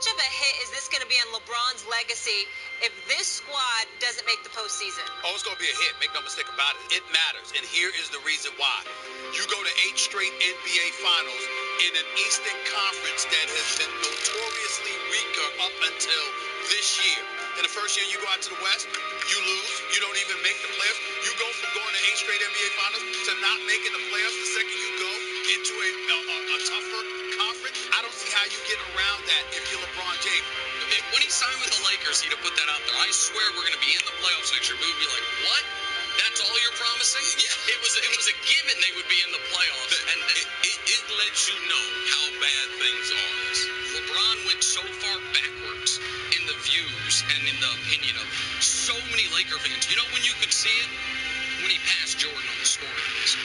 much of a hit is this going to be on LeBron's legacy if this squad doesn't make the postseason? Oh, it's going to be a hit. Make no mistake about it. It matters. And here is the reason why. You go to 8 straight NBA Finals in an Eastern Conference that has been notoriously weaker up until this year. In the first year you go out to the West, you lose. You don't even make the playoffs. You go from going to 8 straight NBA Finals to not making the playoffs the second you go into a tougher conference. I don't see how you get around that if you're LeBron James. When he signed with the Lakers, he'd have put that out there. I swear we're going to be in the playoffs next year. We would be like, what? That's all you're promising? Yeah, it was a given they would be in the playoffs. And it lets you know how bad things are. LeBron went so far backwards in the views and in the opinion of so many Laker fans. You know when you could see it? When he passed Jordan on the scoring list.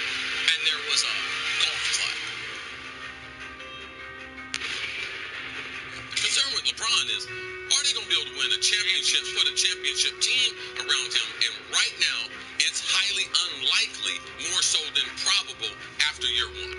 And there was a golf clap. The concern with LeBron is, are they going to be able to win a championship, put a championship team around him? And right now, it's highly unlikely, more so than probable, after year one.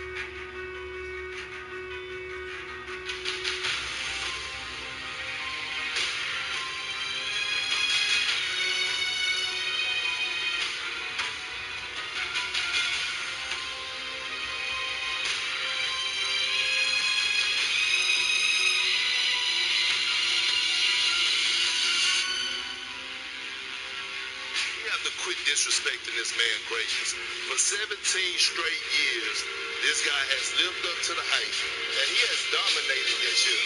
Quit disrespecting this man greatness. For 17 straight years, this guy has lived up to the hype, and he has dominated this year.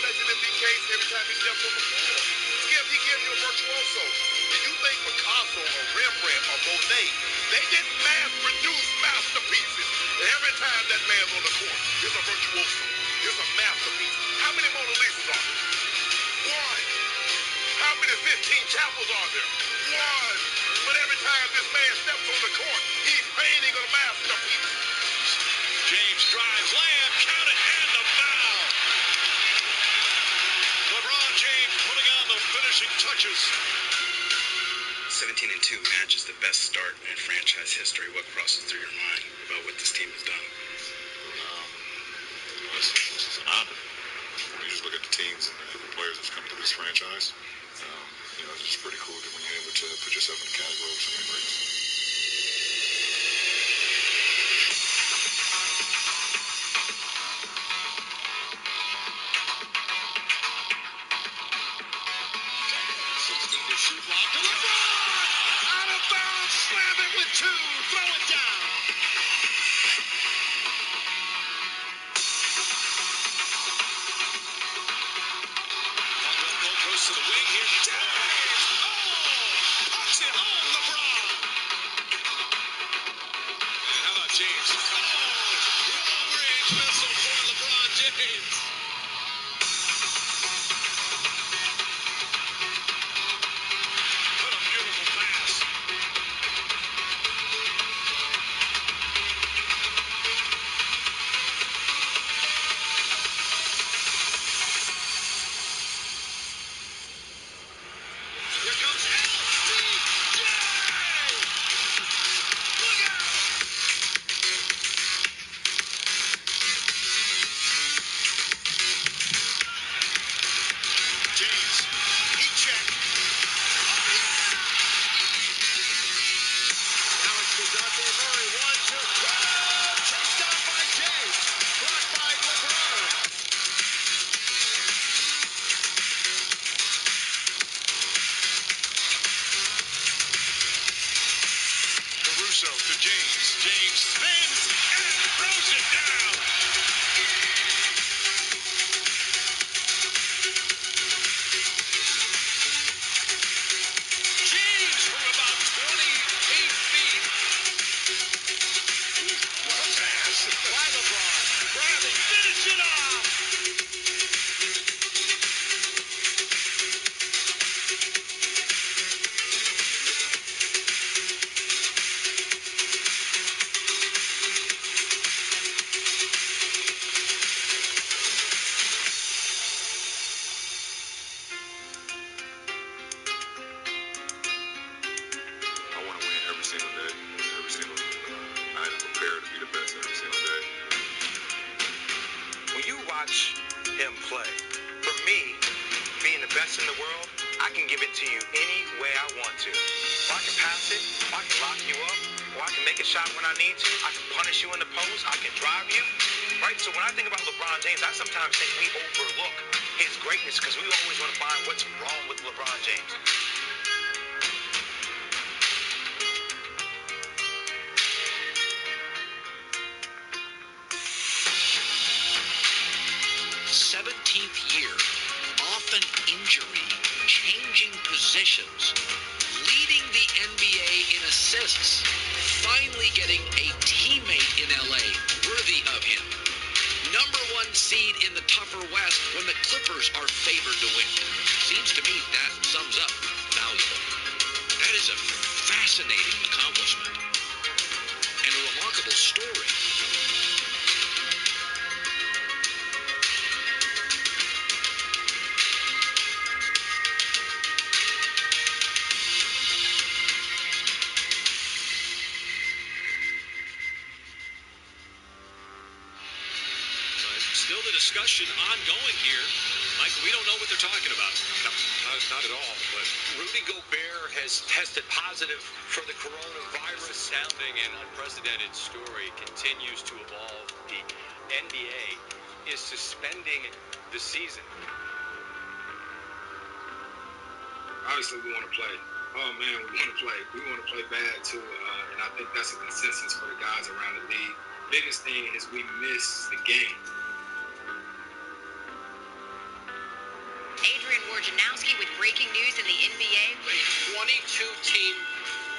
Legend in case every time he steps on the floor. Skip, he gave you a virtuoso. Do you think Picasso or Rembrandt or Monet, they didn't mass-produce masterpieces? Every time that man's on the court, it's a virtuoso. It's a masterpiece. How many Mona Lisas are there? One. How many 15 chapels are there? One. But every time this man steps on the court, he's painting a masterpiece. James drives, layup, count it, and the foul. LeBron James putting on the finishing touches. 17-2 match is the best start in franchise history. What crosses through your mind about what this team has done? This is an honor. When you just look at the teams and the players that's come through this franchise, it's just pretty cool that when you're able to put yourself in the category of so many greats. Shoot block to LeBron! Out of bounds, slam it with 2, throw it down. Goes to the wing here. James! Oh! Puts it home, LeBron! And how about James? Oh! Long-range missile for LeBron James. What a beautiful pass. Here comes L.C.J. Look out! watch him play. For me, being the best in the world, I can give it to you any way I want to. Or I can pass it, or I can lock you up, or I can make a shot when I need to. I can punish you in the post, I can drive you. Right? So when I think about LeBron James, I sometimes think we overlook his greatness because we always want to find what's wrong with LeBron James. Year, often injury, changing positions, leading the NBA in assists, finally getting a teammate in LA worthy of him. Number 1 seed in the tougher West when the Clippers are favored to win. Seems to me that sums up valuable. That is a fascinating accomplishment and a remarkable story. Still the discussion ongoing here. Michael, we don't know what they're talking about. No, not at all. But Rudy Gobert has tested positive for the coronavirus. Astounding and unprecedented story continues to evolve. The NBA is suspending the season. Obviously, we want to play. Oh, man, we want to play. We want to play bad, too. And I think that's a consensus for the guys around the league. Biggest thing is we miss the game. With breaking news in the NBA. A 22-team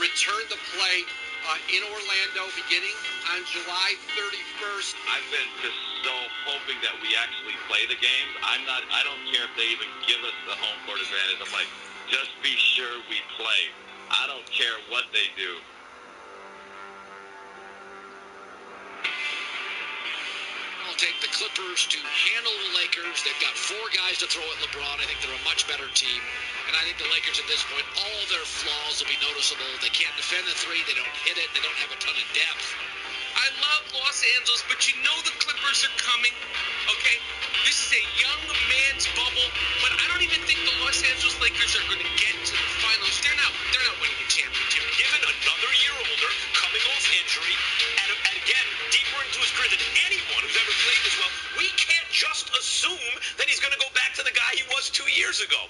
return to play in Orlando beginning on July 31st. I've been just so hoping that we actually play the games. I don't care if they even give us the home court advantage. I'm like, just be sure we play. I don't care what they do. Take the Clippers to handle the Lakers. They've got 4 guys to throw at LeBron. I think they're a much better team. And I think the Lakers at this point, all their flaws will be noticeable. They can't defend the 3. They don't hit it. They don't have a ton of depth. I love Los Angeles, but you know the Clippers are coming, okay? This is a young man's bubble, but I don't even think the Los Angeles Lakers are going to get to the finals. They're not winning a championship. Given another year older, coming off injury, and again, deeper into his career than anyone who's ever played this well, we can't just assume that he's going to go back to the guy he was 2 years ago.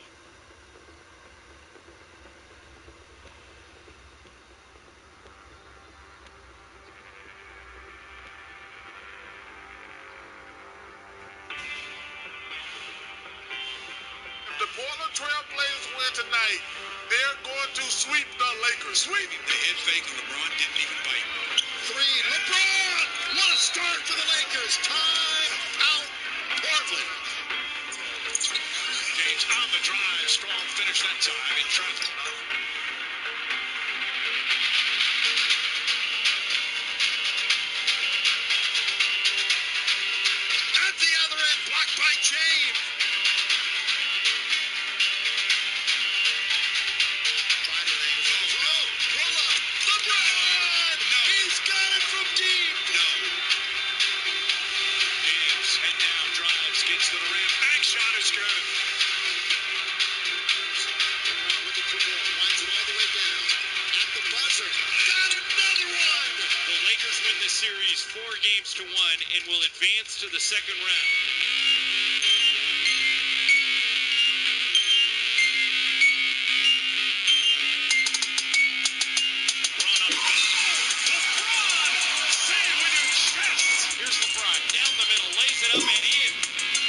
The Portland Trail Blazers win tonight. They're going to sweep the Lakers. Sweep. The head fake and LeBron didn't even bite. 3. LeBron! What a start for the Lakers. Time out Portland. James on the drive. Strong finish that time in traffic. At the other end, blocked by James. Gets to the rim. Bank shot is good. With the ball, winds it all the way down. At the buzzer. Got another one. The Lakers win this series 4-1 and will advance to the second round. Here's LeBron down the middle, lays it up and in.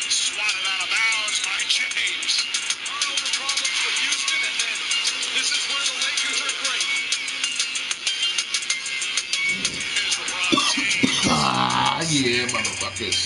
Swatted out of bounds by James. Turnover problems for Houston, and then this is where the Lakers are great. Here's LeBron James. Yeah, motherfuckers.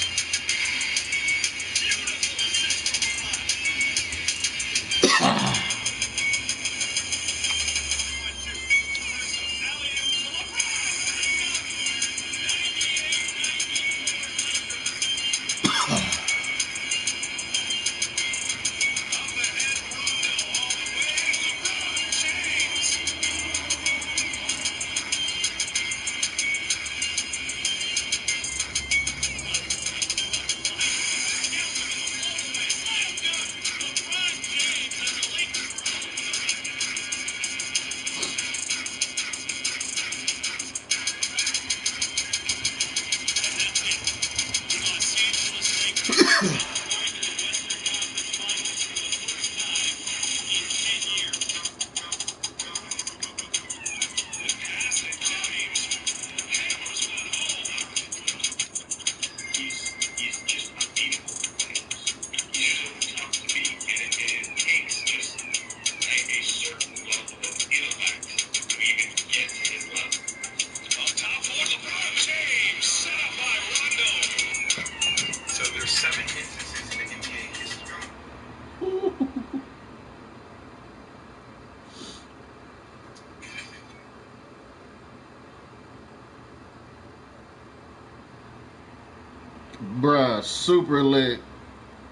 Bruh, super lit.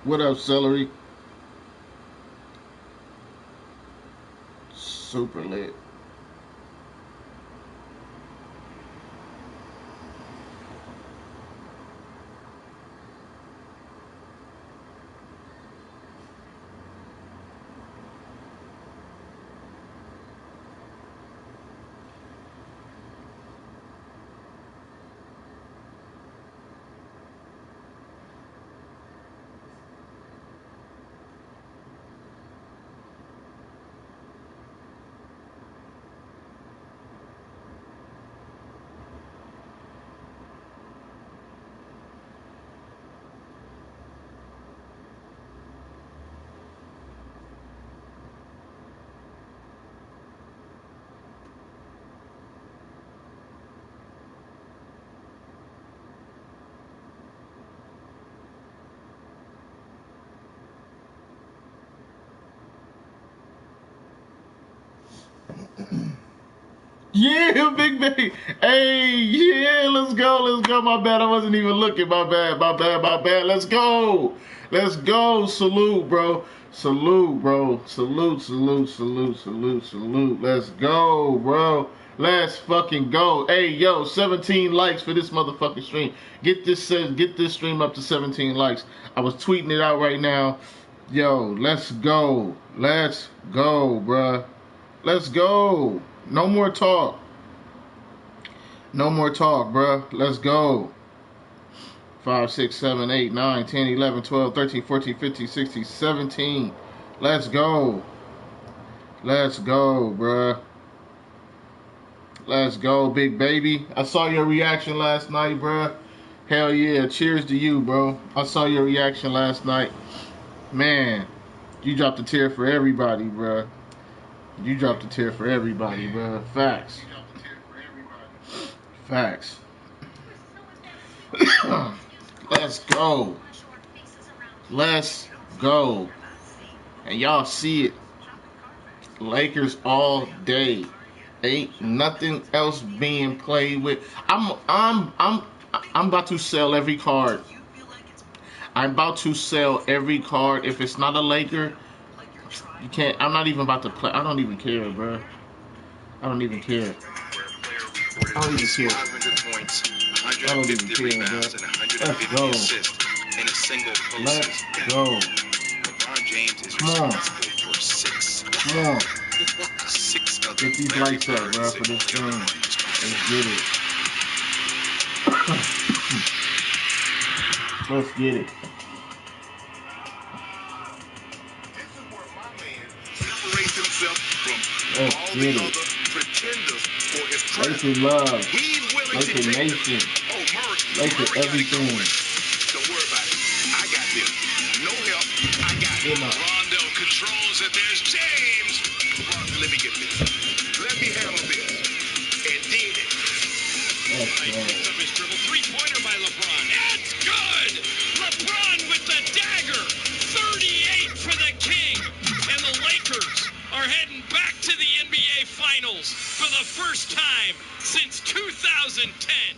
What up, Celery? Super lit. Yeah, Big Baby. Hey, yeah, let's go. My bad, I wasn't even looking. My bad. Let's go. Salute, bro. Salute, bro. Salute. Let's go, bro. Let's fucking go. Hey, yo, 17 likes for this motherfucking stream. Get this stream up to 17 likes. I was tweeting it out right now. Yo, let's go, bruh. Let's go. No more talk, bruh. Let's go. 5, 6, 7, 8, 9, 10, 11, 12, 13, 14, 15, 16, 17. Let's go, bruh. Let's go, Big Baby. I saw your reaction last night, bruh. Hell yeah. Cheers to you, bro. I saw your reaction last night. Man, you dropped a tear for everybody, bruh. You dropped a tear for everybody, bruh. Facts. Let's go. And y'all see it. Lakers all day. Ain't nothing else being played with. I'm about to sell every card. I'm about to sell every card. If it's not a Laker, you can't. I'm not even about to play. I don't even care, bro. I don't even care. Bro. Let's go. Come on. Get these lights up, bro, for this game. Let's get it. Let's get it. Separates himself from all the other pretenders for his credit. Laker love. He's willing Laker to take nation. Laker Don't everything. worry about it. I got this. No help. I got it. Rondo controls it. There's James. Let me get this. Let me handle this. And did it. He picks up his dribble. Three-pointer by LeBron. It's good. LeBron with the dagger. 38 for the King. And the Lakers are heading back to the NBA Finals for the first time since 2010.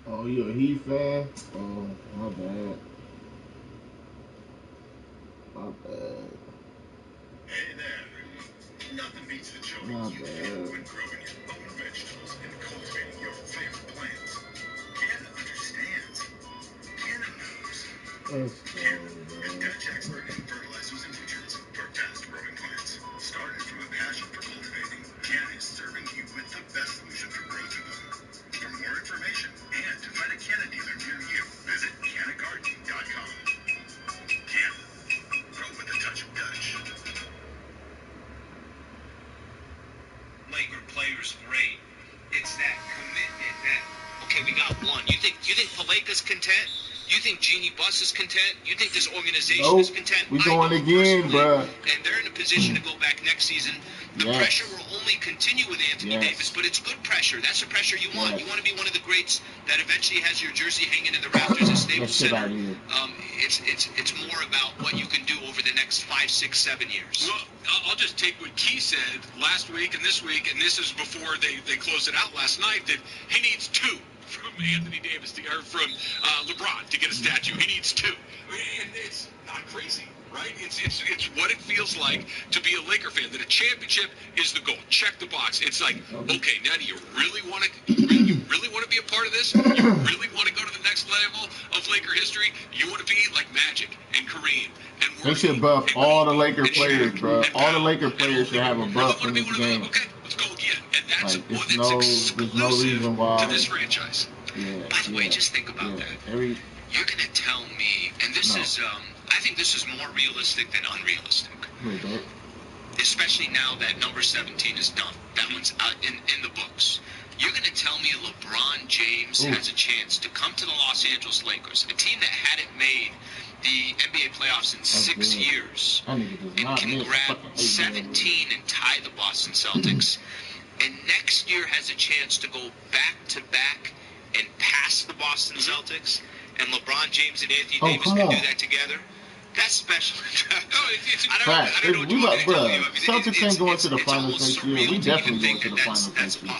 Oh, you a Heat fan? Oh, my bad. Hey there. Nothing beats the joy you get when growing your own vegetables and cultivating your favorite plants. Canada understands. Canada knows. Canada is Dutch expert in fertilizers and nutrients for fast-growing plants. Started from a passion for cultivating, Canada is serving you with the best solution for growth in them. For more information and to find a Canada dealer near you, visit CanadaGardening.com. Canada, grow with a touch of Dutch. Laker players great. It's that commitment that, okay, we got one. You think Paleka's content? You think Jeannie Buss is content? You think this organization is content? We going again, bro. And they're in a position to go back next season. The pressure will only continue with Anthony Davis, but it's good pressure. That's the pressure you want. You want to be one of the greats that eventually has your jersey hanging in the rafters at Staples Center. It's more about what you can do over the next 5, 6, 7 years. Well, I'll just take what Key said last week and this is before they closed it out last night, that he needs 2 Anthony Davis or from LeBron to get a statue. He needs 2. And it's not crazy, right? It's what it feels like to be a Laker fan. That a championship is the goal. Check the box. It's like, okay, now do you really want to be a part of this? You really want to go to the next level of Laker history? You want to be like Magic and Kareem and They should buff all the Laker players, bro. All the Laker players should have a buff in this game. Okay, let's go again. And that's Like, one there's no reason why. to this franchise. By the way, just think about that. You're going to tell me, and this is, I think this is more realistic than unrealistic. Especially now that number 17 is done. That one's out in the books. You're going to tell me LeBron James has a chance to come to the Los Angeles Lakers, a team that hadn't made the NBA playoffs in 6 years, and can grab 17 and tie the Boston Celtics, and next year has a chance to go back-to-back and pass the Boston Celtics, and LeBron James and Anthony Davis can do that together? That's special. Facts. Celtics ain't going to the finals next year. We definitely going to the finals next year.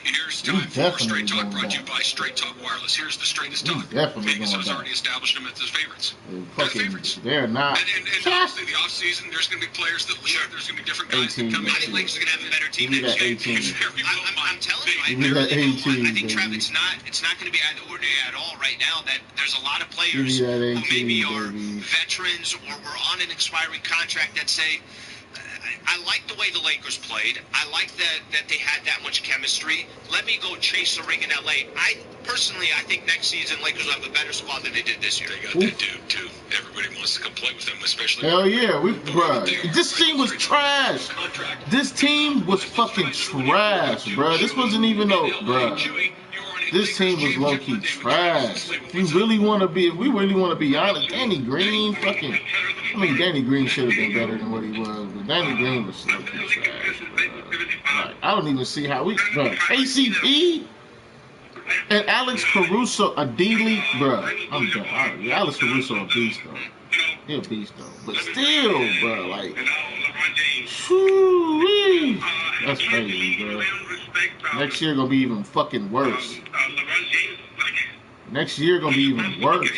Here's time for Straight Talk, brought to you by Straight Talk Wireless. Here's the straightest talk. Vegas has already established them as favorites. They're the favorites. They're not. And obviously the offseason, there's going to be players that leave. There's going to be different guys that come in. I think Lakers are going to have a better team next year. I'm telling you, I think Trev, it's not going to be out of the ordinary at all right now. That there's a lot of players who maybe are veterans or were on an expiring contract that say, I like the way the Lakers played. I like that they had that much chemistry. Let me go chase a ring in L.A. I think next season Lakers will have a better squad than they did this year. They got that dude, too. Everybody wants to come play with them, especially... Hell yeah. This team was trash. This team was fucking trash, bro. This wasn't even this team was low-key trash. If we really want to be honest, Danny Green Danny Green should have been better than what he was, but Danny Green was low-key trash, bro. Like, I don't even see how KCP and Alex Caruso, a D-League, bro. I'm done. Alex Caruso a beast, though. He a beast, though. But still, bro, like, whoo-wee. That's crazy, bro. Next year gonna be even fucking worse. Next year gonna be even worse.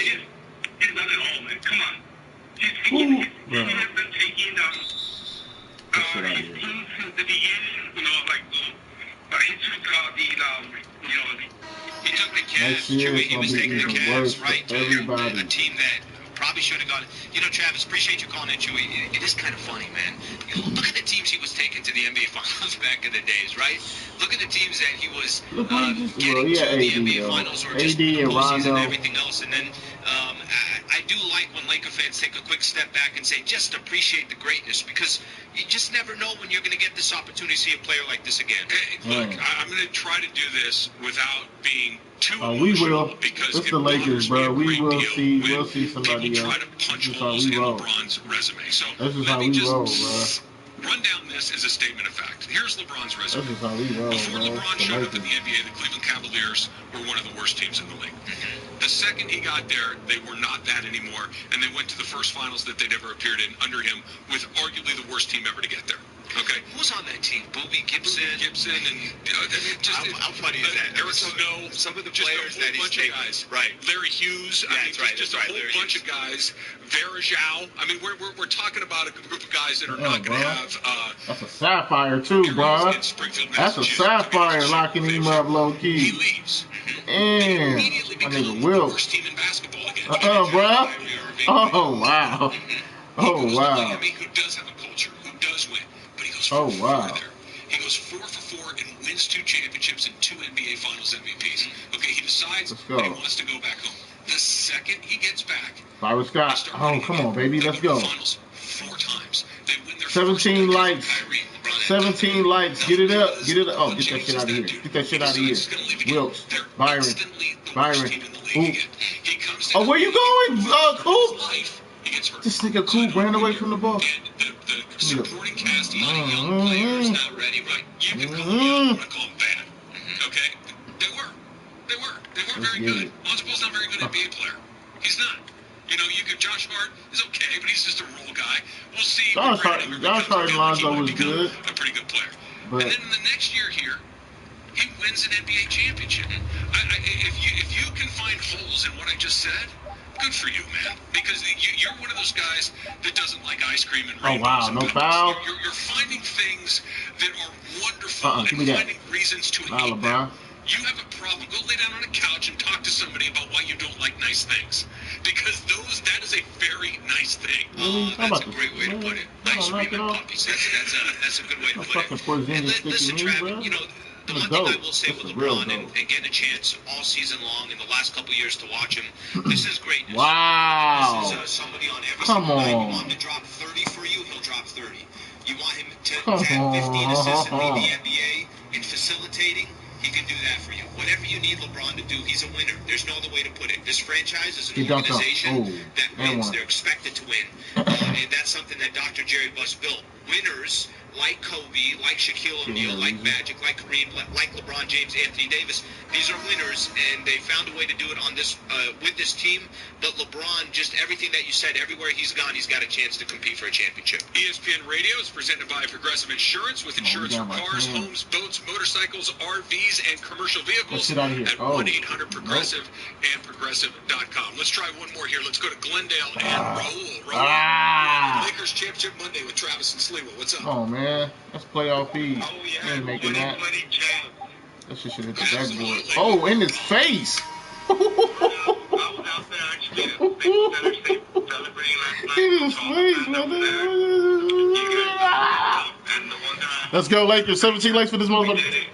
Ooh, bro. Get shit out of here. He took the Cavs, Chewy. He was taking the Cavs, right, to a team that probably should have gone. You know, Travis, appreciate you calling in, Chewy. It is kind of funny, man. Look at the teams he was taking to the NBA Finals back in the days, right? Look at the teams that he was getting to the NBA Finals, or just postseason and everything else. And then I do like when Laker fans take a quick step back and say, just appreciate the greatness, because you just never know when you're going to get this opportunity to see a player like this again. Look, I'm going to try to do this without being too we will. It's the Lakers, bro. We'll see somebody else. Try to punch holes in LeBron's resume. So this is how we roll, bro. Run down this as a statement of fact. Here's LeBron's resume. This is how we roll, Before LeBron showed up in the NBA, the Cleveland Cavaliers were one of the worst teams in the league. The second he got there, they were not that anymore, and they went to the first finals that they'd ever appeared in under him, with arguably the worst team ever to get there. Okay. Who was on that team? Booby Gibson, and how funny is that? Eric Snow, some of the players that he's taken. Right. Larry Hughes. Just a whole bunch of guys. Vera Zhao. I mean, we're talking about a group of guys that are not going to have. That's a sapphire too, bro. That's a sapphire locking him up low key. He leaves. And my nigga Will. Bro. Oh wow. Oh wow. Who does have a culture? Who does win? But he goes 4 for 4 there. He goes 4 for 4 and wins 2 championships and 2 NBA Finals MVPs. Okay, he decides that he wants to go back home. The second he gets back, Byron Scott. Oh, come on, baby, let's go. 4 times. They win their 17 likes. 17 likes. Get it up. Get it up. Oh, get that shit out of here. Get that shit out of here. Wilkes. Byron. Ooh. Oh, where you going? Coop. This nigga Coop ran away from the ball. The supporting cast, a lot of young players now ready, right? You can call them young, I want to call them bad. Okay? They were very good. Lonzo Ball's not a very good NBA player. He's not. You know, Josh Hart is okay, but he's just a role guy. We'll see. Josh Hart and Lonzo was good. A pretty good player. But and then in the next year here, he wins an NBA championship. If you feels in what I just said, good for you, man. Because you're one of those guys that doesn't like ice cream and rainbows. Oh, wow, no foul. You're finding things that are wonderful and finding reasons to hate them. You have a problem. Go lay down on a couch and talk to somebody about why you don't like nice things. Because that is a very nice thing. That's a great way to put it. Ice cream and puppies. That's a good way to put it. And listen, Trav, you know, the one thing I will say with LeBron and getting a chance all season long in the last couple years to watch him, this is greatness. Wow. This is somebody on every Come single night. You on. want him to drop 30 for you, he'll drop 30. You want him to have 15 assists and lead the NBA in facilitating, he can do that for you. Whatever you need LeBron to do, he's a winner. There's no other way to put it. This franchise is an organization that wins. They're expected to win. And that's something that Dr. Jerry Buss built. Winners like Kobe, like Shaquille O'Neal, like Magic, like Kareem, like LeBron James, Anthony Davis. These are winners, and they found a way to do it on this with this team. But LeBron, just everything that you said, everywhere he's gone, he's got a chance to compete for a championship. ESPN Radio is presented by Progressive Insurance, with insurance for cars, homes, boats, motorcycles, RVs, and commercial vehicles at 1-800-PROGRESSIVE and Progressive.com. Let's try one more here. Let's go to Glendale and Raul. Lakers Championship Monday with Travis and Sliwa. What's up? Oh, man. That's playoff feed. He ain't making that. That shit should hit the backboard. Oh, in his face. In his face, let's go, Lakers. 17 likes for this motherfucker.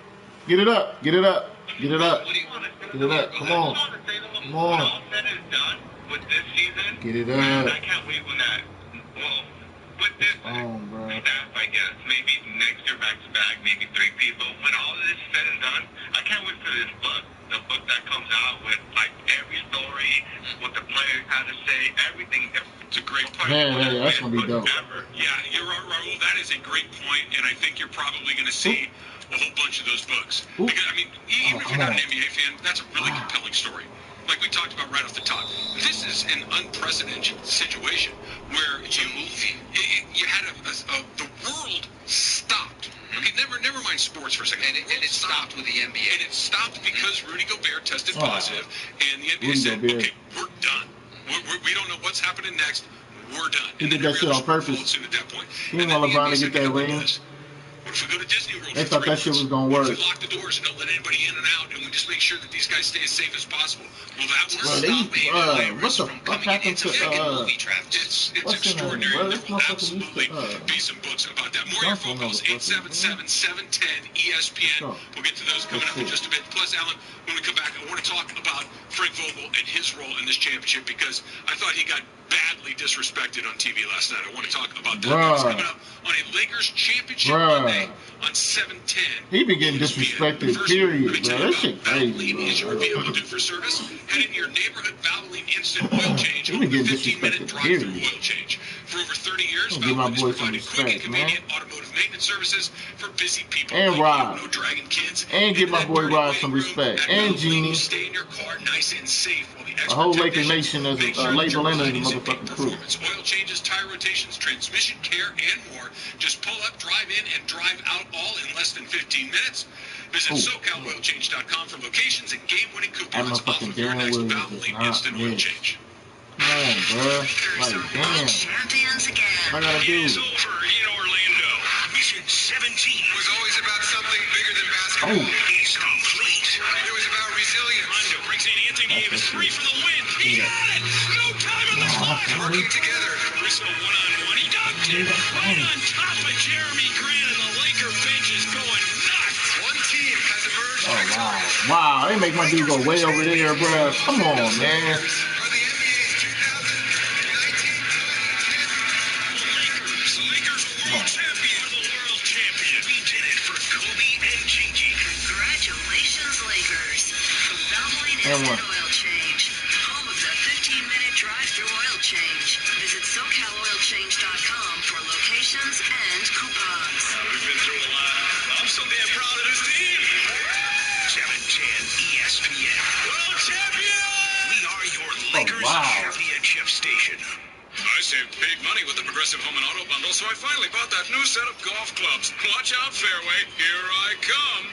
Get it up. Get it up. Get it up. Get it up. Come on. Come on. Get it up. I can't wait when that. Well, with this staff, I guess, maybe next year back to back, maybe 3 people. When all of this is said and done, I can't wait for this book. The book that comes out with like every story, what the players had to say, everything. It's a great point. Yeah, that's gonna be dope. Yeah, you're right, Raul. That is a great point, and I think you're probably going to see a whole bunch of those books. Because I mean, even if you're not an NBA fan, that's a really compelling story. Like we talked about right off the top, this is an unprecedented situation where you had the world stopped. Okay, never mind sports for a second. And it stopped with the NBA. And it stopped because Rudy Gobert tested positive, and the NBA said, okay, we're done. We don't know what's happening next. We're done. He did that shit on purpose. At that point. He didn't want LeBron to get that ring. What if we go to Disney World? They thought that shit was going to work. We lock the doors and don't let anybody in and out, and we just make sure that these guys stay as safe as possible. Well, that will stop what the fuck happened to It's extraordinary. There will absolutely be some books about that. More your phone calls, 877-710-ESPN. We'll get to those coming up in just a bit. Plus, Alan, when we come back, I want to talk about Frank Vogel and his role in this championship, because I thought he got badly disrespected on TV last night. I want to talk about that. That's coming up on a Lakers championship Monday on 710. He been getting disrespected, period, bro. That shit crazy, bro. Is your vehicle due for service? Head into your neighborhood Valvoline Instant Oil Change. He been getting disrespected, period. Oil change. For over 30 years, give my boy Valvoline some provided quick and respect, man. convenient automotive maintenance services for busy people. And Rob. No dragging kids. And give my boy Rob some respect. And Genie. Stay in your car nice and safe while the a whole Laker Nation as a label and a motherfucking crew. Oil changes, tire rotations, transmission care, and more. Just pull up, drive in, and drive out all in less than 15 minutes. Visit SoCalOilChange.com for locations and game-winning coupons off of your next Valvoline Instant Oil Change. Come on, bro. Like, damn. What I gotta do? It's over in Orlando. Mission 17 was always about something bigger than basketball. It's complete. It was about resilience. Rondo brings in Anthony Davis, 3 for the win. He got it. No time on the clock. Working together. Russo one-on-one. He dunked it. Right on top of Jeremy Grant, and the Laker bench is going nuts. One team has emerged. Oh, wow. Wow, they make my dude go way over there, bro. Come on, man. Instant Oil Change, home of the 15-minute drive-through oil change. Visit SoCalOilChange.com for locations and coupons. We've been through a lot. I'm so damn proud of this team. 710 ESPN. World champion! We are your Lakers championship station. I saved big money with the Progressive Home and Auto Bundle, so I finally bought that new set of golf clubs. Watch out, fairway. Here I come.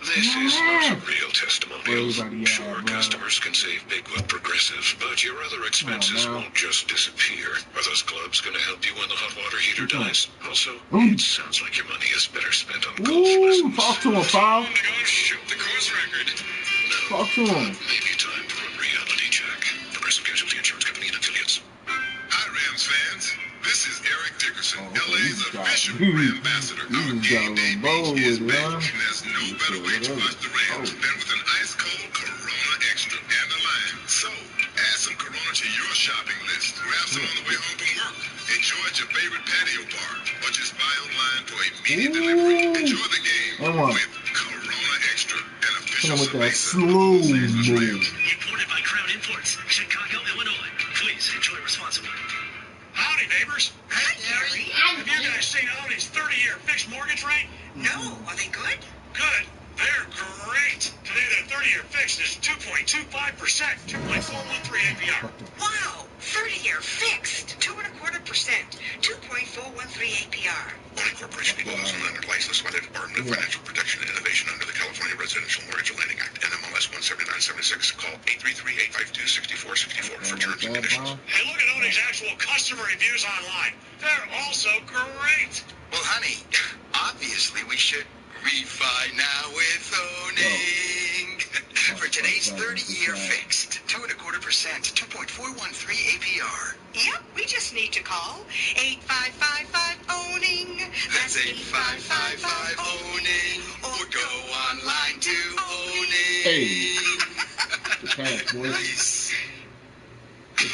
This is not a real testimonial. Sure, customers customers can save big with Progressive, but your other expenses won't just disappear. Are those gloves going to help you when the hot water heater dies? Also, it sounds like your money is better spent on golf lessons. Talk to him, pal. Shoot the course record. No, talk to him. Maybe time for a reality check. Progressive Casualty Insurance Company and affiliates. Hi, Rams fans. This is Eric Dickerson, LA's official ambassador. Our game day beach is big, and there's no better way to watch the Rams than with an ice-cold Corona Extra and a lime. So, add some Corona to your shopping list. Grab some on the way home from work. Enjoy at your favorite patio bar, or just buy online for immediate delivery. Enjoy the game with Corona Extra, an official sponsor of the Los Angeles Rams. Imported by Crown Imports, Chicago, Illinois. Please enjoy responsibly. Howdy, neighbors. Hi, Gary. Have you guys seen Audie's 30-year fixed mortgage rate? No. Are they good? Good. They're great. Today, that 30-year fixed is 2.25%, 2.413 APR. Wow. 30-year fixed. 2.25%, 2.413 APR. Only Corporation Equal Housing Lender licensed by the Department of Financial Protection and Innovation under the California Residential Mortgage Lending Act, NMLS 17976. Call 833-852-6464 for terms and conditions. Hey, look at Audie's actual customer reviews online. They're also great. Well, honey, obviously we should refi now with owning. For today's 30-year fixed, 2.25%, 2.413 APR. Yep, we just need to call 8555-OWNING. That's 8555-OWNING. Or go online to owning. Hey. The cash, boy. Nice.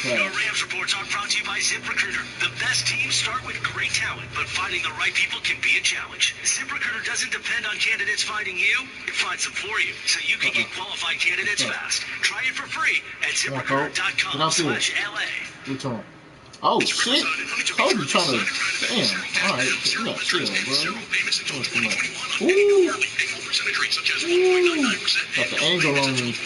Your Rams reports are brought to you by ZipRecruiter. The best teams start with great talent, but finding the right people can be a challenge. ZipRecruiter doesn't depend on candidates finding you. It finds them for you, so you can get qualified candidates fast. Try it for free at ZipRecruiter.com/LA. What's on? Oh, shit. Told you trying to... Damn. All right. You got chill, bro. Ooh. Got the angle on me.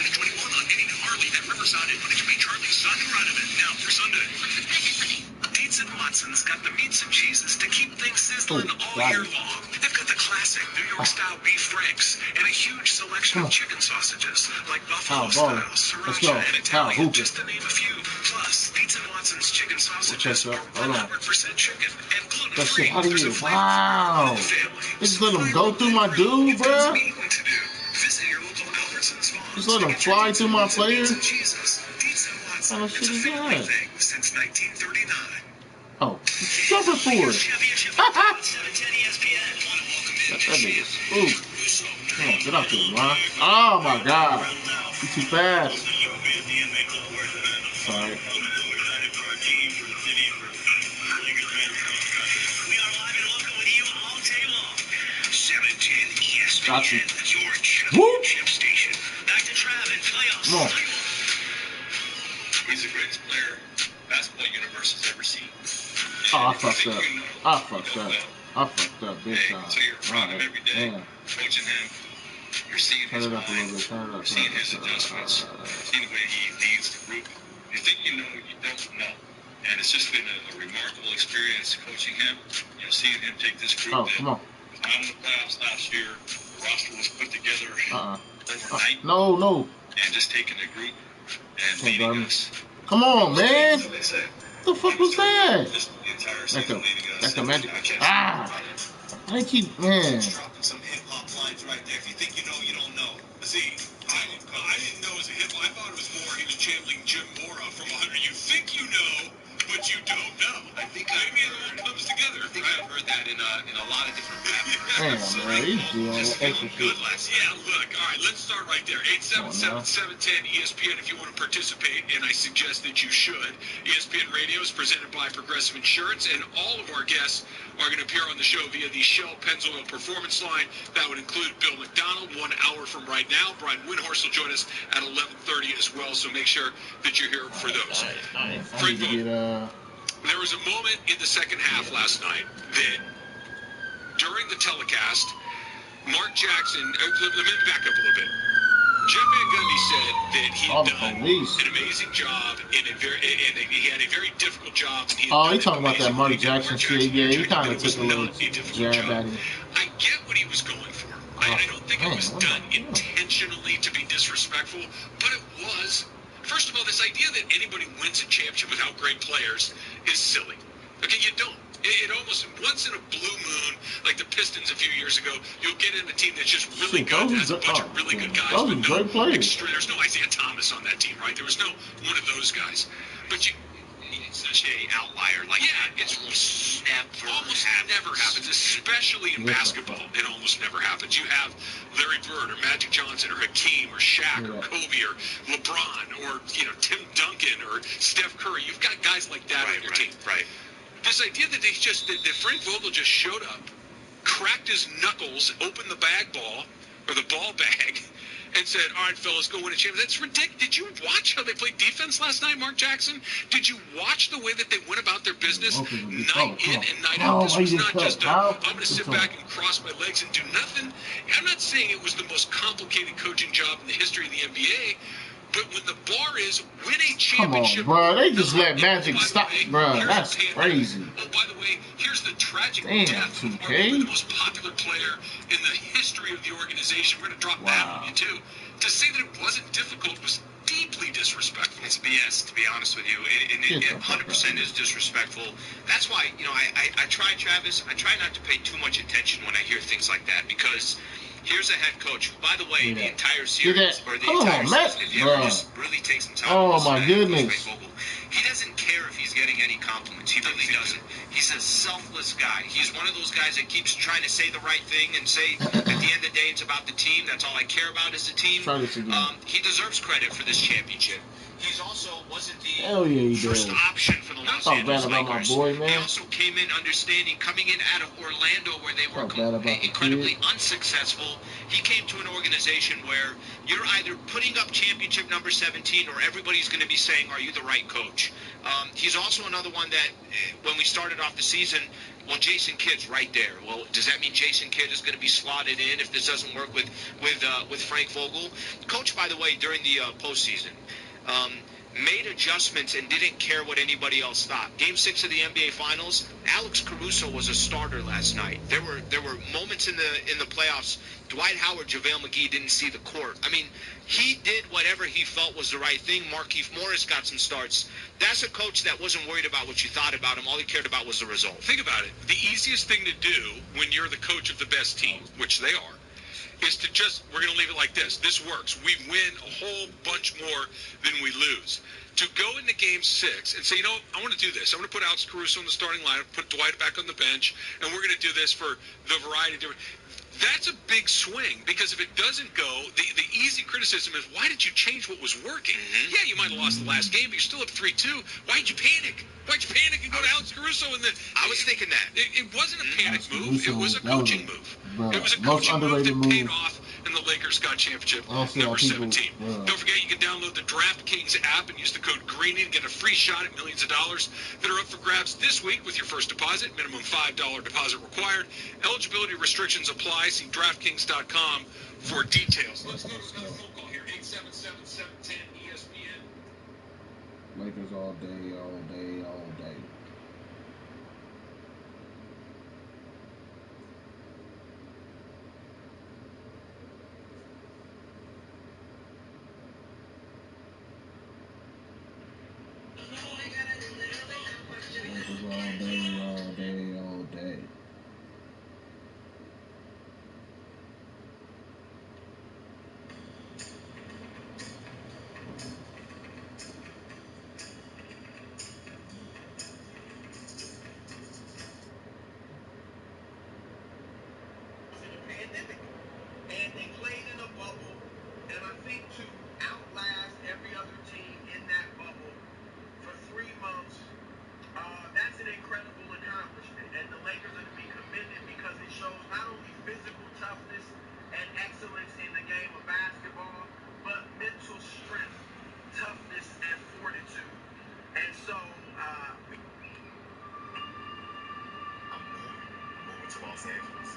Watson's got the meats and cheeses to keep things sizzling all year long. They've got the classic New York style beef franks and a huge selection of chicken sausages like buffalo style, sriracha, and Italian, just to name a few. Plus, Pizza Watson's chicken sausages are 100% chicken and gluten-free. How do you? Wow. Just let them go through my dude, bro. Just let them fly through my players. What kind of shit is that? Since 1939. Oh, jumping forward. That nigga's ooh. Come on, get out there, man. Oh my god. You too fast. Sorry. Got you. Woo! Come on. He's the greatest player basketball universe has ever seen. Oh, I fucked up. I fucked up big time. So you're around him every day, coaching him. You're seeing his mind. You're seeing his adjustments. Seeing the way he leads the group. You think you know, you don't know. And it's just been a remarkable experience coaching him. You know, seeing him take this group that come on. was not in the playoffs last year. The roster was put together overnight. No. And just taking the group and leading us. Come on, man. What the fuck was that? That's the magic. Ah. I keep, man. Some hip-hop lines right there. If you think you know, you don't know. See, I didn't know it was a hip-hop. I thought it was more he was channeling Jim Mora from 100. You think you know, but you don't know. I think maybe it all comes together. I think I've heard that in a lot of different rap. Damn, man, he's doing extra good. Yeah, look. All right, let's start right there. 877-710-ESPN if you want to participate, and I suggest that you should. ESPN Radio is presented by Progressive Insurance, and all of our guests are going to appear on the show via the Shell Pennzoil Performance Line. That would include Bill McDonald 1 hour from right now. Brian Windhorst will join us at 11:30 as well, so make sure that you're here for those. Frank Vogt, there was a moment in the second half last night that during the telecast, Mark Jackson, let me back up a little bit. Jeff Van Gundy said that he had done an amazing job and he had a very difficult job. He talking about that Mark Jackson shit. Yeah, he kind of took a little jab at him. I get what he was going for. I don't think it was done intentionally to be disrespectful, but it was this idea that anybody wins a championship without great players is silly. Okay, you don't. It almost, once in a blue moon, like the Pistons a few years ago, you'll get in a team that's just really good, has a bunch of really good guys, but no extra. There's no Isaiah Thomas on that team, right? There was no one of those guys. But it's such a outlier. Like, yeah, it's almost never happens, especially in basketball. It almost never happens. You have Larry Bird or Magic Johnson or Hakeem or Shaq or Kobe or LeBron or Tim Duncan or Steph Curry. You've got guys like that on your team. Right. This idea that that Frank Vogel just showed up, cracked his knuckles, opened the bag ball or the ball bag, and said, "All right, fellas, go win a championship." That's ridiculous. Did you watch how they played defense last night, Mark Jackson? Did you watch the way that they went about their business night in and night out? This was not just I'm going to sit back and cross my legs and do nothing. I'm not saying it was the most complicated coaching job in the history of the NBA, but when the bar is win a championship. Come on, bro. They just let Magic stop. Bro, that's crazy. Oh, by the way, here's the tragic death of 2K. the most popular player in the history of the organization. We're going to drop that on you, too. To say that it wasn't difficult was deeply disrespectful. It's BS, to be honest with you. It 100% is disrespectful. That's why, I try, Travis, I try not to pay too much attention when I hear things like that, because here's a head coach who, by the way, the entire series, or the entire season, if you ever just really take some time to listen to Frank Vogel, he doesn't care if he's getting any compliments. He really doesn't. He's a selfless guy. He's one of those guys that keeps trying to say the right thing and say, at the end of the day, it's about the team. That's all I care about is the team. He deserves credit for this championship. He's also wasn't the first option for the Los Angeles Lakers. He also came in understanding, coming in out of Orlando where they were incredibly unsuccessful. He came to an organization where you're either putting up championship number 17 or everybody's going to be saying, are you the right coach? He's also another one that when we started off the season, well, Jason Kidd's right there. Well, does that mean Jason Kidd is going to be slotted in if this doesn't work with Frank Vogel? Coach, by the way, during the postseason, made adjustments and didn't care what anybody else thought. Game 6 of the NBA Finals, Alex Caruso was a starter last night. There were moments in the playoffs. Dwight Howard, JaVale McGee didn't see the court. I mean, he did whatever he felt was the right thing. Markieff Morris got some starts. That's a coach that wasn't worried about what you thought about him. All he cared about was the result. Think about it. The easiest thing to do when you're the coach of the best team, which they are, is to we're going to leave it like this. This works. We win a whole bunch more than we lose. To go into Game 6 and say, I want to do this. I'm going to put Alex Caruso in the starting lineup, put Dwight back on the bench, and we're going to do this for the variety of different. That's a big swing, because if it doesn't go, the easy criticism is, why did you change what was working? Yeah, you might have lost the last game, but you're still up 3-2. Why'd you panic? Why'd you panic and go to Alex Caruso? I was thinking that. It wasn't a panic move. It was a coaching move. It was a most coaching move underrated that paid move. off, and the Lakers got championship number people, 17. Don't forget, you can download the DraftKings app and use the code GREENY to get a free shot at millions of dollars that are up for grabs this week with your first deposit. Minimum $5 deposit required. Eligibility restrictions apply. See DraftKings.com for details. Let's go to another phone call here. 877-710-ESPN. Lakers all day, all day, all day. Lakers all day, all day, all day. And they played in a bubble, and I think to outlast every other team in that bubble for 3 months, that's an incredible accomplishment. And the Lakers are to be commended because it shows not only physical toughness and excellence in the game of basketball, but mental strength, toughness, and fortitude. And so, I'm moving to Los Angeles.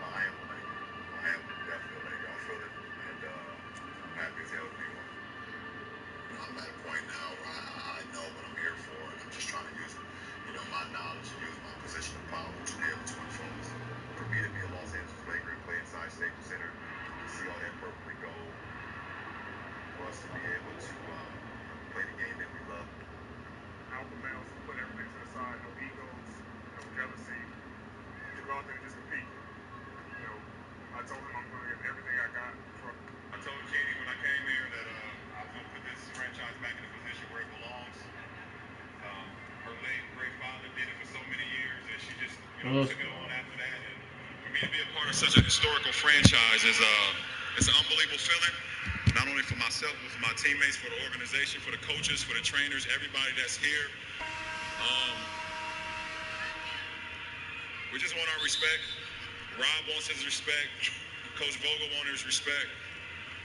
I am a Laker. I am definitely a Laker. I feel it. And I'm happy as hell to be one. I'm at a point now where I know what I'm here for, and I'm just trying to use, my knowledge and use my position of power to be able to influence. For me to be a Los Angeles Laker and play inside Staples Center, to see all that purple and gold, for us to be able to play franchise back in a position where it belongs. Her late great father did it for so many years, and she just took it on after that. And for me to be a part of such a historical franchise is it's an unbelievable feeling. Not only for myself, but for my teammates, for the organization, for the coaches, for the trainers, everybody that's here. We just want our respect. Rob wants his respect. Coach Vogel wants his respect.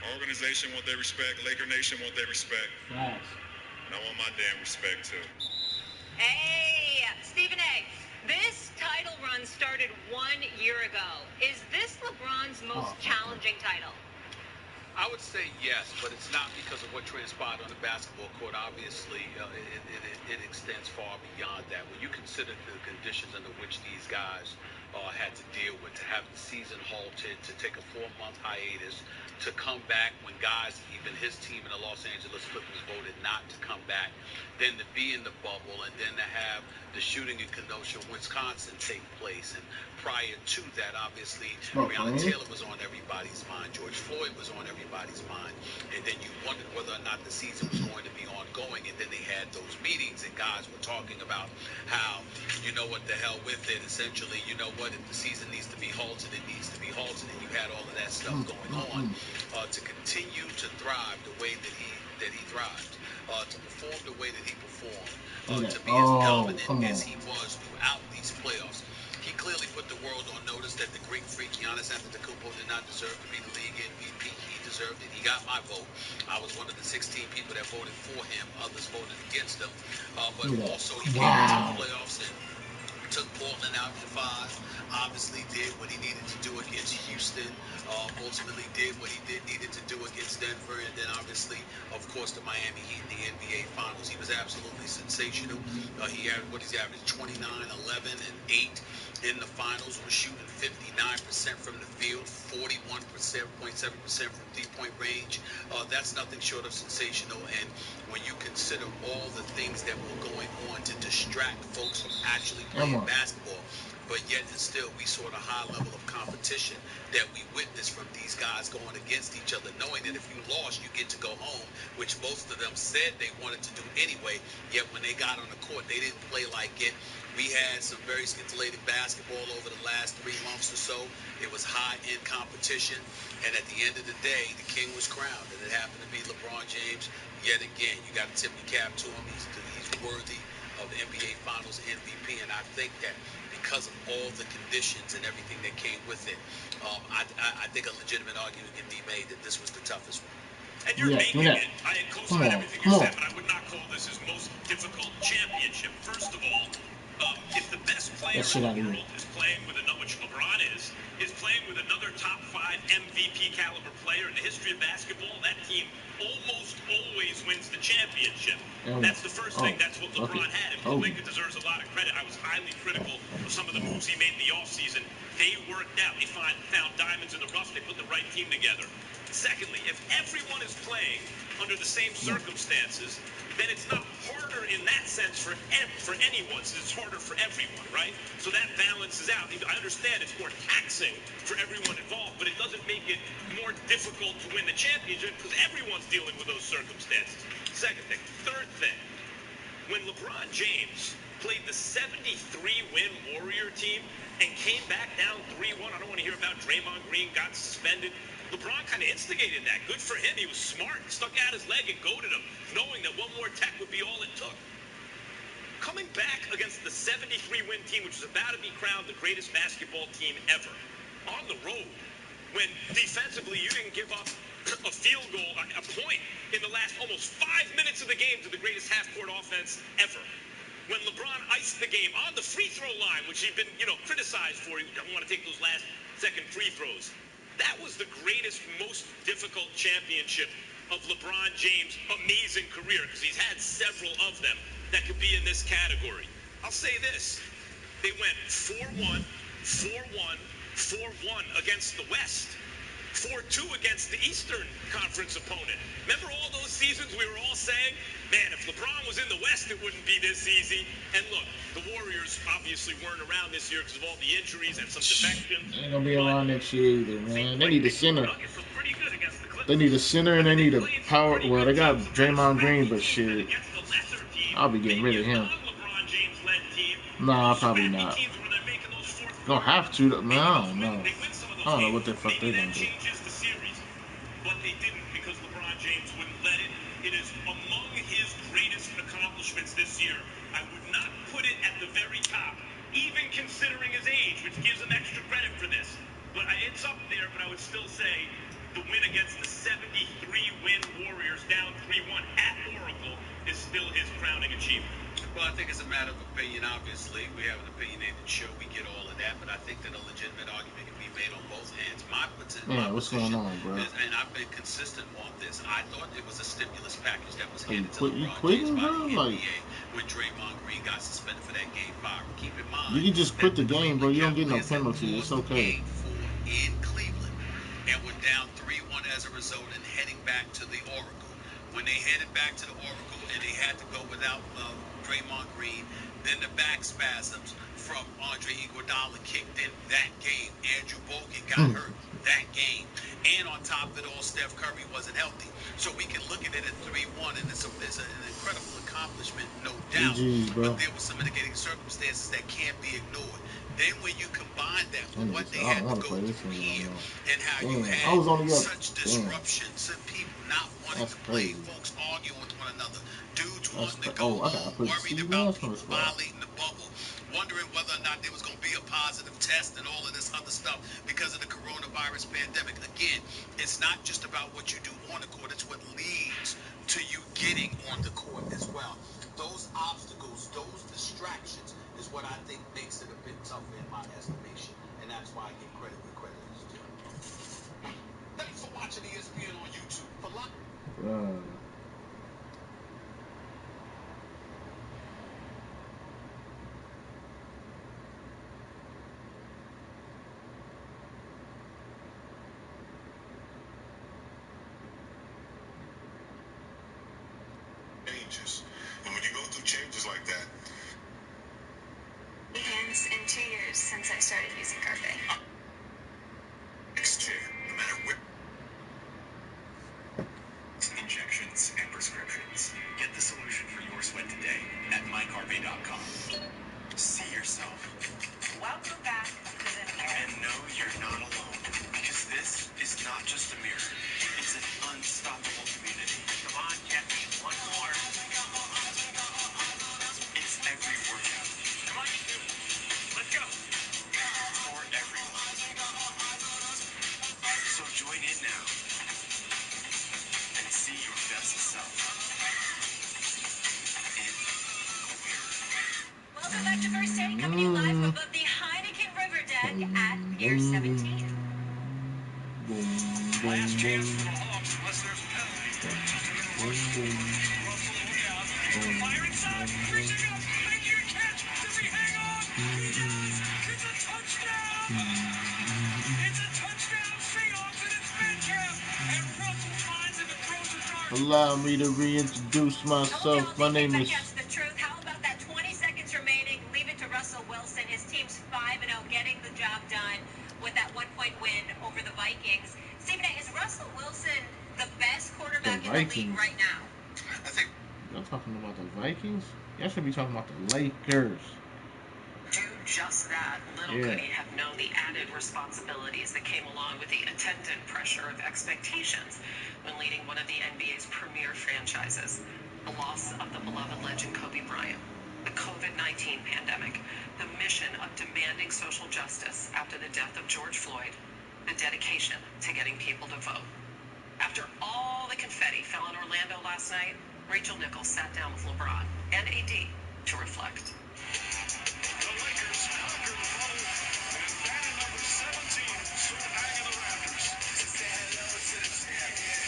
Our organization wants their respect. Laker Nation wants their respect. Nice. And I want my damn respect too. Hey, Stephen A. This title run started 1 year ago. Is this LeBron's most challenging title? I would say yes, but it's not because of what transpired on the basketball court. Obviously, it extends far beyond that. When you consider the conditions under which these guys had to deal with, to have the season halted, to take a 4-month hiatus, to come back when guys, even his team in the Los Angeles Clippers, voted not to come back, then to be in the bubble, and then to have the shooting in Kenosha, Wisconsin take place. And prior to that, obviously, Breonna Taylor was on everybody's mind. George Floyd was on everybody's mind. And then you wondered whether or not the season was going to be ongoing. And then they had those meetings, and guys were talking about how, you know what, the hell with it. Essentially, you know what, if the season needs to be halted, it needs to be halted. And you had all of that stuff going on to continue to thrive the way that he thrived, to perform the way that he performed, to be as dominant as he was throughout these playoffs. He clearly put the world on notice that the Greek freak Giannis Antetokounmpo did not deserve to be the league MVP. He deserved it. He got my vote. I was one of the 16 people that voted for him. Others voted against him. But also he came into the playoffs and took Portland out in 5. Obviously did what he needed to do against Houston. Ultimately did what he needed to do against Denver. And then obviously, of course, the Miami Heat in the NBA Finals. He was absolutely sensational. He had, what he's averaged, 29, 11, and 8 in the finals. Was shooting 59% from the field, 41.7% from three-point range. That's nothing short of sensational. And when you consider all the things that were going on to distract folks from actually playing basketball, but yet and still we saw the high level of competition that we witnessed from these guys going against each other, knowing that if you lost, you get to go home, which most of them said they wanted to do anyway, yet when they got on the court, they didn't play like it. We had some very scintillating basketball over the last 3 months or so. It was high-end competition, and at the end of the day, the king was crowned, and it happened to be LeBron James yet again. You got to tip your cap to him. He's worthy of NBA Finals MVP, and I think that because of all the conditions and everything that came with it, I think a legitimate argument can be made that this was the toughest one. And you're making it. I co-sign everything you said, but I would not call this his most difficult championship. First of all, if the best player in the world is playing with another, which LeBron is playing with another top 5 MVP caliber player in the history of basketball, that team almost always wins the championship. That's the first thing. That's what LeBron had. And Pelinka deserves a lot of credit. I was highly critical of some of the moves he made in the offseason. They worked out. They found diamonds in the rough. They put the right team together. Secondly, if everyone is playing under the same circumstances, then it's not harder in that sense for anyone, since it's harder for everyone, right? So that balances out. I understand it's more taxing for everyone involved, but it doesn't make it more difficult to win the championship because everyone's dealing with those circumstances. Second thing. Third thing, when LeBron James played the 73-win Warrior team and came back down 3-1, I don't want to hear about Draymond Green got suspended. LeBron kind of instigated that. Good for him. He was smart, stuck out his leg and goaded him, knowing that one more tech would be all it took. Coming back against the 73-win team, which was about to be crowned the greatest basketball team ever, on the road, when defensively you didn't give up a field goal, a point in the last almost 5 minutes of the game to the greatest half-court offense ever. When LeBron iced the game on the free throw line, which he'd been, criticized for, he doesn't want to take those last second free throws. That was the greatest, most difficult championship of LeBron James' amazing career, because he's had several of them that could be in this category. I'll say this. They went 4-1, 4-1, 4-1 against the West. 4-2 against the Eastern Conference opponent. Remember all those seasons we were all saying, man, if LeBron was in the West, it wouldn't be this easy. And look, the Warriors obviously weren't around this year because of all the injuries and some defections. Ain't gonna be around next year either, man. They need a center. Nuggets look pretty good against the Clippers. They need a center and they need a power. Well, they got Draymond Green, but shit, I'll be getting rid of him. Nah, probably not. Don't have to. Man, I don't know. I don't know what the fuck they're gonna do. But they didn't because LeBron James wouldn't let it. It is among his greatest accomplishments this year. I would not put it at the very top, even considering his age, which gives him extra credit for this. But it's up there, but I would still say the win against the 73-win Warriors down 3-1 at Oracle is still his crowning achievement. Well, I think it's a matter of opinion, obviously. We have an opinionated show. We get all of that. But I think that a legitimate argument can be made on both ends. My what's going on, bro? is, and I've been consistent on this, I thought it was a stimulus package that was handed to You LeBron quitting, James by bro? the Like, NBA when Draymond Green got suspended for that Game 5. Keep in mind, you can just quit the game, bro. You don't get no penalty. It's okay. Game 4 in Cleveland and were down 3-1 as a result and heading back to the Oracle. When they headed back to the Oracle and they had to go without Draymond Green, then the back spasms from Andre Iguodala kicked in that game. Andrew Bogut got hurt that game. And on top of it all, Steph Curry wasn't healthy. So we can look at it at 3-1, and it's an incredible accomplishment, no doubt. GG's, bro. But there were some mitigating circumstances that can't be ignored. Then when you combine that with what they had to go through here and how you had such disruption, some people not wanting to play, folks arguing with one another, dudes wanting to go home, worried about people violating the bubble, wondering whether or not there was going to be a positive test and all of this other stuff because of the coronavirus pandemic. Again, it's not just about what you do on the court, it's what leads to you getting on the court as well. Those obstacles, those distractions is what I think makes it a bit tougher in my estimation. And that's why I give credit where credit is due. Thanks for watching ESPN on YouTube. For changes. And when you go through changes like that, Hands in 2 years since I started using Carpe. next chair, no matter where. Injections and prescriptions. Get the solution for your sweat today at mycarpe.com. See yourself. Welcome back to the And know you're not alone. Because this is not just a mirror. It's an unstoppable community. Come on, Jeffy. One more. It's every workout. Come on, you two. Let's go. For everyone. So join in now. And see your best self. In Welcome back to First Take, coming to you live above the Heineken River Deck at Pier 17. Last chance for the Hawks unless there's a penalty. Fire inside, reaching up, making a catch. Does he hang on? He does. It's a touchdown. It's a touchdown Seahawks, and it's Metcalf. And Russell finds it and throws a dart. Allow me to reintroduce myself. My name is. The truth. How about that? 20 seconds remaining. Leave it to Russell Wilson. His team's 5-0, getting the job done with that 1-point win over the Vikings. Stephen A., is Russell Wilson the best quarterback in the league right now? I think. Y'all talking about the Vikings? Y'all should be talking about the Lakers. Do just that. Little could he have known the added responsibilities that came along with the attendant pressure of expectations when leading one of the NBA's premier franchises. The loss of the beloved legend Kobe Bryant, the COVID-19 pandemic, the mission of demanding social justice after the death of George Floyd, the dedication to getting people to vote. After all the confetti fell on Orlando last night, Rachel Nichols sat down with LeBron and AD to reflect. The Lakers conquer the bubble, and banner number 17 stood hanging the Raptors. To say hello to the champion.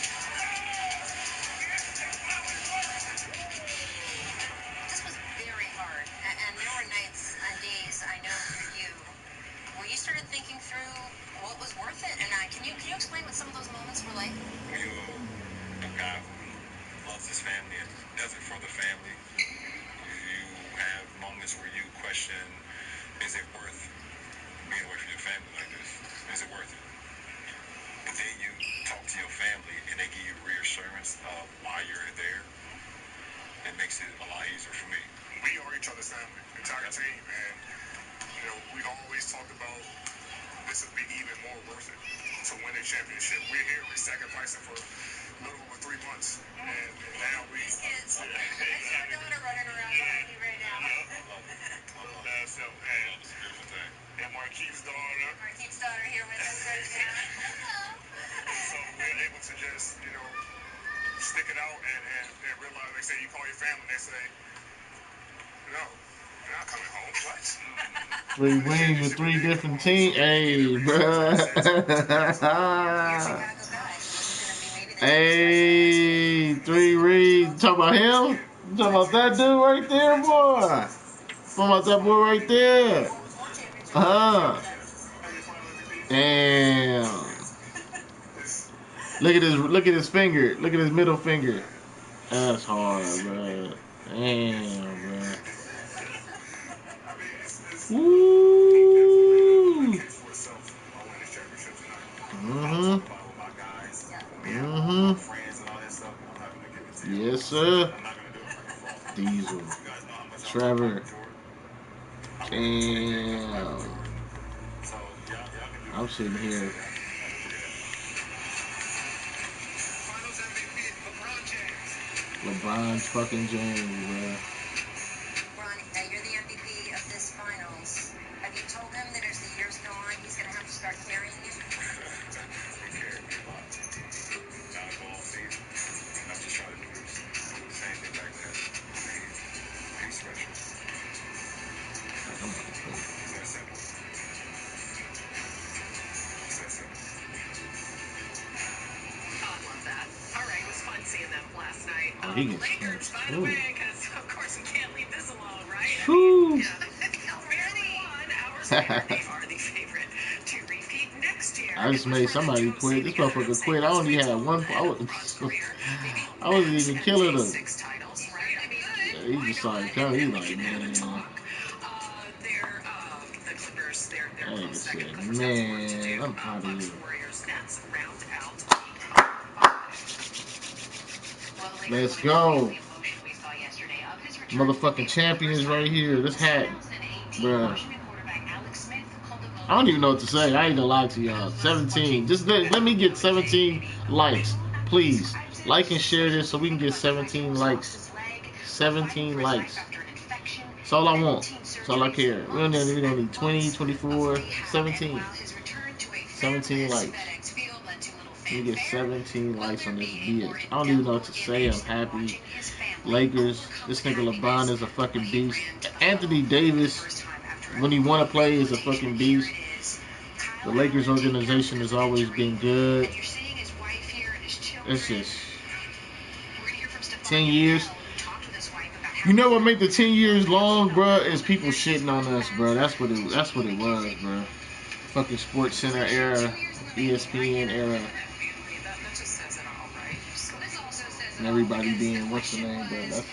This was very hard, and there were nights and days, I know for you, where you started thinking through what was worth it. And can you explain what some of those moments were like? A guy who loves his family and does it for the family. You have moments where you family, entire team, and we always talked about this would be even more worth it to win a championship. We're here, we're sacrificing for a little over 3 months, and now we. These kids, I see your daughter running around behind you right now. And Marquis' daughter. Marquis' daughter here with us right now. So we're able to just, stick it out and realize, they say, you call your family, they say, no, you're not coming home. What? 3 wins with 3 different teams. Hey, bruh. Hey, 3 reads. Talk about him? You talking about that dude right there, boy? Talking about that boy right there? Damn. Look at his finger. Look at his middle finger. That's hard, bro. Damn, bro. Woo. Yes, sir. Diesel. Trevor. Damn. I'm sitting here. LeBron fucking James, bro. LeBron, you're the MVP of this finals. Have you told him that as the years go on, he's going to have to start carrying you? He carried me a lot. Not all season. I just try to do the same thing back then. He's special. It's that simple. It's that simple. I love that. All right, it was fun seeing them last night. Oh, he The gets Lakers, by the way, because of course we can't leave this alone, right? Woo. Barely 1 hours later, they are the favorite to repeat next year. I just made somebody quit. This motherfucker quit. I only had one. I wasn't even killing him. Yeah, he just started coming. He like, man. The Clippers, they're That nigga close second. said, Clippers have some work to man, do. I'm out of Bucks, here. Warriors, Nets round out the five. Let's go. Motherfucking champions right here. This hat, bruh. I don't even know what to say. I ain't gonna lie to y'all. 17. Just let me get 17 likes, please. Like and share this so we can get 17 likes. 17 likes. That's all I want. That's all I care. We don't need 20, 24, 17. 17 likes. Let me get 17 likes on this bitch. I don't even know what to say. I'm happy. Lakers. This nigga LeBron is a fucking beast. Anthony Davis, when he wanna play, is a fucking beast. The Lakers organization has always been good. It's just 10 years. You know what made the 10 years long, bruh, is people shitting on us, bruh. That's what it was, bruh. Fucking Sports Center era, ESPN era. And everybody being, what's the name, bruh? That's,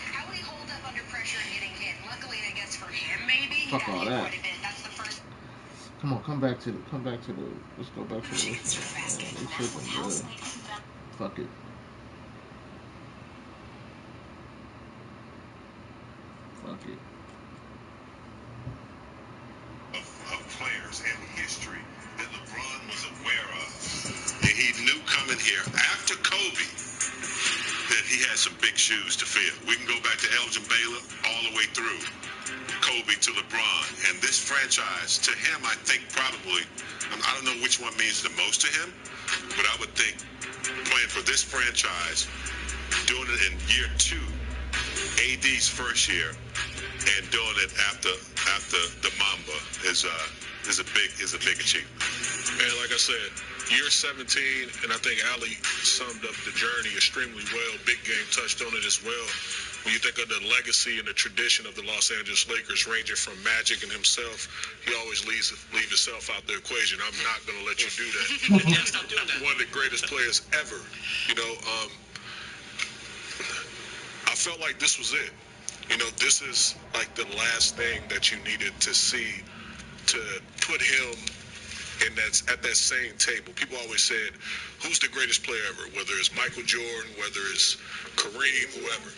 fuck all that. Come on, come back to the, let's go back to the, man, they tripping, bruh. Fuck it. Fuck it. Of players in history that LeBron was aware of. And he knew coming here after Kobe that he had some big shoes to fill. We can go back to Elgin Baylor all the way through Kobe to LeBron. And this franchise, to him, I think probably, I don't know which one means the most to him, but I would think playing for this franchise, doing it in year 2, AD's first year, and doing it after the Mamba is a big achievement. And like I said, year 17, and I think Ali summed up the journey extremely well. Big Game touched on it as well. When you think of the legacy and the tradition of the Los Angeles Lakers, ranging from Magic and himself, he always leave himself out the equation. I'm not going to let you do that. Stop doing that. One of the greatest players ever. I felt like this was it. This is like the last thing that you needed to see to put him at that same table. People always said, who's the greatest player ever? Whether it's Michael Jordan, whether it's Kareem, whoever.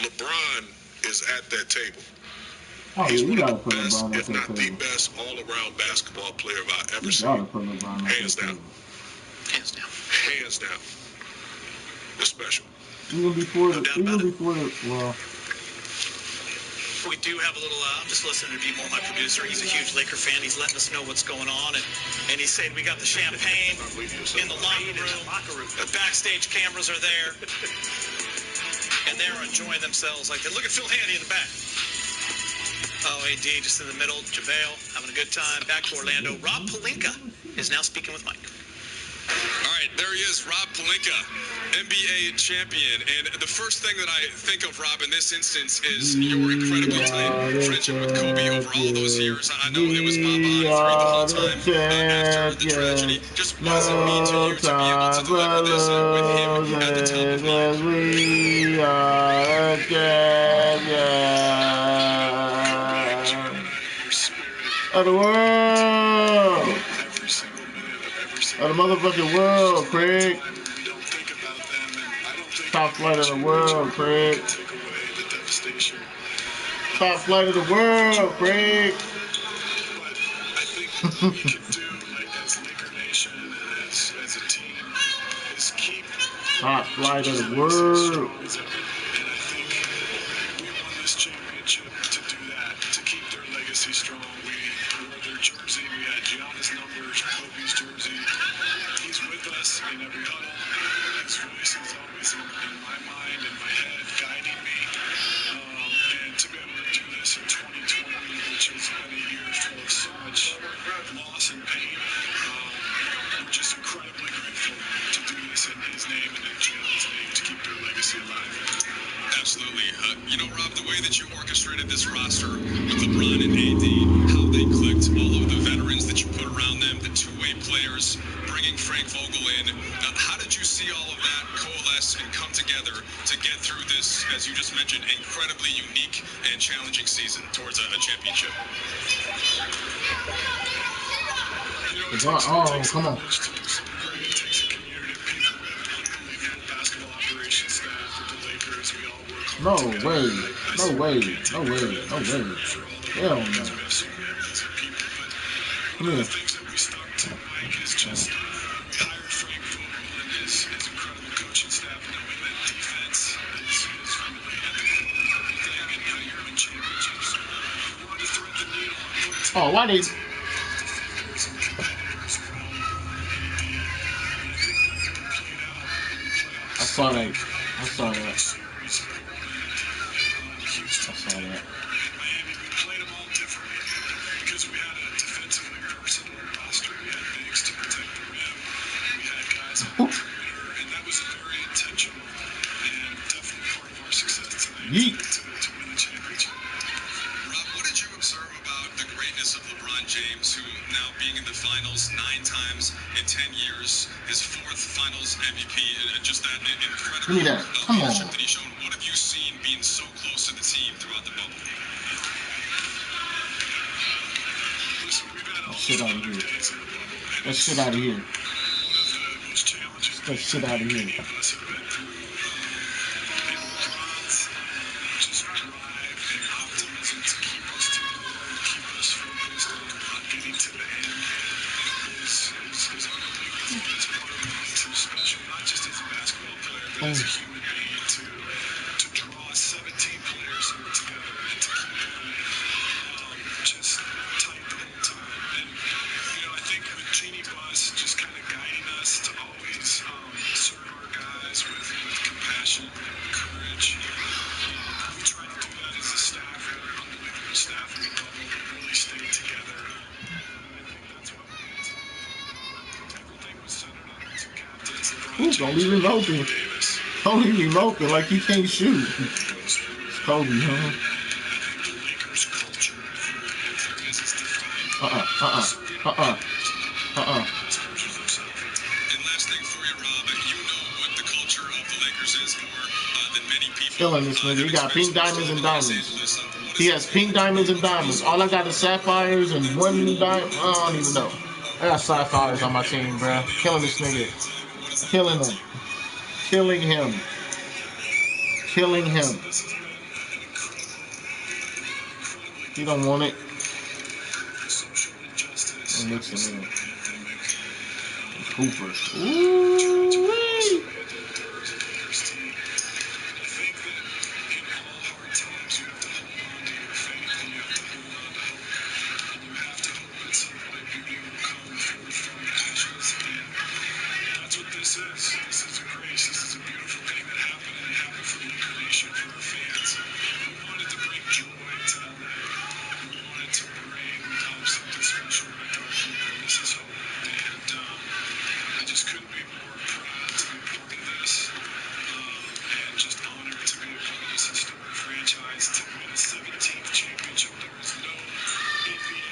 LeBron is at that table. Oh, He's yeah, you one of gotta the put best, LeBron if up there, not the too. best, all-around basketball player I've ever You seen. gotta put LeBron up there, Hands down. too. Hands down. Hands down. They're special. Even before the, well, We do have a little, I'm just listening to B-More, my producer. He's a huge Laker fan. He's letting us know what's going on. And he's saying we got the champagne in the locker room. The backstage cameras are there. And they're enjoying themselves like that. Look at Phil Handy in the back. Oh, AD just in the middle. JaVale having a good time. Back to Orlando. Rob Pelinka is now speaking with Mike. All right, there he is, Rob Pelinka, NBA champion. And the first thing that I think of, Rob, in this instance is your incredibly tight friendship with Kobe over all those years. I know it was Mamba on 3 the whole time after the tragedy. Just what does it mean to you to be able to deliver this with him at the top of mind? We are the champions of the world. Of the motherfucking world, Craig. Top flight of the world, Craig. Top flight of the world, Craig. I think what we can do, as Laker Nation and as a team, is keep top flight of the world. And I think we won this championship to do that, to keep their legacy strong. We wore their jersey. We had Gianna's numbers, Kobe's jersey. He's with us in every huddle. His voice is always in my mind, in my head, guiding me. And to be able to do this in 2020, which has been a year full of so much loss and pain, we're just incredibly grateful to do this in his name and in Gianna's name to keep their legacy alive. Absolutely. Rob, the way that you orchestrated this roster with LeBron and AD, how they clicked, all of the veterans that you put around them, the two-way players, bringing Frank Vogel in. How did you see all of that coalesce and come together to get through this, as you just mentioned, incredibly unique and challenging season towards a championship? Oh, come on. It takes a community of people. We have an unbelievable basketball operations staff with the Lakers. We all work hard No together. way. No way. No way. No way. For all the Hell no. we have so many amazing people. But one of the things that we stuck to, Mike, is just we hired Frank Vogel and his incredible coaching staff, knowing that defense is really at the core of everything and how you win championships. We wanted to thread the needle on putting together Oh, why they? defenders and competitors around LeBron and AD. And I think that really played out in the playoffs. I saw that. I saw that. Series, Portland, Houston, I saw that. and Miami. We played them all differently because we had a defensively versatile roster. We had bigs to protect the rim. We had guys on the perimeter, and that was very intentional and definitely part of our success tonight to win the championship. Rob, what did you observe about the greatness of LeBron James, who now being in the finals 9 times in 10 years, his 4th finals MVP, just that incredible Give me that. Come on. leadership that he's shown. What have you seen being so close to the team throughout the bubble? Listen, we've had all Shit out of here. days in the bubble. That shit out of here. One of the most challenging That shit out of here. any of us have been through. And LeBron's just drive and optimism to keep us together, to keep us focused on getting to the end is unbelievable. It's part of what makes him special, not just as a basketball player, but as a human being, to draw 17 players who are together and to keep them just tight the whole time. And, I think with Jeannie Buss just kind of guiding us to always serve our guys with compassion and courage. We try to do that as a staff. We have an unbelievable staff in the bubble that really stayed together. I think that's what made it. Everything was centered on our 2 captains, LeBron Ooh, don't leave him open. Don't leave him open like he can't shoot. Kobe, huh? I think the Lakers culture, if there is defined. And last thing for you, Rob, you know what the culture of the Lakers is more than many people. Killing this nigga. He got pink diamonds and diamonds. He has pink diamonds and diamonds. All I got is sapphires and one diamond. I don't even know. I got sapphires on my team, bro. Killing this nigga. Killing him. Killing him. Killing him. He don't want it. Social injustice. I'm mixing Obviously, in. the pandemic. Cooper. Ooh. Ooh. I think that in all hard times, you have to hold on to your faith and you have to hold on to hope. And you have to hope at some point beauty will come forth from ashes. And that's what this is. This is a grace. This is a beautiful thing that happened, and it happened for Laker Nation, for our fans. We wanted to bring joy to LA. We wanted to bring something special back to our people. And this is hope. And I just couldn't be more proud to be a part of this. And just honored to be a part of this historic franchise, to win a 17th championship. There is no NBA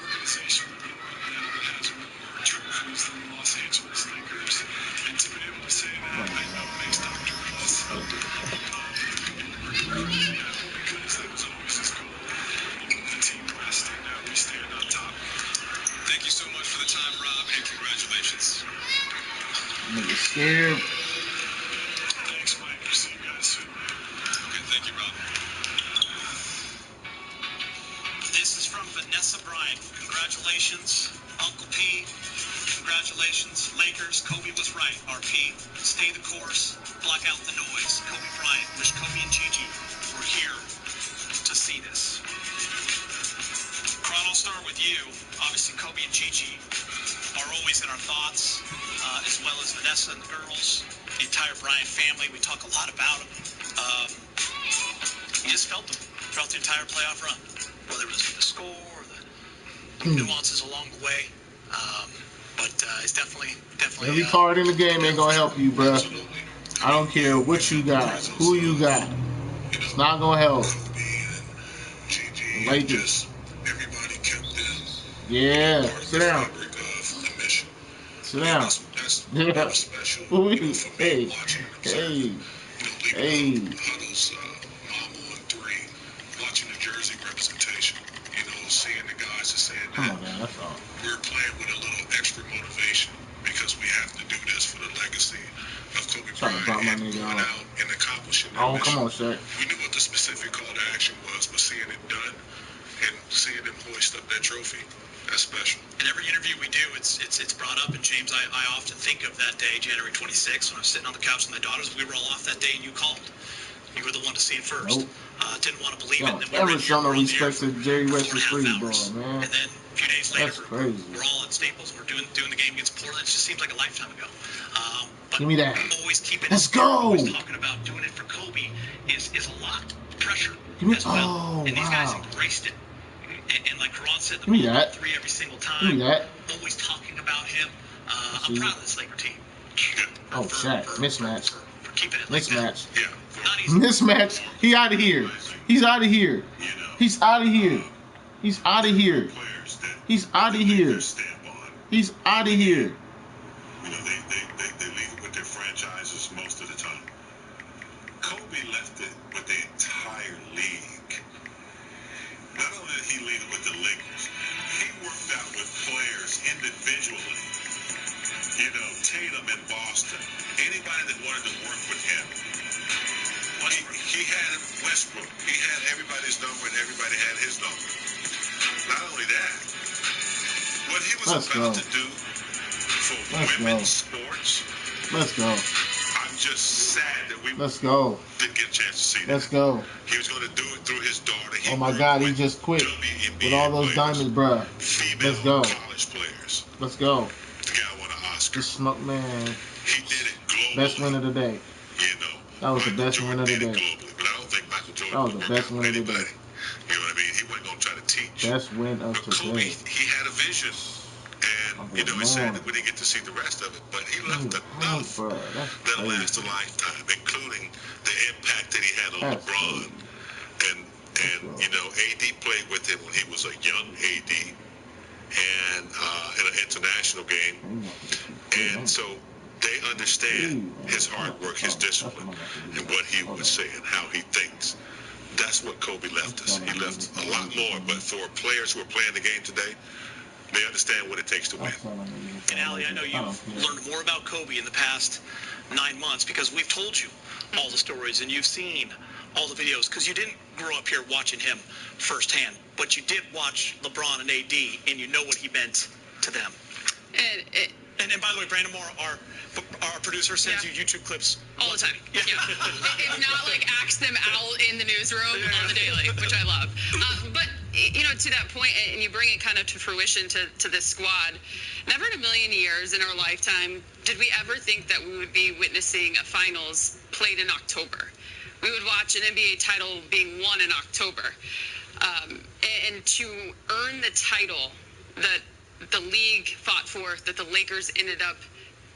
organization in the world now that has more trophies than the Los Angeles Lakers. And to be able to say that, I know it makes Dr. Oz because that was always his goal. He moved the team west, and now we stand on top. Thank you so much for the time, Rob, and congratulations. Nigga scared. Thanks, Mike. We'll see you guys soon. Okay, thank you, Rob. This is from Vanessa Bryant. Congratulations, Uncle P. Congratulations, Lakers. Kobe was right. RP. Stay the course. Block out the noise. Kobe Bryant. Wish Kobe and Gigi were here to see this. Ron, I'll start with you. Obviously, Kobe and Gigi are always in our thoughts, as well as Vanessa and the girls, the entire Bryant family. We talk a lot about them. You just felt them throughout the entire playoff run, whether it was the score or the nuances along the way. But it's definitely. Every card in the game ain't gonna help you, bruh. I don't care what you got, who you got. It's not gonna help. Lakers. Everybody kept them. Yeah, sit down. Sit down. Yeah. Hey, hey, hey. Huddles, Mama on 3, watching the Jersey representation. Seeing the guys are saying Come that on, man, that's all. we're playing with a little extra motivation because we have to do this for the legacy of Kobe Bryant and going out and accomplishing that mission. Come on, Shaq. We knew what the specific call to action was, but seeing it done and seeing them hoist up that trophy, that's special. In every interview we do, it's brought up, and James, I often think of that day, January 26th, when I was sitting on the couch with my daughters. We were all off that day, and you called. You were the one to see it first. Nope. Didn't want to believe it. And then we Ever show no respect to Jerry West's free, bro, man. and then a few days later, That's crazy. we're all at Staples, and we're doing the game against Portland. It just seems like a lifetime ago. But Give me that. Always keeping Let's go. Always talking about doing it for Kobe is a lot of pressure as well. And these guys embraced it. And like Karan said, the ball 3 every single time. Give me that. Always talking about him. I'm proud of this Laker team. Oh, Shaq. Mismatch. For keeping it Mismatch. Yeah. Not easy. Mismatch. He out of here. He's out of here. He's out of here. He's out of here. He's out of here. He's out of here. They leave it with their franchises most of the time. Kobe left it with the entire league. Not only did he leave it with the Lakers, he worked out with players individually. Tatum in Boston. Anybody that wanted to work with him. He had Westbrook. He had everybody's number, and everybody had his number. Not only that, what he was about to do for women's sports. Let's go. I'm just sad that we didn't get a chance to see that. Let's go. He was going to do it through his daughter. Oh my God, he just quit with all those diamonds, bruh. Let's go. College players. Let's go. The guy won an Oscar. The smoke, man. He did it globally. Best win of the day. That was the best win of the day. But I don't think Michael Jordan that was the best win of the day. You know what I mean? He wasn't going to try to teach. Best win of but Kobe, today. he had a vision. And, it's sad that we didn't get to see the rest of it. But he left enough that lasts a lifetime, including the impact that he had on LeBron. And AD played with him when he was a young AD and in an international game. And so they understand his hard work, his discipline, and what he would say and how he thinks. That's what Kobe left us. He left a lot more, but for players who are playing the game today, they understand what it takes to win. And Allie, I know you've learned more about Kobe in the past 9 months because we've told you all the stories and you've seen all the videos, because you didn't grow up here watching him firsthand, but you did watch LeBron and AD, and you know what he meant to them. And by the way, Brandon Moore, our producer, sends you YouTube clips all the time. Yeah. If not, like, acts them out in the newsroom on the daily, which I love. But, you know, to that point, and you bring it kind of to fruition to this squad, never in a million years in our lifetime did we ever think that we would be witnessing a finals played in October. We would watch an NBA title being won in October. And to earn the title that the league fought for, that the Lakers ended up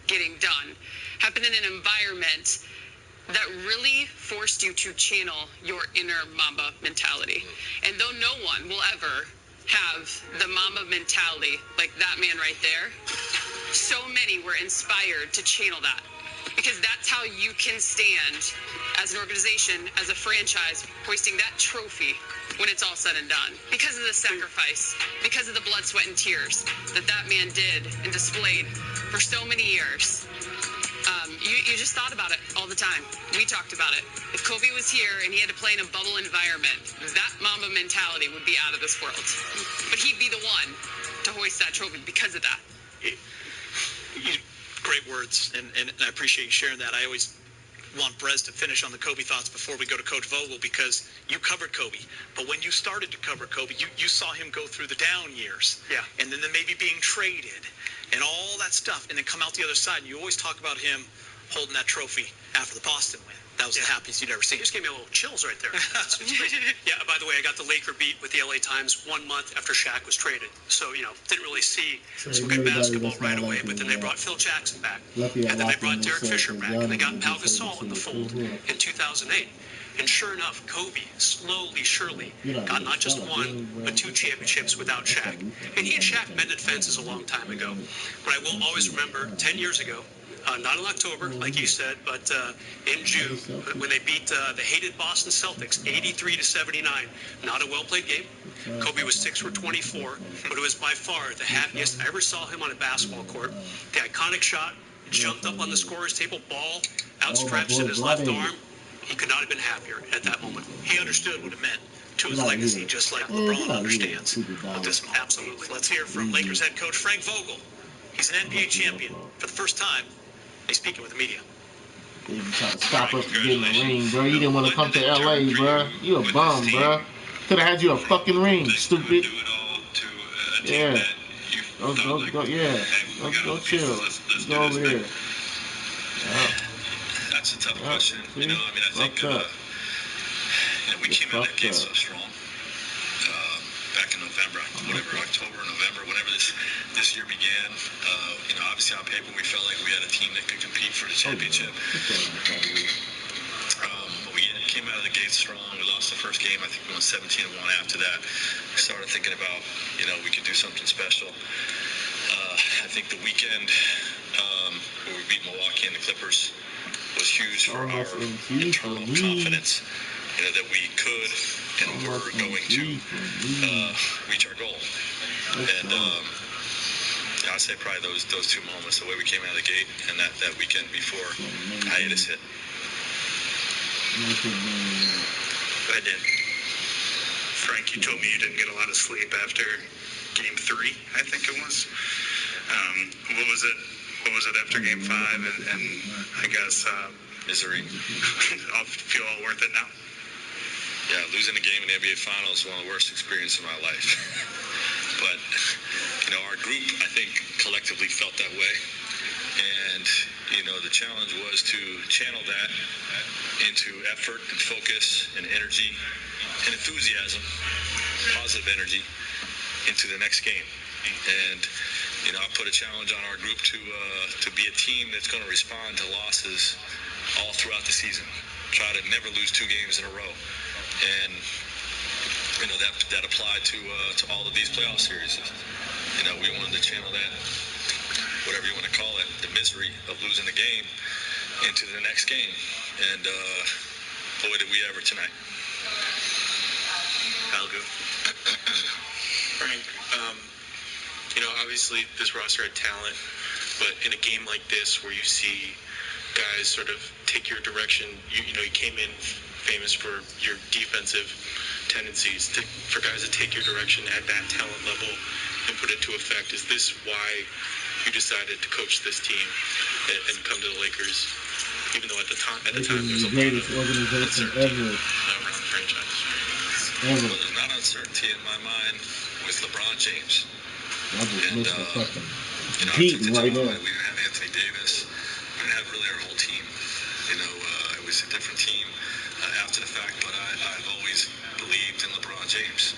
getting done, happened in an environment that really forced you to channel your inner Mamba mentality. And though no one will ever have the Mamba mentality like that man right there, so many were inspired to channel that. Because that's how you can stand as an organization, as a franchise, hoisting that trophy when it's all said and done. Because of the sacrifice, because of the blood, sweat, and tears that man did and displayed for so many years. You just thought about it all the time. We talked about it. If Kobe was here and he had to play in a bubble environment, that Mamba mentality would be out of this world. But he'd be the one to hoist that trophy because of that. Great words, and I appreciate you sharing that. I always want Brez to finish on the Kobe thoughts before we go to Coach Vogel, because you covered Kobe. But when you started to cover Kobe, you saw him go through the down years. Yeah. And then maybe being traded and all that stuff, and then come out the other side. And you always talk about him holding that trophy after the Boston win. That was the happiest you'd ever seen. You just gave me a little chills right there. Yeah, by the way, I got the Laker beat with the LA Times 1 month after Shaq was traded. So, you know, didn't really see some good basketball right away, but then they brought Phil Jackson back. And then they brought Derek Fisher back. And they got Pau Gasol in the fold in 2008. And sure enough, Kobe, slowly, surely, got not just one, but 2 championships without Shaq. And he and Shaq mended fences a long time ago. But I will always remember 10 years ago, not in October, like you said, but in June, when they beat the hated Boston Celtics 83-79. Not a well-played game. Kobe was 6 for 24, but it was by far the happiest I ever saw him on a basketball court. The iconic shot, jumped up on the scorer's table, ball outstretched in his left arm. He could not have been happier at that moment. He understood what it meant to his legacy, just like LeBron understands what this meant. Absolutely. Let's hear from Lakers head coach Frank Vogel. He's an NBA champion for the first time. He's speaking with the media. They even tried to stop us from getting a ring, bro. You didn't want to come to LA, bro. You a bum, bro. Could have had you a fucking ring, stupid. Yeah. Go chill. Go over there. Yeah. That's a tough question. You know, I mean, I think we came out of that game so strong. Back in November, October, November, whenever this year began. You know, obviously on paper we felt like we had a team that could compete for the championship. But we came out of the gate strong. We lost the first game. I think we won 17-1 after that. We started thinking about, you know, we could do something special. I think the weekend where we beat Milwaukee and the Clippers was huge for our internal confidence, you know, that we could and were going to reach our goal. And I'd say probably those 2 moments, the way we came out of the gate and that weekend before hiatus hit. Go ahead, Dan. Frank, you told me you didn't get a lot of sleep after Game 3, I think it was. What was it after Game 5? And I guess misery. I'll feel all worth it now. Yeah, losing a game in the NBA Finals is one of the worst experiences of my life. But, you know, our group, I think, collectively felt that way. And, you know, the challenge was to channel that into effort and focus and energy and enthusiasm, positive energy, into the next game. And, you know, I put a challenge on our group to be a team that's going to respond to losses all throughout the season. Try to never lose 2 games in a row. And, you know, that applied to all of these playoff series. You know, we wanted to channel that, whatever you want to call it, the misery of losing the game into the next game. And boy, did we ever tonight. I'll go. Frank, you know, obviously this roster had talent, but in a game like this where you see guys sort of take your direction, you know, you came in famous for your defensive tendencies, for guys to take your direction at that talent level and put it to effect. Is this why you decided to coach this team and come to the Lakers, even though at the time there's a lot of uncertainty around the franchise? Well, there's not uncertainty in my mind with LeBron James. And, you know, I took the job, we didn't have Anthony Davis. We didn't have really our whole team. You know, it was a different team after the fact, but I've always believed in LeBron James.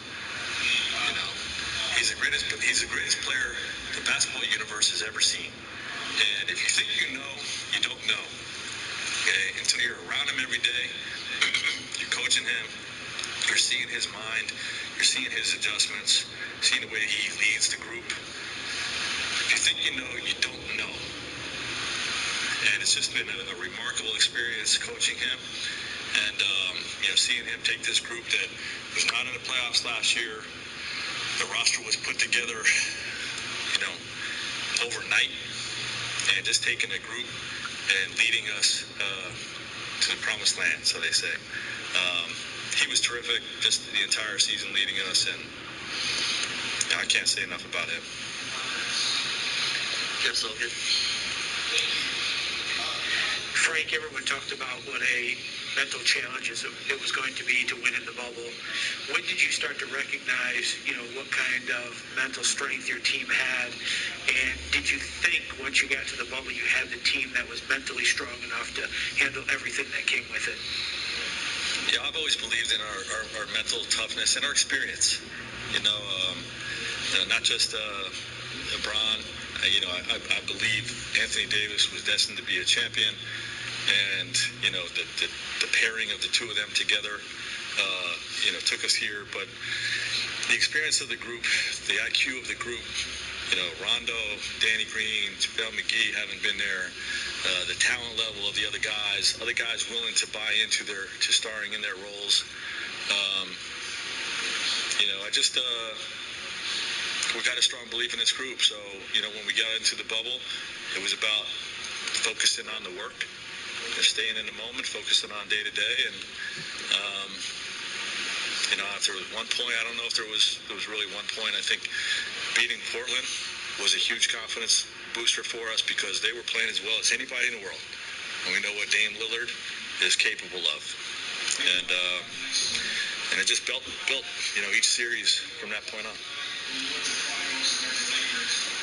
You know, he's the greatest player the basketball universe has ever seen. And if you think you know, you don't know. Okay, until you're around him every day, you're coaching him, you're seeing his mind, you're seeing his adjustments, seeing the way he leads the group. If you think you know, you don't know. And it's just been a remarkable experience coaching him. And, you know, seeing him take this group that was not in the playoffs last year. The roster was put together, you know, overnight. And just taking a group and leading us to the promised land, so they say. He was terrific just the entire season leading us, and you know, I can't say enough about him. Yes, Logan. Frank, everyone talked about what a mental challenge it was going to be to win in the bubble. When did you start to recognize, you know, what kind of mental strength your team had? And did you think once you got to the bubble you had the team that was mentally strong enough to handle everything that came with it? Yeah, I've always believed in our mental toughness and our experience. You know, not just LeBron. You know, I believe Anthony Davis was destined to be a champion. And, you know, the pairing of the two of them together, you know, took us here. But the experience of the group, the IQ of the group, you know, Rondo, Danny Green, JaVale McGee haven't been there. The talent level of the other guys willing to buy into to starring in their roles. You know, we got a strong belief in this group. So, you know, when we got into the bubble, it was about focusing on the work, staying in the moment, focusing on day to day. And, you know, if there was one point, I don't know if there was really one point. I think beating Portland was a huge confidence booster for us because they were playing as well as anybody in the world. And we know what Dame Lillard is capable of. And it just built, you know, each series from that point on.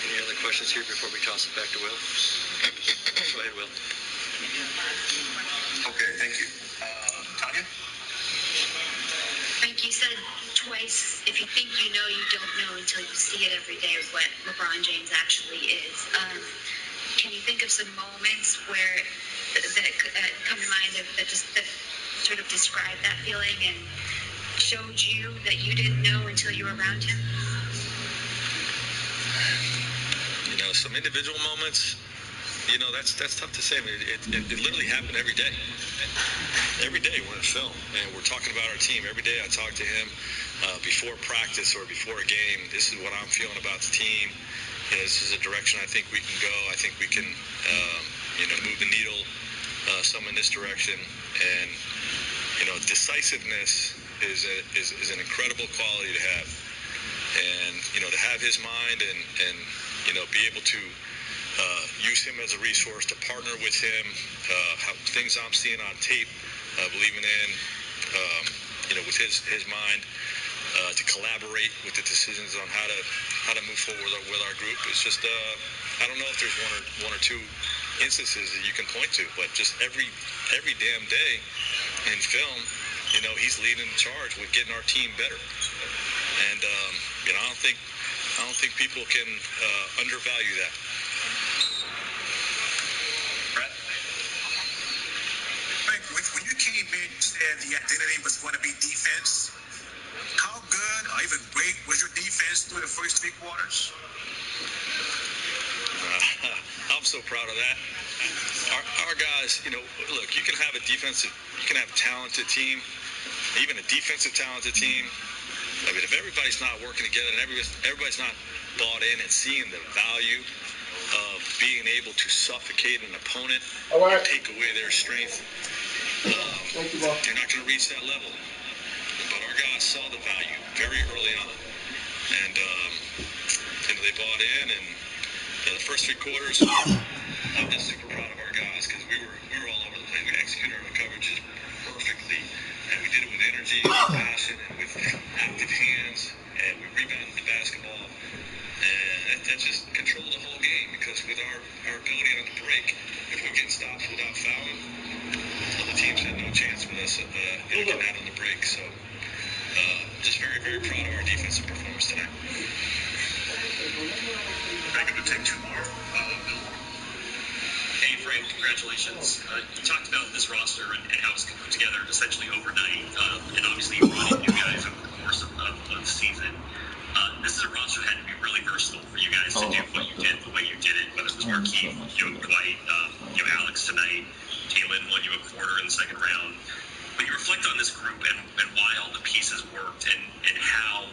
Any other questions here before we toss it back to Will? Go ahead, Will. Okay, thank you. Tanya? Frank, you said twice, if you think you know, you don't know until you see it every day, what LeBron James actually is. Can you think of some moments where that come to mind that sort of describe that feeling and showed you that you didn't know until you were around him? You know, some individual moments, you know, that's tough to say. I mean, it literally happened every day. Every day we're in film and we're talking about our team. Every day I talk to him before practice or before a game. This is what I'm feeling about the team. You know, this is a direction I think we can go. I think we can, you know, move the needle some in this direction. And, you know, decisiveness is an incredible quality to have. And, you know, to have his mind and you know, be able to use him as a resource, to partner with him, how things I'm seeing on tape, believing in, you know, with his mind, to collaborate with the decisions on how to move forward with our group. It's just, I don't know if there's one or two instances that you can point to, but just every damn day in film, you know, he's leading the charge with getting our team better. And, you know, I don't think people can undervalue that. Brett? Frank, when you came in, you said the identity was going to be defense. How good or even great was your defense through the first 3 quarters? I'm so proud of that. Our guys, you know, look, you can have a talented team, even a defensive talented team. I mean, if everybody's not working together and everybody's not bought in and seeing the value of being able to suffocate an opponent and take away their strength, you're not going to reach that level. But our guys saw the value very early on, and they bought in. And the first 3 quarters, I'm just super proud of our guys because we were all over the place. We executed our coverages perfectly, and we did it with energy, with passion, and with active hands, and we rebounded the basketball, and that just controlled the whole game because with our ability on the break, if we get stops without fouling, other teams had no chance with us getting out on the break. So just very, very proud of our defensive performance tonight. I'm going to take 2 more. Bill. Hey, Frank, congratulations. You talked about this roster and how it's put together essentially overnight, and obviously you brought in new guys over the course of the season. This is a roster that had to be really versatile for you guys to do what you did the way you did it, whether it was Marquise, Dwight, Alex tonight, Taylor won you a quarter in the second round. When you reflect on this group and why all the pieces worked and how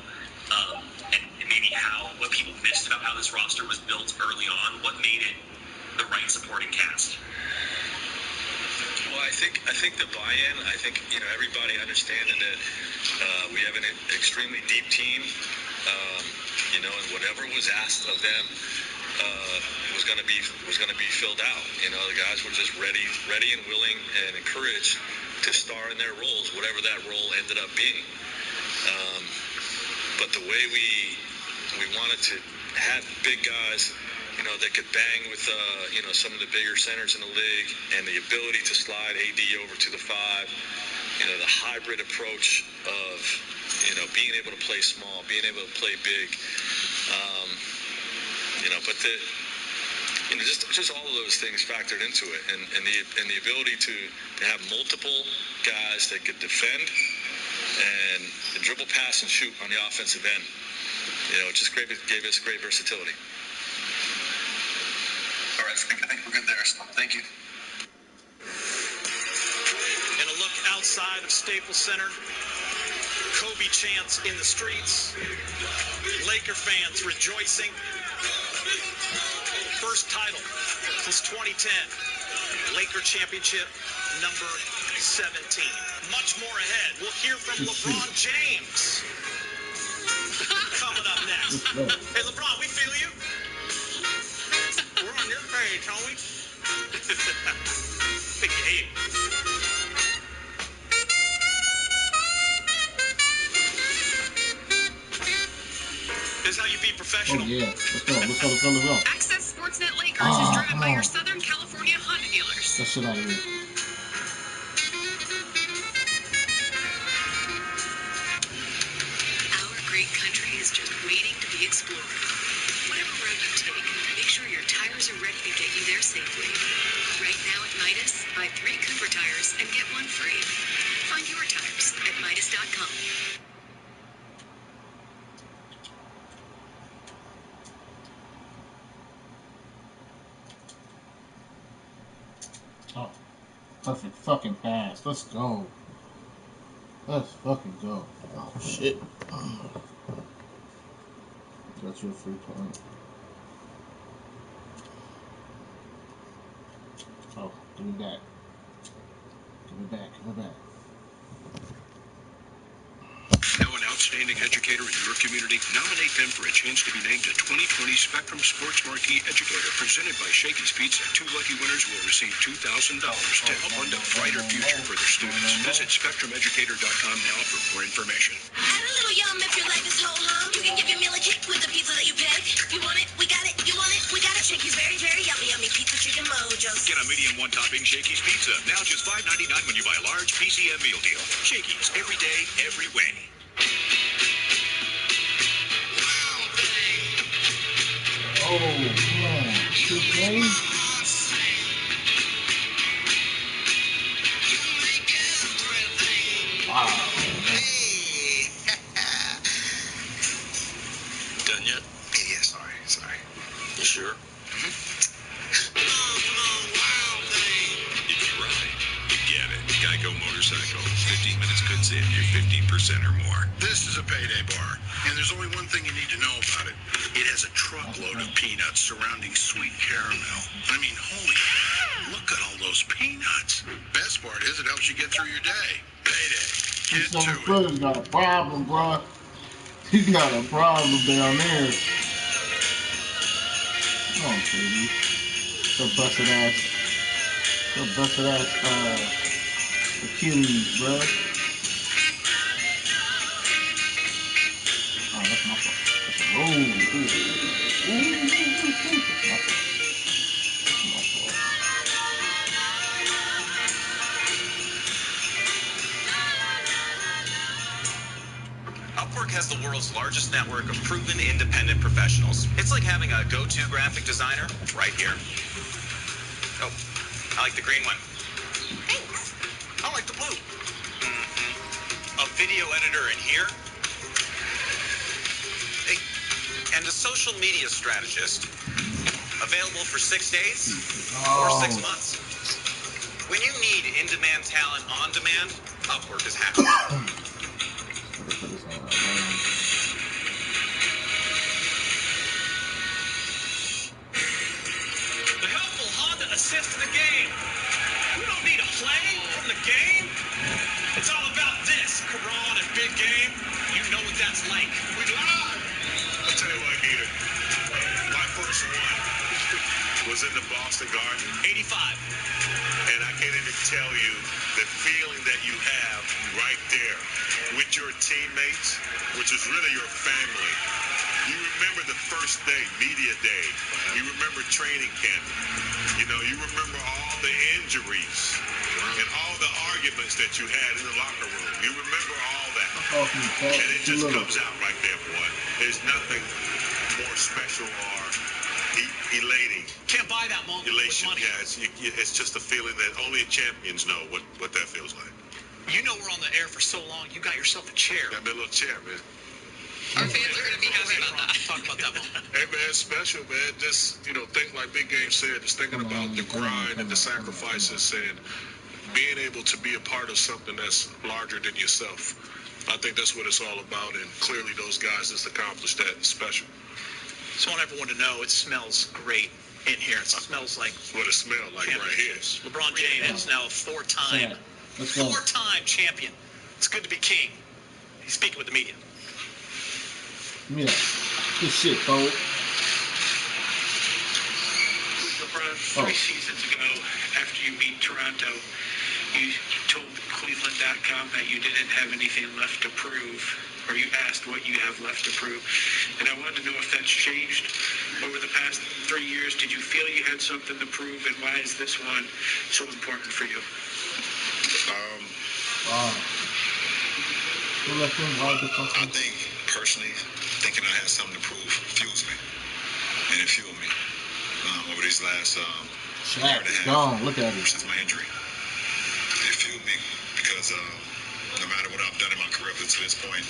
and maybe what people missed about how this roster was built early on, what made it the right supporting cast? Well, I think the buy-in. I think everybody understanding that we have an extremely deep team. And whatever was asked of them was going to be filled out. The guys were just ready and willing and encouraged to star in their roles, whatever that role ended up being. But the way we wanted to have big guys, that could bang with some of the bigger centers in the league, and the ability to slide AD over to the 5, the hybrid approach of being able to play small, being able to play big, but just all of those things factored into it, and the ability to have multiple guys that could defend and dribble, pass, and shoot on the offensive end. It just gave us great versatility. All right, I think we're good there. So thank you. And a look outside of Staples Center. Kobe chants in the streets. Laker fans rejoicing. First title since 2010. Laker championship number 17. Much more ahead. We'll hear from LeBron James. Coming up next. Hey, LeBron, we feel you. We're on your page, homie. Big game. This is how you be professional. Oh, yeah. Let's go. Access Sportsnet Lakers is driven by your Southern California Honda dealers. That shit out of here. Our great country is just waiting to be explored. Whatever road you take, make sure your tires are ready to get you there safely. Right now at Midas, buy 3 Cooper tires and get 1 free. Find your tires at Midas.com. Oh, perfect fucking pass. Let's go. Let's fucking go. Oh, shit. That's your free point. Oh, give me back. Know an outstanding educator in your community? Nominate them for a chance to be named a 2020 Spectrum Sports Marquee Educator presented by Shakey's Pizza. 2 lucky winners will receive $2,000 to help fund a brighter future for their students. Visit SpectrumEducator.com now for more information. Add a little yum if you like this whole hum. You can give your meal a kick with the pizza that you pick. You want it? We got it. You want it? We got it. Shakey's very, very yummy, yummy pizza chicken mojos. Get a medium 1-topping Shakey's Pizza. Now just $5.99 when you buy a large PCM meal deal. Shakey's, every day, every way. Oh, man. 2K? Wow. Done yet? Yeah, sorry. You sure? If you ride, you get it. Geico Motorcycle. 15 minutes could save you 15 15% or more. This is a payday bar, and there's only one thing you need to know about it. It has a truckload of peanuts surrounding sweet caramel. I mean, holy, look at all those peanuts. Best part is it helps you get through your day. Payday. Get to it. Brother's got a problem, bro. He's got a problem down there. Come on, baby. The busted ass, Achilles, bro. Oh, that's my fault. That's a roll. That's my fault. Upwork has the world's largest network of proven independent professionals. It's like having a go-to graphic designer right here. Oh, I like the green one. Thanks. I like the blue. A video editor in here. Hey, and a social media strategist. Available for 6 days or 6 months. When you need in-demand talent on demand, Upwork is happy. The helpful Honda assist in the game. We don't need a play from the game. It's all about this, Karan and big game. You know what that's like. We live. I'll tell you what, Gator. My first one was in the Boston Garden. 85. And I can't even tell you the feeling that you have right there with your teammates, which is really your family. You remember the first day, media day. You remember training camp. You know, you remember all the injuries and all the arguments that you had in the locker room. You remember all that. And it just comes out right there, boy. There's nothing more special or elating. Can't buy that moment Elation, with money. yeah, it's just a feeling that only champions know what that feels like. You know we're on the air for so long, you got yourself a chair. Got me a little chair, man. Our fans are going to be happy about that. Talk about that moment. Hey, man, it's special, man. Just, think like Big Game said, just thinking about the grind and the sacrifices and being able to be a part of something that's larger than yourself. I think that's what it's all about, and clearly those guys just accomplished that. It's special. Just want everyone to know it smells great in here. It smells like what it smells like right here. LeBron James is now a four-time champion. It's good to be king. He's speaking with the media. Yeah, good shit, folks. LeBron, 3 seasons ago, after you beat Toronto, you told Cleveland.com that you didn't have anything left to prove, or you asked what you have left to prove. And I wanted to know if that's changed over the past 3 years. Did you feel you had something to prove, and why is this one so important for you? I think, personally, thinking I had something to prove fuels me, and it fueled me over these last year and a half. Look at it. Since my injury, it fueled me because no matter what I've done in my career up to this point,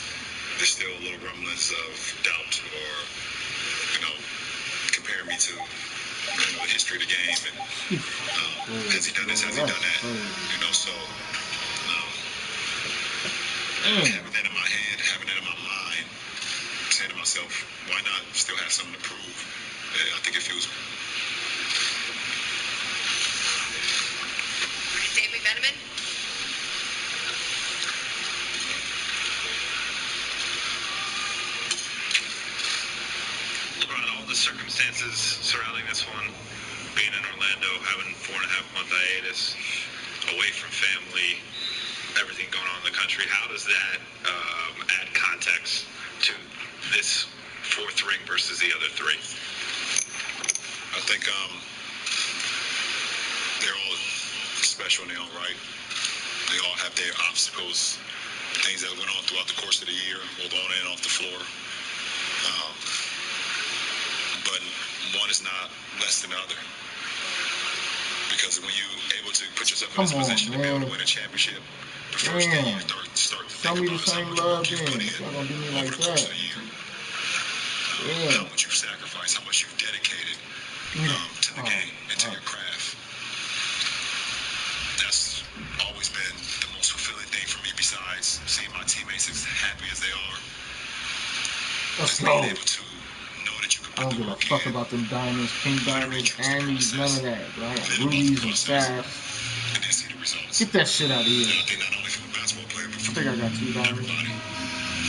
there's still little rumblings of doubt or, comparing me to the history of the game and has he done this, has he done that, so having that in my head, having that in my mind, saying to myself, why not still have something to prove? I think it fuels me. David Veneman. LeBron, all the circumstances surrounding this one, being in Orlando, having 4.5-month hiatus, away from family, everything going on in the country, how does that add context to this fourth ring versus the other three? I think they're all special in their own right. They all have their obstacles, things that went on throughout the course of the year, both on and off the floor. But one is not less than the other. Because when you're able to put yourself in this position to be able to win a championship, the first thing you start to think about is how much work you put in over the course of the year. How much you've sacrificed, how much you've dedicated to the game and to your craft. That's always been the most fulfilling thing for me, besides seeing my teammates as happy as they are. Let's Just go. being able to know that you can I don't give a fuck about them diamonds, pink diamonds, Andes, none of that, bro. I got rubies and stars. and then see the results. Get that shit out of here. And I think not only from a basketball player, but I from think I got 2 diamonds. everybody,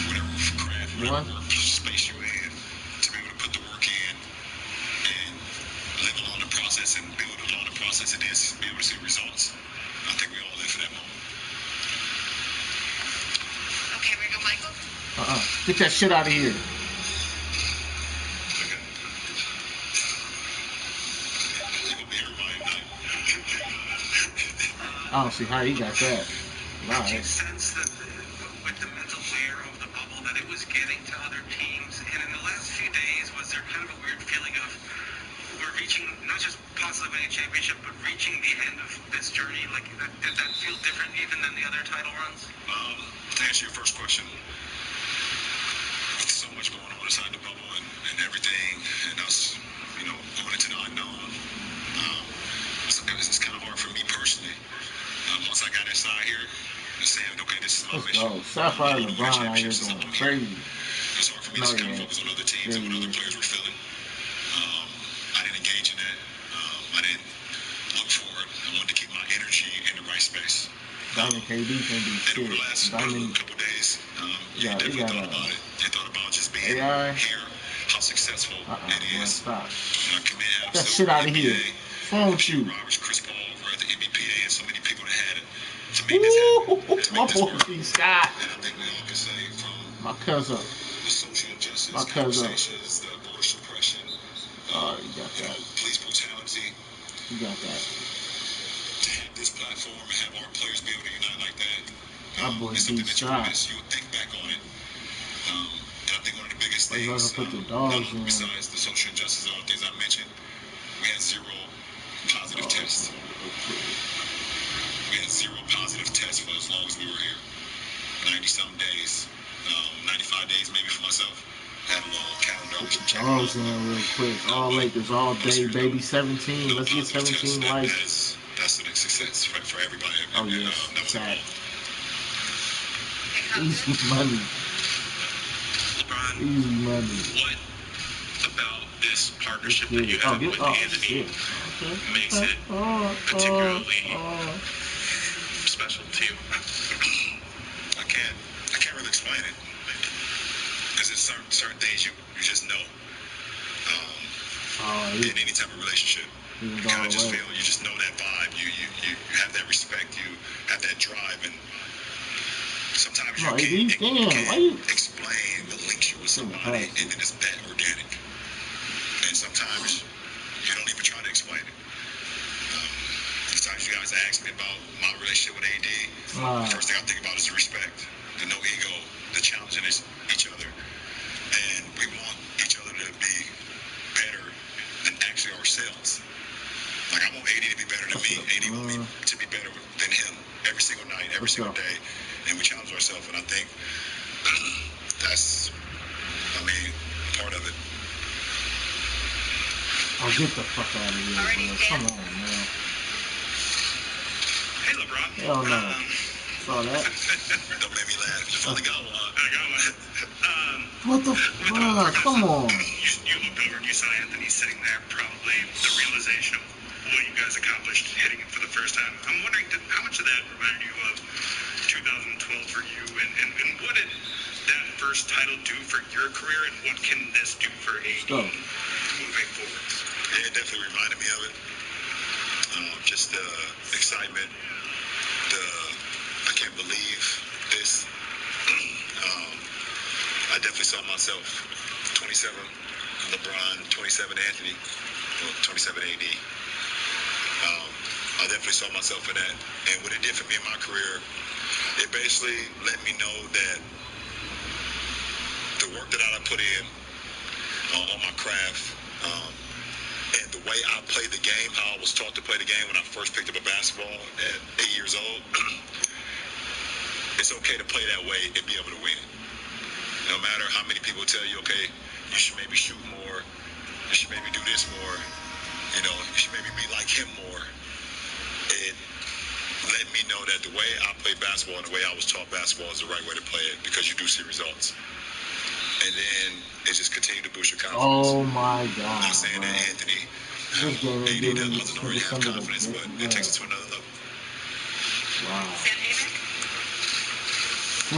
whatever craft, whatever One. work space you're in, to be able to put the work in and live along the process and build along the process and then be able to see results. I think we all live for that moment. Okay, we go, Michael. Get that shit out of here. I don't see how he got that. Did you sense that with the mental layer of the bubble that it was getting to other teams? And in the last few days, was there kind of a weird feeling of we're reaching, not just possibly winning a championship, but reaching the end of this journey? Like, did that feel different even than the other title runs? To answer your first question, so much going on inside the bubble and everything, and us, going into the unknown. So it's kind of hard for me personally. Once I got inside here and saying, okay, this is my mission. Let's go. Sapphire and LeBron out here going crazy. It's hard for me to kind of focus on other teams and what other players were feeling. I didn't engage in that. I didn't look for it. I wanted to keep my energy in the right space. Diamond KD can be shit. Over the last couple days, you definitely thought about it. You thought about just being AI. here, how successful it is. Stop. Get that shit out of here. What's wrong with you? Roberts, Chris Paul, over at the NBA, and so many people that had it to make this happen. My boy Scott. And I think we all can say from my cousin. The social injustice, my cousin. Conversations, the border suppression, you got that. Police brutality. You got that. To have this platform and have our players be able to unite like that, my boy it's something that you would think back on it. And I think one of the biggest things, put the dogs in. besides the social injustice and all the things I mentioned, we had 0 positive tests. We had 0 positive tests for as long as we were here. 90-some days, 95 days maybe for myself. Had a little calendar. Dogs in real quick. All Lakers, all day, baby. 17. Let's get 17 likes. That's a success for everybody. Oh, yes. Sad. Easy money. Easy money. What about this partnership that you have with Anthony makes it particularly special to you? I can't really explain it. Because there's certain things you just know. In any type of relationship. You kind of just feel, you just know that vibe. You have that respect. You have that drive. And sometimes you can't explain the links you with somebody, and then it's that organic. And sometimes you don't even try to explain it. Sometimes you guys ask me about my relationship with AD. The first thing I think about is the respect, the no ego, the challenging each other. And we want each other to be better than actually ourselves. Like, I want AD to be better than me. AD want me to be better than him every single night, every single day. And we challenge ourselves. And I think that's, part of it. Oh, get the fuck out of here, bro. Come on, man. Hey, LeBron. Hell no. Saw that. Don't make me laugh. You finally got one. I got one. What the fuck? Come on. You looked over and you saw Anthony sitting there, probably the realization of what you guys accomplished hitting it for the first time. I'm wondering, how much of that reminded you of 2012 for you, and what did that first title do for your career, and what can this do for AD moving forward? Yeah, it definitely reminded me of it. Just the excitement, I can't believe this. I definitely saw myself 27 LeBron, 27 Anthony, well, 27 AD. I definitely saw myself in that. And what it did for me in my career, it basically let me know that the work that I put in on my craft, and the way I played the game, how I was taught to play the game when I first picked up a basketball at 8 years old, it's okay to play that way and be able to win. No matter how many people tell you, okay, you should maybe shoot more, you should maybe do this more, you should maybe be like him more. let me know that the way I play basketball and the way I was taught basketball is the right way to play it, because you do see results. And then it just continued to boost your confidence. Oh my God. I'm not saying that Anthony doesn't already have confidence, but it takes it to another level. Wow.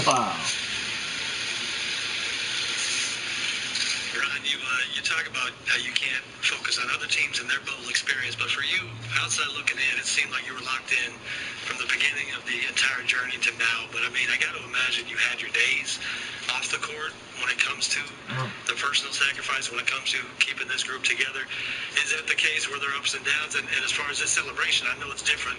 Wow. Ron, you talk about how you can't focus on other teams and their bubble experience, but for you, outside looking in, it seemed like you were locked in from the beginning of the entire journey to now. But I mean, I got to imagine you had your days off the court when it comes to the personal sacrifice, when it comes to keeping this group together. Is that the case? Were there ups and downs? And as far as this celebration, I know it's different,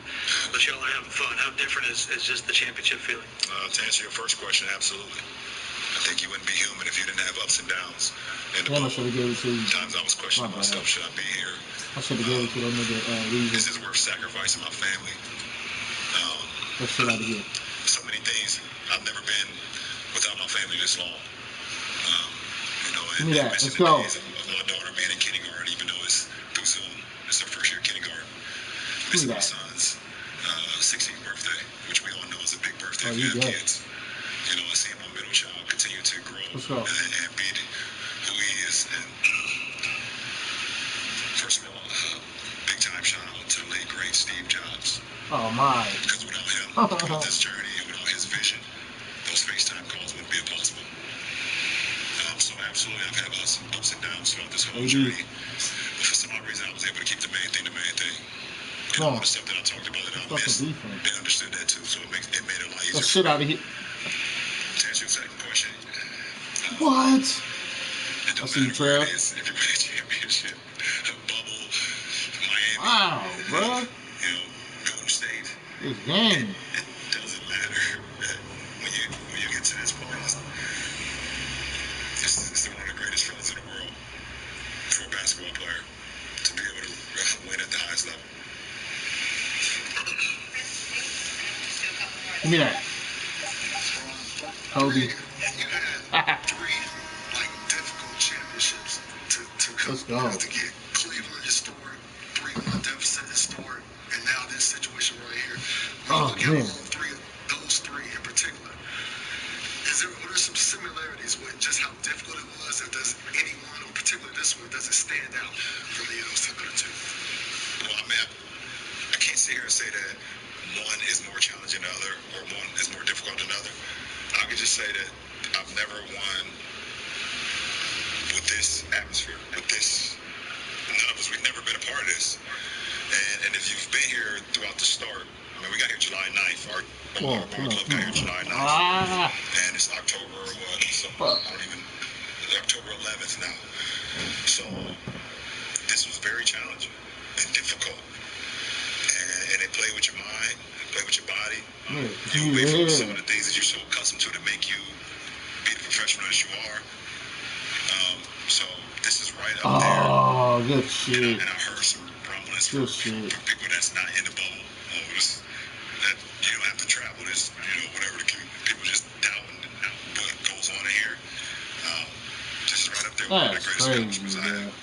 but y'all are having fun. How different is just the championship feeling? To answer your first question, absolutely. I think you wouldn't be human if you didn't have ups and downs. And I should have gave it to you. Times I was questioning myself, should I be here? I should have gave it to them nigga. This is worth sacrificing my family. What should I do? So many things. I've never been without my family this long. You know, and let's go. Of my daughter being in kindergarten, even though it's through Zoom. It's her first year of kindergarten. Missing my son's 16th birthday, which we all know is a big birthday if you have kids. You know, I see my middle child continue to grow and be who he is. And first of all, big time shout out to the late great Steve Jobs. Oh my! Because without him, without this journey, and without his vision, those FaceTime calls wouldn't be possible. So absolutely, I've had ups and downs throughout this whole journey. But for some odd reason, I was able to keep the main thing the main thing. And all the stuff that I talked about that I missed, they understood that too. So it made it a lot easier. Get shit out of here. To answer your second question. What? It don't matter where it is. If you win a championship, bubble, Miami. Wow, bro. You know, Golden State. This game. It doesn't matter when you get to this point. It's one of the greatest feelings in the world for a basketball player to be able to win at the highest level. Give me that. Kobe. Three difficult championships to come. Let's go. To get Cleveland historic, 3-1 deficit historic, and now this situation right here. When you look at all three of those three in particular, are there some similarities with just how difficult it was? If there's any one, or particularly this one, does it stand out from any of those other two? Well, I mean, I can't sit here and say that one is more challenging than the other, or one is more difficult than the other. I can just say that I've never won with this atmosphere, with this. None of us, we've never been a part of this. And if you've been here throughout the start, I mean, we got here July 9th. Our club got here July 9th. And it's October, what? So I don't even, October 11th now. So this was very challenging and difficult. And they play with your mind, play with your body. You away from some of the things that you're so accustomed to make you be the professional that you are. So this is right up there. Oh, good shit. And I heard some rumblings from people that's not in the bubble. That you don't have to travel. This, whatever people just doubting what goes on in here. This is right up there with one of the greatest accomplishments I have.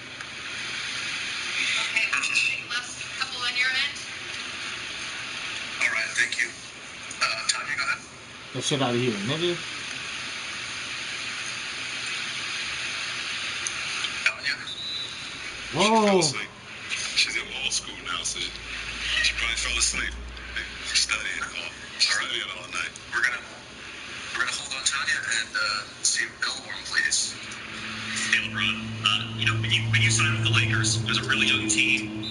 Last couple on your end. All right, thank you. Tanya, go ahead. Get shit out of here, nigga. Whoa. She fell asleep. She's in law school now, so she probably fell asleep studying all night. We're gonna hold on Tanya and see Elborn, please. Hey LeBron, when you signed with the Lakers, it was a really young team.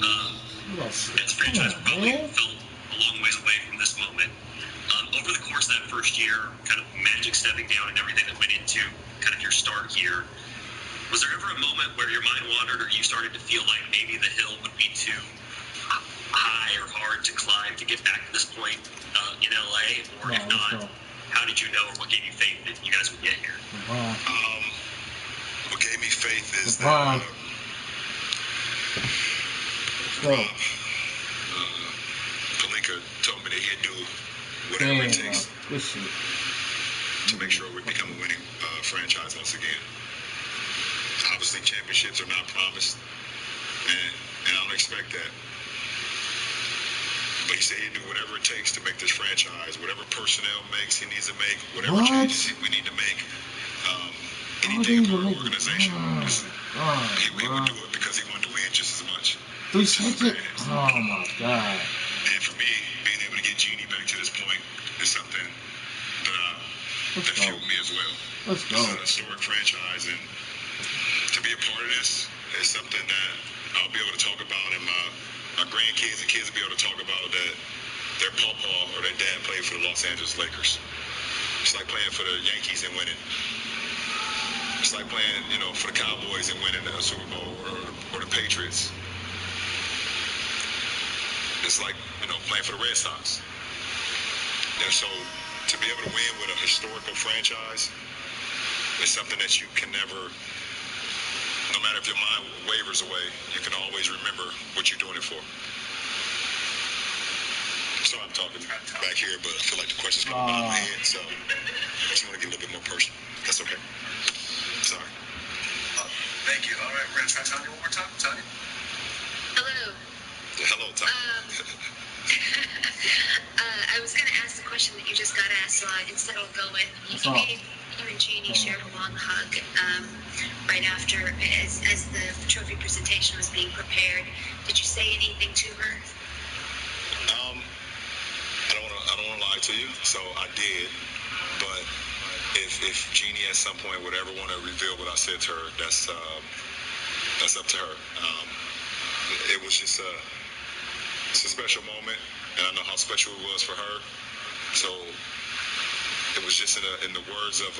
As a franchise, probably felt a long ways away from this moment. Over the course of that first year, kind of Magic stepping down and everything that went into kind of your start here, was there ever a moment where your mind wandered or you started to feel like maybe the hill would be too high or hard to climb to get back to this point in LA? Or if not, how did you know, or what gave you faith that you guys would get here? What gave me faith is that Pelinka told me that he'd do whatever it takes to make sure we become a winning franchise once again. Obviously, championships are not promised, and I don't expect that. But he said he'd do whatever it takes to make this franchise, whatever personnel makes he needs to make, whatever changes we need to make, anything for our organization. He would do it because he wanted to win just as much. 3 seconds? Oh my God. And for me, being able to get Genie back to this point is something that fueled me as well. Let's go. It's a historic franchise, and to be a part of this is something that I'll be able to talk about, and my grandkids and kids will be able to talk about that their papa or their dad played for the Los Angeles Lakers. It's like playing for the Yankees and winning. It's like playing, you know, for the Cowboys and winning a Super Bowl, or the Patriots. It's like, you know, playing for the Red Sox. And so to be able to win with a historical franchise is something that you can never, no matter if your mind wavers away, you can always remember what you're doing it for. So I'm talking back here, but I feel like the question's coming out of my head, so I just want to get a little bit more personal. That's okay. Sorry. Thank you. All right, we're going to try Tanya one more time. Tanya? Hello. Hello, Tanya. I was going to ask the question that you just got asked, so instead I'll go with, you and Jeannie shared a long hug right after, as the trophy presentation was being prepared. Did you say anything to her? I don't want to lie to you, so I did. But if Jeannie at some point would ever want to reveal what I said to her, that's up to her. It was just it's a special moment, and I know how special it was for her. So it was just in the words of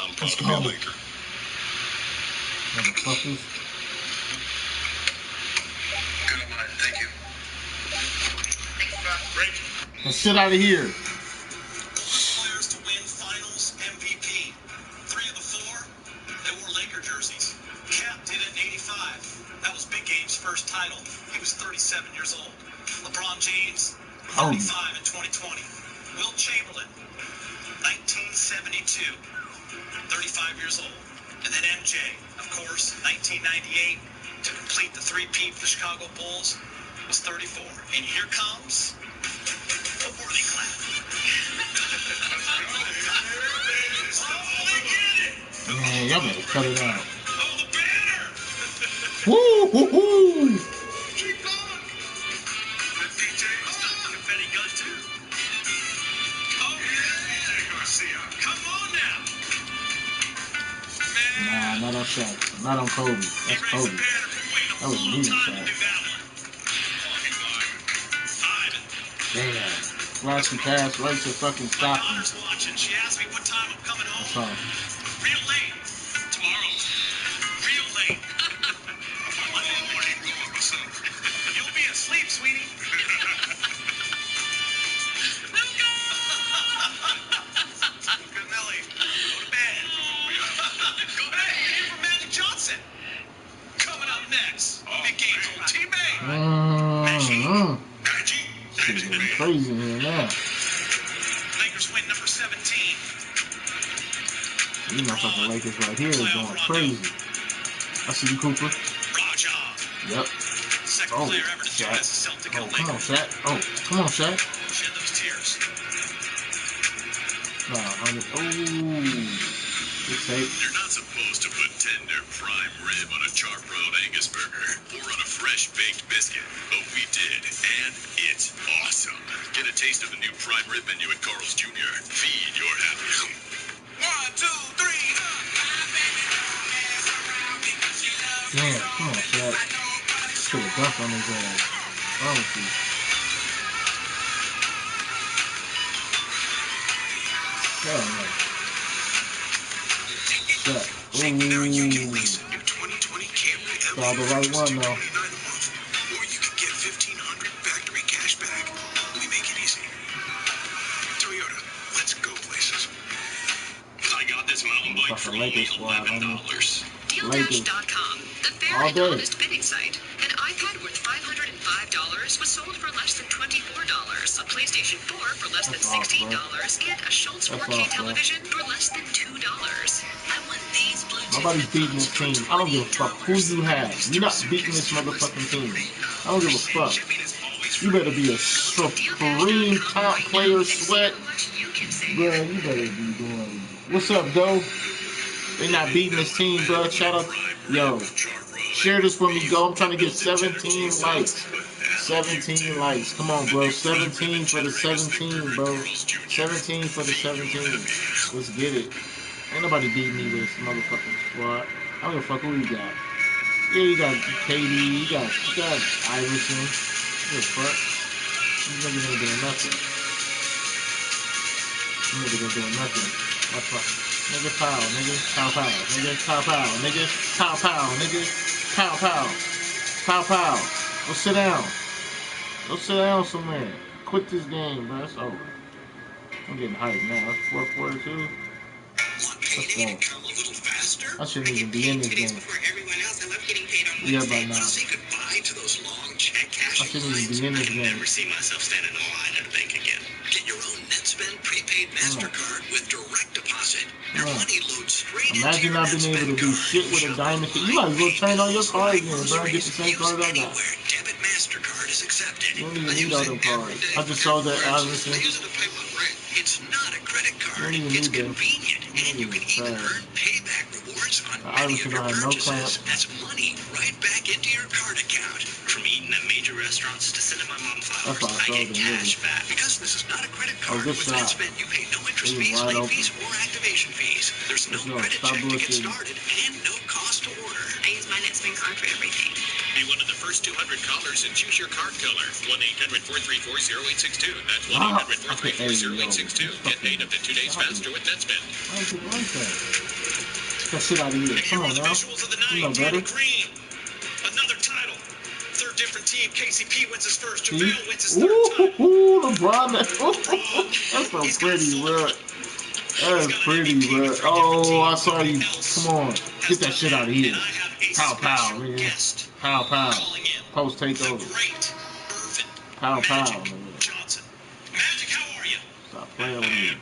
I'm proud to be a Laker. Good on mine. Thank you. Break. Let's sit out of here. Players to win Finals MVP. 3 of the 4, they wore Laker jerseys. Cap did it in '85. That was Big Game's first title. He was 37 years old. LeBron James, 35 in 2020. Wilt Chamberlain, 1972, 35 years old. And then MJ, of course, 1998, to complete the three-peat for the Chicago Bulls, was 34. And here comes a worthy clap. Man, y'all better cut it out. Woo, woo, woo. Confetti gun too. Oh yeah, Garcia. Come on now. Nah, not on Shaq. Not on Kobe. That's Kobe. That was me, Shaq. Damn. Flashy pass right to fucking Stockton. She asked me what time I'm coming home. That's all. Real late. Tomorrow. Real late. You'll be asleep, sweetie. Good Millie. Go to bed. Go ahead. Hear from Magic Johnson. Coming up next. Big Game's old teammate. Magic. Shit's getting crazy in here now. Lakers win number 17. These motherfucking Lakers right here is going crazy. I see you, Cooper. Yep. Oh, Shaq. Oh, come on, Shaq. Oh, come on, Shaq. Shed those tears. Good tape. You're not supposed to put tender prime rib on a char-grilled Angus burger or on a fresh-baked biscuit, but we did, and it's awesome. Get a taste of the new prime rib menu at Carl's Jr. Feed your happy. 1, 2, 3. Damn, come on, Shaq. Should have dunked on his ass. Honestly. Hell no. Shaq. Saw the right one, though. Or you can get $1,500 factory cash back. We make it easy. Toyota, let's go places. I got this mountain bike for only $11. Dealdash.com, the fair and honest bidding site. An iPad worth $505 was sold for less than $24. A PlayStation 4 for less than $16, and a Schultz 4K television for less than $2. I want these blue. Nobody's beating this team. I don't give a fuck who you have. You're not beating this motherfucking team. I don't give a fuck. You better be a supreme top player, Sweat. Bro, you better be doing. What's up, Go? They not beating this team, bro. Shout out. Yo. Share this for me, Go. I'm trying to get 17 likes. 17 likes. Come on, bro. 17 for the 17, bro. 17 for the 17. Let's get it. Ain't nobody beating me with this motherfucking squad. I don't give a fuck who you got. Yeah, you got KD, you got Iverson. What the fuck? These niggas ain't doing nothing. These niggas ain't doing nothing. What's up? Nigga pow, nigga. Pow pow. Nigga pow pow. Nigga pow pow. Nigga pow pow. Pow pow. Go sit down. Go sit down somewhere. Quit this game, bro. It's over. I'm getting hyped now. It's fourth quarter too. Let's go. I shouldn't even be in this game. Yeah, by now. I shouldn't even be in this game. Never see myself standing in line at a bank again. Get your own NetSpend prepaid MasterCard with direct deposit. Your money loads straight into Imagine your not being able to do shit with a diamond. You might as well turn all your cards in, bro. Get the same cards I got. Debit MasterCard is accepted. You don't even need all them cards. I just saw that Iverson. It's not a credit card. It's convenient, and you can even earn payback rewards on many of your purchases. That's money right back into your card account. From eating at major restaurants to sending my mom flowers, I get cash back. Because this is not a credit card. With NetSpend, you pay no interest fees, late fees, or activation fees. There's no credit check to get started, and no cost to order. I use my NetSpend card for everything. Be one of the first 200 callers and choose your card color. 1-800-434-0862. That's 1-800-434-0862. Get paid up to 2 days faster with NetSpend. I don't like that. Get that shit out of here. Come on now. You know better. Another title. Third different team. KCP wins his first. See? JaVale wins his third time. Ooh, LeBron. That's so pretty, bro. That is pretty, bro. Oh, I saw you. Come on. Get that shit out of here. Pow, pow, nigga. Pow, pow. Post takeover. Pow, pow, nigga. Stop playing with me.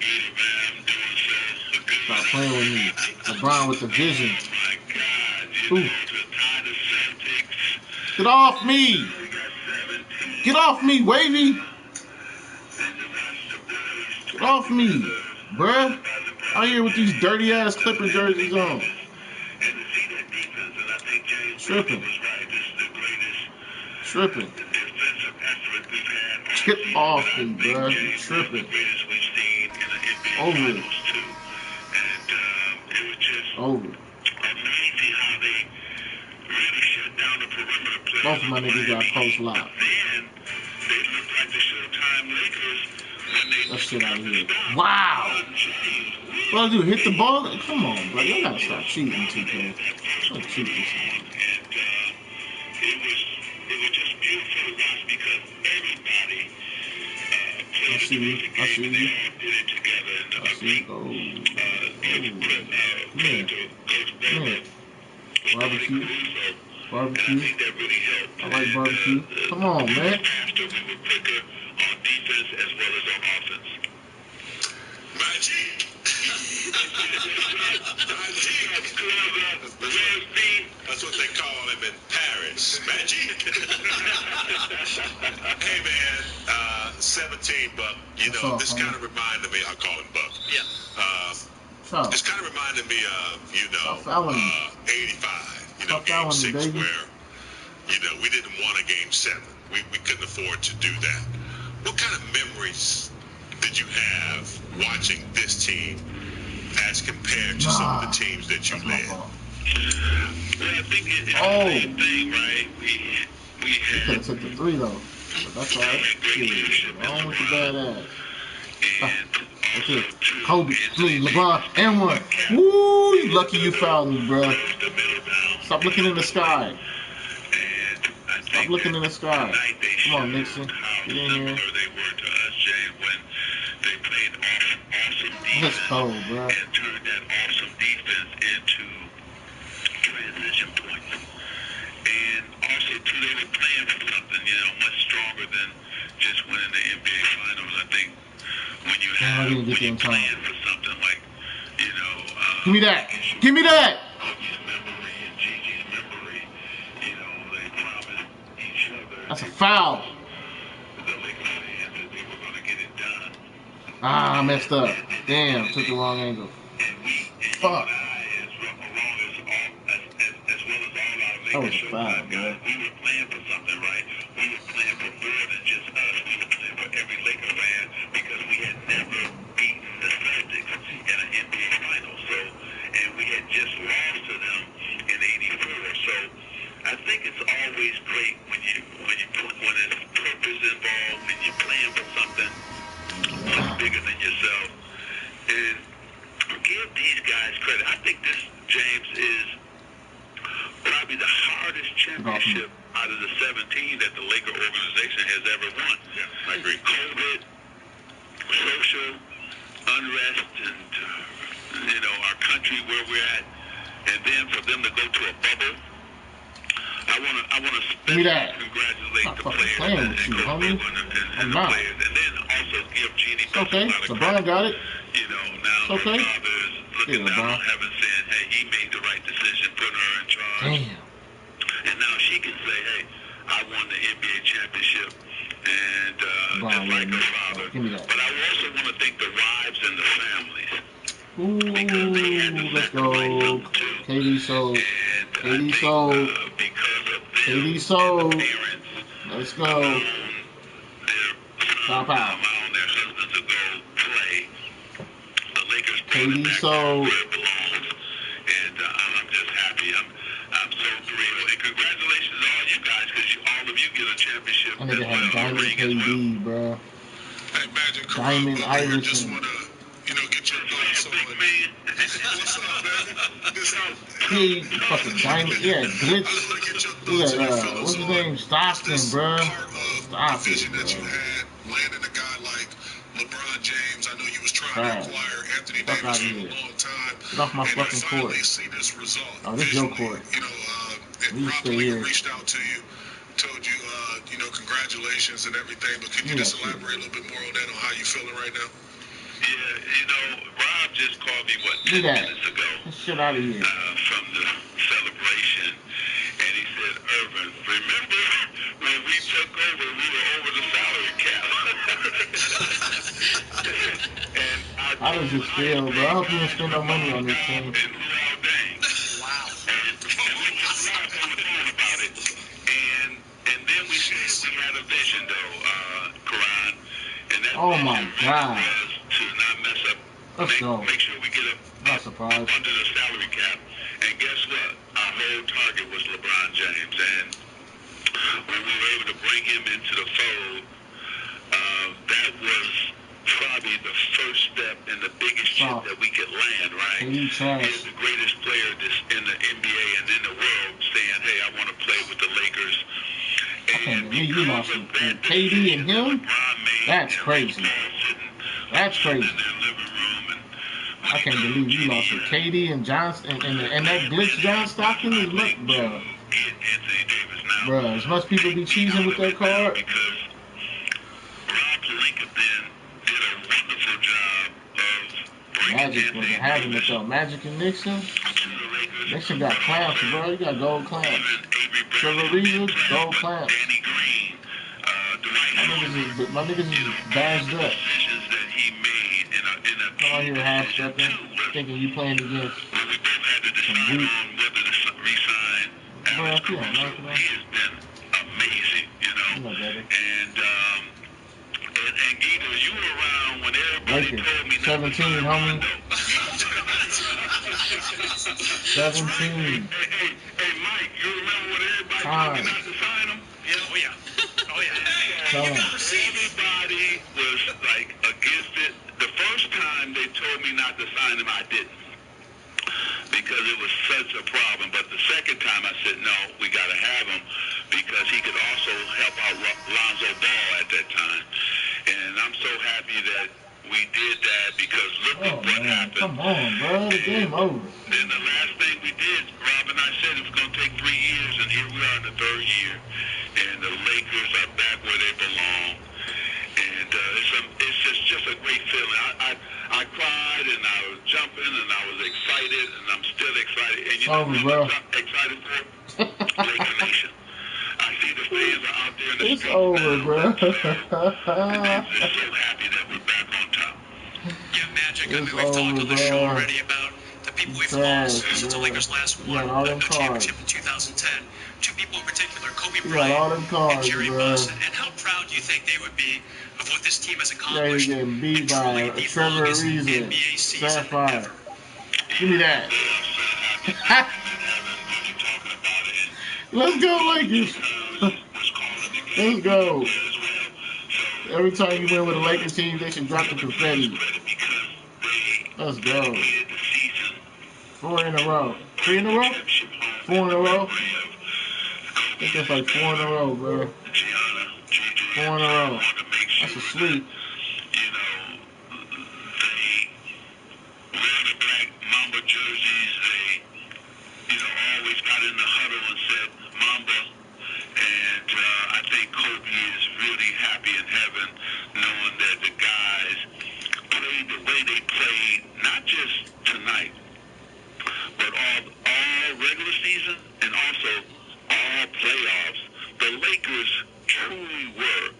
Stop playing with me. LeBron with the vision. Ooh. Get off me. Get off me, Wavy. Get off me, bruh. Out here with these dirty ass Clipper jerseys on. Tripping. Tripping. Get off me, bruh. You tripping. Over it. Over it. Both of my niggas got post lock. That shit out of here. Wow! What do I do? Hit the ball? Come on, bro. Y'all gotta stop cheating, 2K. Don't cheat this one. I see you. I see you. I see you. Oh. Come here. Come here. Barbecue. Barbecue. I like barbecue. Come on, man. That's what they call him in Paris. Magic. Hey man, 17 Buck. You know, this kind of reminded me. I call him Buck. Yeah. This kind of reminded me of, 85. Game 6 where, we didn't want a Game 7. We couldn't afford to do that. What kind of memories did you have watching this team as compared to some of the teams that you led? Well, I think it's the same thing, right? We could have took the 3 though. But that's all right. Wrong with the bad ass. That's it. Kobe, LeBron, and 1. Woo! You lucky you fouled me, bro. Stop looking in the sky. Stop looking in the sky. Come on, Nixon. Get in here. Let's go, bro. And turn that awesome defense into transition points. And also, too, they were playing for something, much stronger than just winning the NBA Finals. I think when you have, when you're playing for something like, give me that. Give me that. That's a foul. Ah, I messed up. Damn, took the wrong angle. Fuck. That was a foul, bro. We were playing for something, right? We were playing for more than just us. We were playing for every Laker fan because we had never beaten the Celtics in an NBA final. So, and we had just lost to them in '84. So, I think it's always great when there's purpose involved, when you're playing for something much bigger than yourself. And give these guys credit. I think this, James, is probably the hardest championship out of the 17 that the Laker organization has ever won. Yeah, I agree. COVID, social unrest, and our country where we're at, and then for them to go to a bubble. I want to congratulate the players and Coach Bevan and the players, and then also give Jeannie a lot of LeBron got it. Now her father's looking down on heaven saying, hey, he made the right decision, putting her in charge. Damn. And now she can say, hey, I won the NBA championship, and just like her father. But I also want to thank the wives and the families. Ooh, let's go. KD sold. KD sold. KD sold. Let's go. Pop out. KD sold. And I'm just happy. I'm so grateful. And congratulations to all you guys, because all of you get a championship. I nigga had Diamond KD, bro. Hey, Magic, Diamond Iverson. Just Iverson. want to, get your thoughts on what's up, man? This He fucking Diamond. Yeah, Glitch. Yeah, what's his name? Stockton, bro. Stockton, that you bro. had landing a guy like LeBron James. I know you was trying to acquire Anthony Davis for a long time. Get off my fucking court. See this result. Oh, this is your court. And Rob Pelinka reached out to you, told you, congratulations and everything. But can you just elaborate a little bit more on that, on how you feeling right now? Yeah, Rob just called me, 10 minutes ago? Get shit out of here. From the celebration. And he said, Irvin, remember when we took over, we were over the salary cap? And How does it feel, bro? I hope you don't spend no money on this team. Wow. And we just not on the phone about it. And then we said we had a vision, though, Karan. And that oh my God. to not mess up. Let's go. Make sure we get not surprised. Under the salary cap. And guess what? Our whole target was LeBron James. And when we were able to bring him into the fold, that was probably the first step and the biggest chip that we could land, right? He's the greatest player in the NBA and in the world saying, hey, I want to play with the Lakers. And you lost KD and him? That's crazy. That's crazy. I can't believe you lost with KD and Johnson and that glitch John Stockton is look, bro. Bro, as much people be cheesing with that card. Because Rob Pelinka then did a wonderful job of Magic wasn't having it though. Magic and Nixon. Nixon got clamps, bro. You got gold clamps. Trevor Reeves, gold clamps. My niggas is badged up. Come on here half stepping, thinking you playing against some weak. Bro, if you don't like it, amazing, you know better. And Guido, you were around when everybody Lakers, told me 17, homie. 17. Hey, Mike, you remember when everybody told me not to sign him? Yeah, oh yeah. Everybody was like against it. The first time they told me not to sign him, I didn't. Because it was such a problem. But the second time I said, no, we got to have him because he could also help out Lonzo Ball at that time. And I'm so happy that we did that because look at what happened. Come on, bro. The game over. Then the last thing we did, Rob and I said it was going to take 3 years, and here we are in the third year. And the Lakers are back where they belong. And it's just a great feeling. I cried and I was jumping and I was excited and I'm still excited. And you know what I'm excited for? Laker Nation. I see the fans are out there in the street. It's over, bro. And they're so happy that we're back on top. Magic, I mean, we've talked on the show already about the people we've lost since the Lakers last won a championship in 2010. Two people in particular, Kobe Bryant and Jerry Buss, and how proud do you think they would be of what this team has accomplished in truly the longest NBA season ever? Give me that. Let's go, Lakers. Let's go. Every time you win with a Lakers team, they should drop the confetti. Let's go. 4 in a row. 3 in a row? 4 in a row? I think that's like 4 in a row, bro. 4 in a row. That's a sweep. Always got in the huddle and said Mamba, and I think Kobe is really happy in heaven knowing that the guys played the way they played, not just tonight, but all regular season and also all playoffs. The Lakers truly were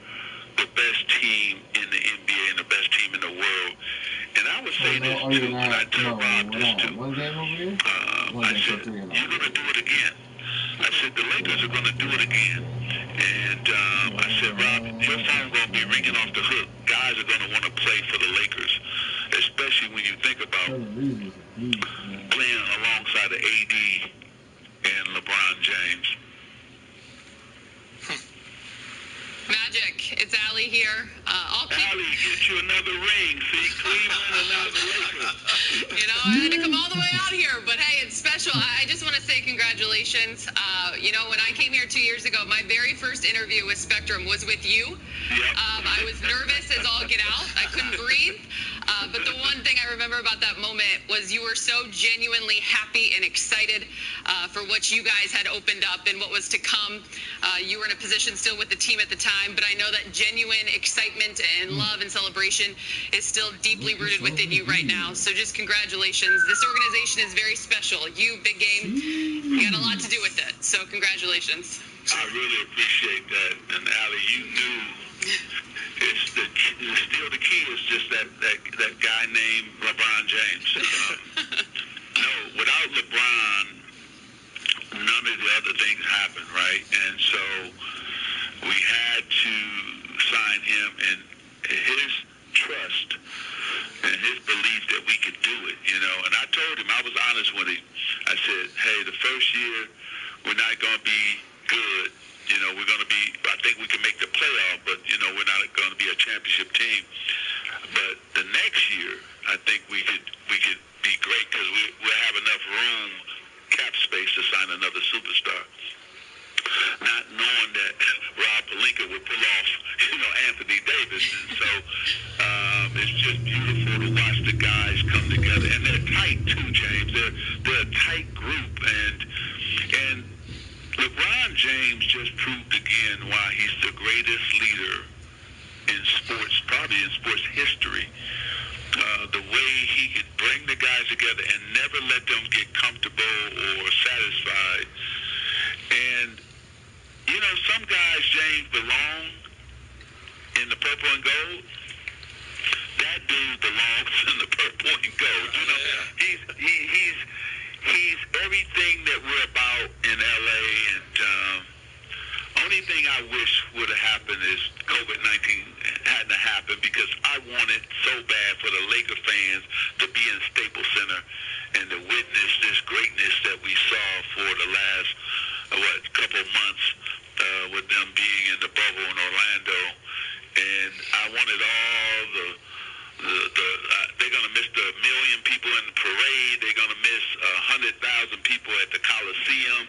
the best team in the NBA and the best team in the world. And I would say this too, and I tell Rob this too. One game over here? I said, you're going to do it again. I said, the Lakers are going to do it again. And I said, Rob, your phone going to be ringing off the hook. Guys are going to want to play for the Lakers, especially when you think about playing alongside of AD and LeBron James. Magic, it's Allie here. Allie, get you another ring. See, Cleveland and now the Lakers. You know, I had to come all the way out here, but hey, it's special. I just want to say congratulations. You know, when I came here 2 years ago, my very first interview with Spectrum was with you. I was nervous as all get out. I couldn't breathe. But the one thing I remember about that moment was you were so genuinely happy and excited for what you guys had opened up and what was to come. You were in a position still with the team at the time, but I know that genuine excitement and love and celebration is still deeply rooted within you right now. So just congratulations. This organization is very special. You, Big Game, you got a lot to do with it. So congratulations. I really appreciate that. And Allie, you knew still the key is just that guy named LeBron James. No, without LeBron, none of the other things happen, right? And so we had to sign him, and his trust and his belief that we could do it, you know. And I told him, I was honest with him. I said, hey, the first year we're not going to be good. You know, we're going to be, I think we can make the playoff, but, you know, we're not going to be a championship team. But the next year, I think we could be great because we'll have enough room, cap space to sign another superstar. Not knowing that Rob Pelinka would pull off, you know, Anthony Davis. And so it's just beautiful to watch the guys come together. And they're tight, too, James. They're a tight group. And LeBron James just proved again why he's the greatest leader in sports, probably in sports history. The way he could bring the guys together and never let them get comfortable or satisfied. And, you know, some guys, James, belong in the purple and gold. That dude belongs in the purple and gold. You know, he's everything that we're about in LA. And only thing I wish would have happened is COVID-19 hadn't happened, because I wanted so bad for the Laker fans to be in Staples Center and to witness this greatness that we saw for the last couple months with them being in the bubble in Orlando. And I wanted all they're going to miss the 1 million people in the parade. They're going to miss 100,000 people at the Coliseum.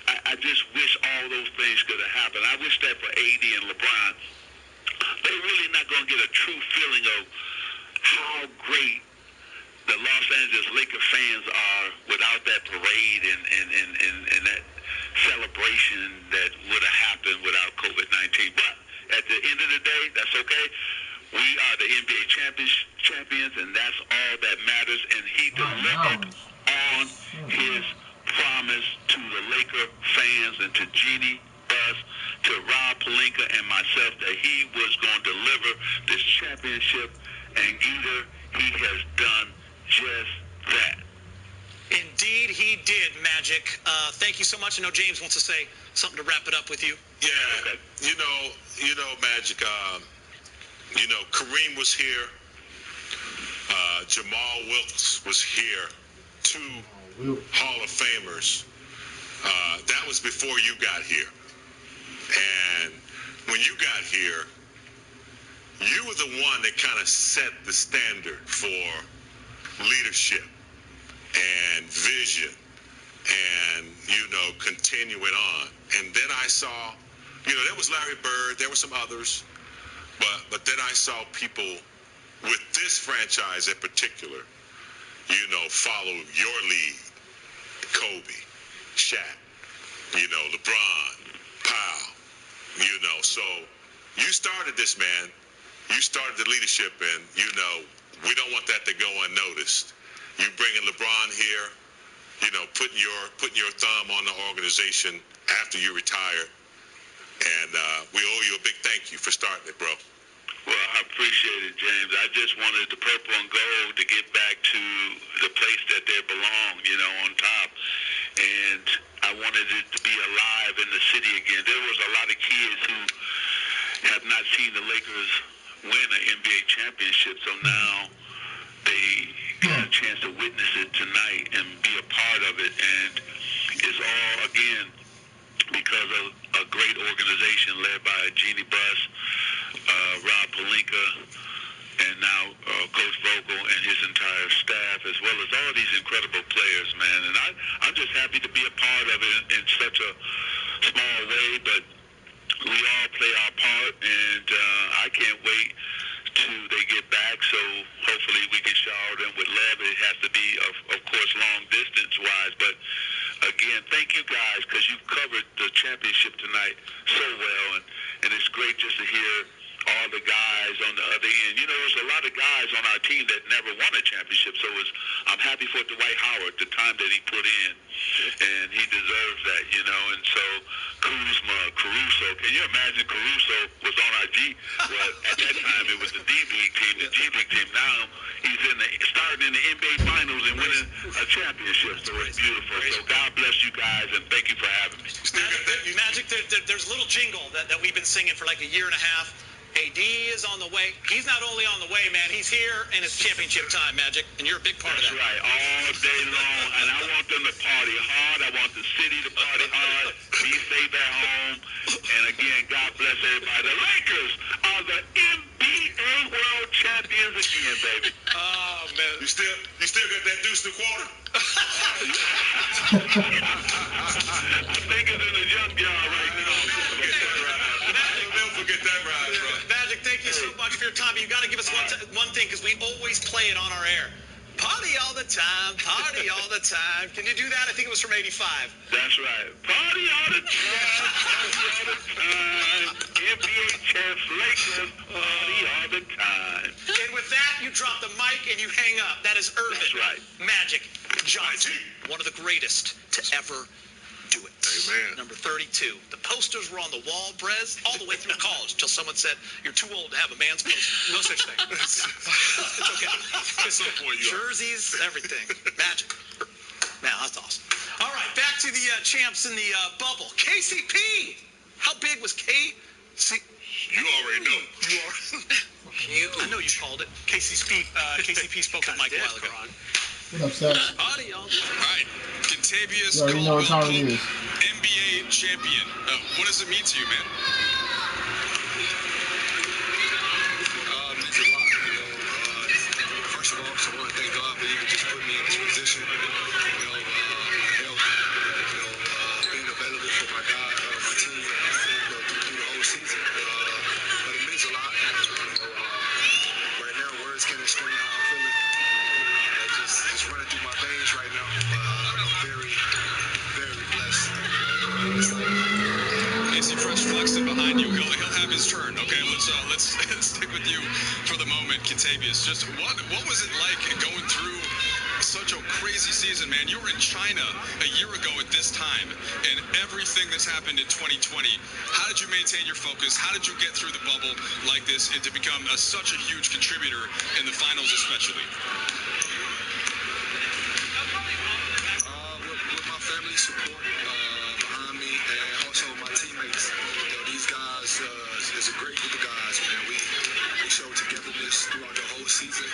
I just wish all those things could have happened. I wish that for AD and LeBron. They're really not going to get a true feeling of how great the Los Angeles Lakers fans are without that parade and that celebration that would have happened without COVID-19. But at the end of the day, that's okay. We are the NBA champions, and that's all that matters. And he delivered on his promise to the Laker fans and to Jeannie Buss, to Rob Pelinka and myself, that he was going to deliver this championship. And either he has done just that. Indeed, he did, Magic. Thank you so much. I know James wants to say something to wrap it up with you. Yeah, okay. you know, Magic. Kareem was here. Jamal Wilkes was here. 2 Hall of Famers. That was before you got here. And when you got here, you were the one that kind of set the standard for leadership and vision and, continuing on. And then I saw, there was Larry Bird, there were some others, but then I saw people with this franchise in particular, follow your lead. Kobe, Shaq, LeBron, Powell, so you started this, man. You started the leadership, and, we don't want that to go unnoticed. You bringing LeBron here, putting your thumb on the organization after you retired, and we owe you a big thank you for starting it, bro. Well, I appreciate it, James. I just wanted the purple and gold to get back to the place that they belong, on top. And I wanted it to be alive in the city again. There was a lot of kids who have not seen the Lakers win an NBA championship, so now they got a chance to witness it tonight and be a part of it. And it's all, again, because of a great organization led by Jeannie Buss, Rob Pelinka, and now Coach Vogel and his entire staff, as well as all these incredible players, man. And I'm just happy to be a part of it in such a small way, but we all play our part, and I can't wait till they get back, so hopefully we can shower them with love. It has to be, of course, long distance-wise, but again, thank you guys, because you've covered the championship tonight so well, and it's great just to hear all the guys on the other end. There's a lot of guys on our team that never won a championship, so I'm happy for Dwight Howard, the time that he put in, and he deserves that, and so Kuzma, Caruso, can you imagine Caruso was on our G? Well, at that time, it was the D-League team, the G-League team. Now, he's starting in the NBA Finals and winning a championship, so it's beautiful. So God bless you guys, and thank you for having me. Magic, there's a little jingle that we've been singing for like a year and a half. AD is on the way. He's not only on the way, man. He's here, and it's championship time, Magic, and you're a big part of that. That's right, all day long, and I want them to party hard. I want the city to party hard, be safe at home, and again, God bless everybody. The Lakers are the NBA World Champions again, baby. Oh, man. You still got that deuce to quarter? I think it's in the junkyard right now. Never forget that ride, bro. Magic, thank you so much for your time. You got to give us one thing, because we always play it on our air. Party all the time, party all the time. Can you do that? I think it was from 85. That's right. Party all the time, party all the time. NBA champs, Lakers, party all the time. And with that, you drop the mic and you hang up. That is Urban. That's right. Magic Johnson, one of the greatest to ever do it. Amen. Number 32. The posters were on the wall, Brez, all the way through college, till someone said, you're too old to have a man's poster. No such thing. It's okay. Jerseys, everything. Magic. Man, that's awesome. All right, back to the champs in the bubble. KCP. How big was KCP? You already know. I know you called it. KCP spoke with Mike a while ago. What up, Seth? Audio. All right. Contavious You already know what time it is. NBA champion. What does it mean to you, man? It means a lot. First of all, I want to thank God for even just putting me in this position. Being available for my guy, my team, through the whole season. But it means a lot. Right now, words can't explain how I'm feeling. Just running through my veins right now. I'm very, very blessed. AC Fresh flexing behind you. He'll have his turn. Okay, let's stick with you for the moment, Contavious. Just what was it like going through such a crazy season, man. You were in China a year ago at this time, and everything that's happened in 2020. How did you maintain your focus? How did you get through the bubble like this and to become such a huge contributor in the finals especially? With my family support behind me, and also my teammates. These guys is a great group of guys, man. We showed togetherness throughout the whole season.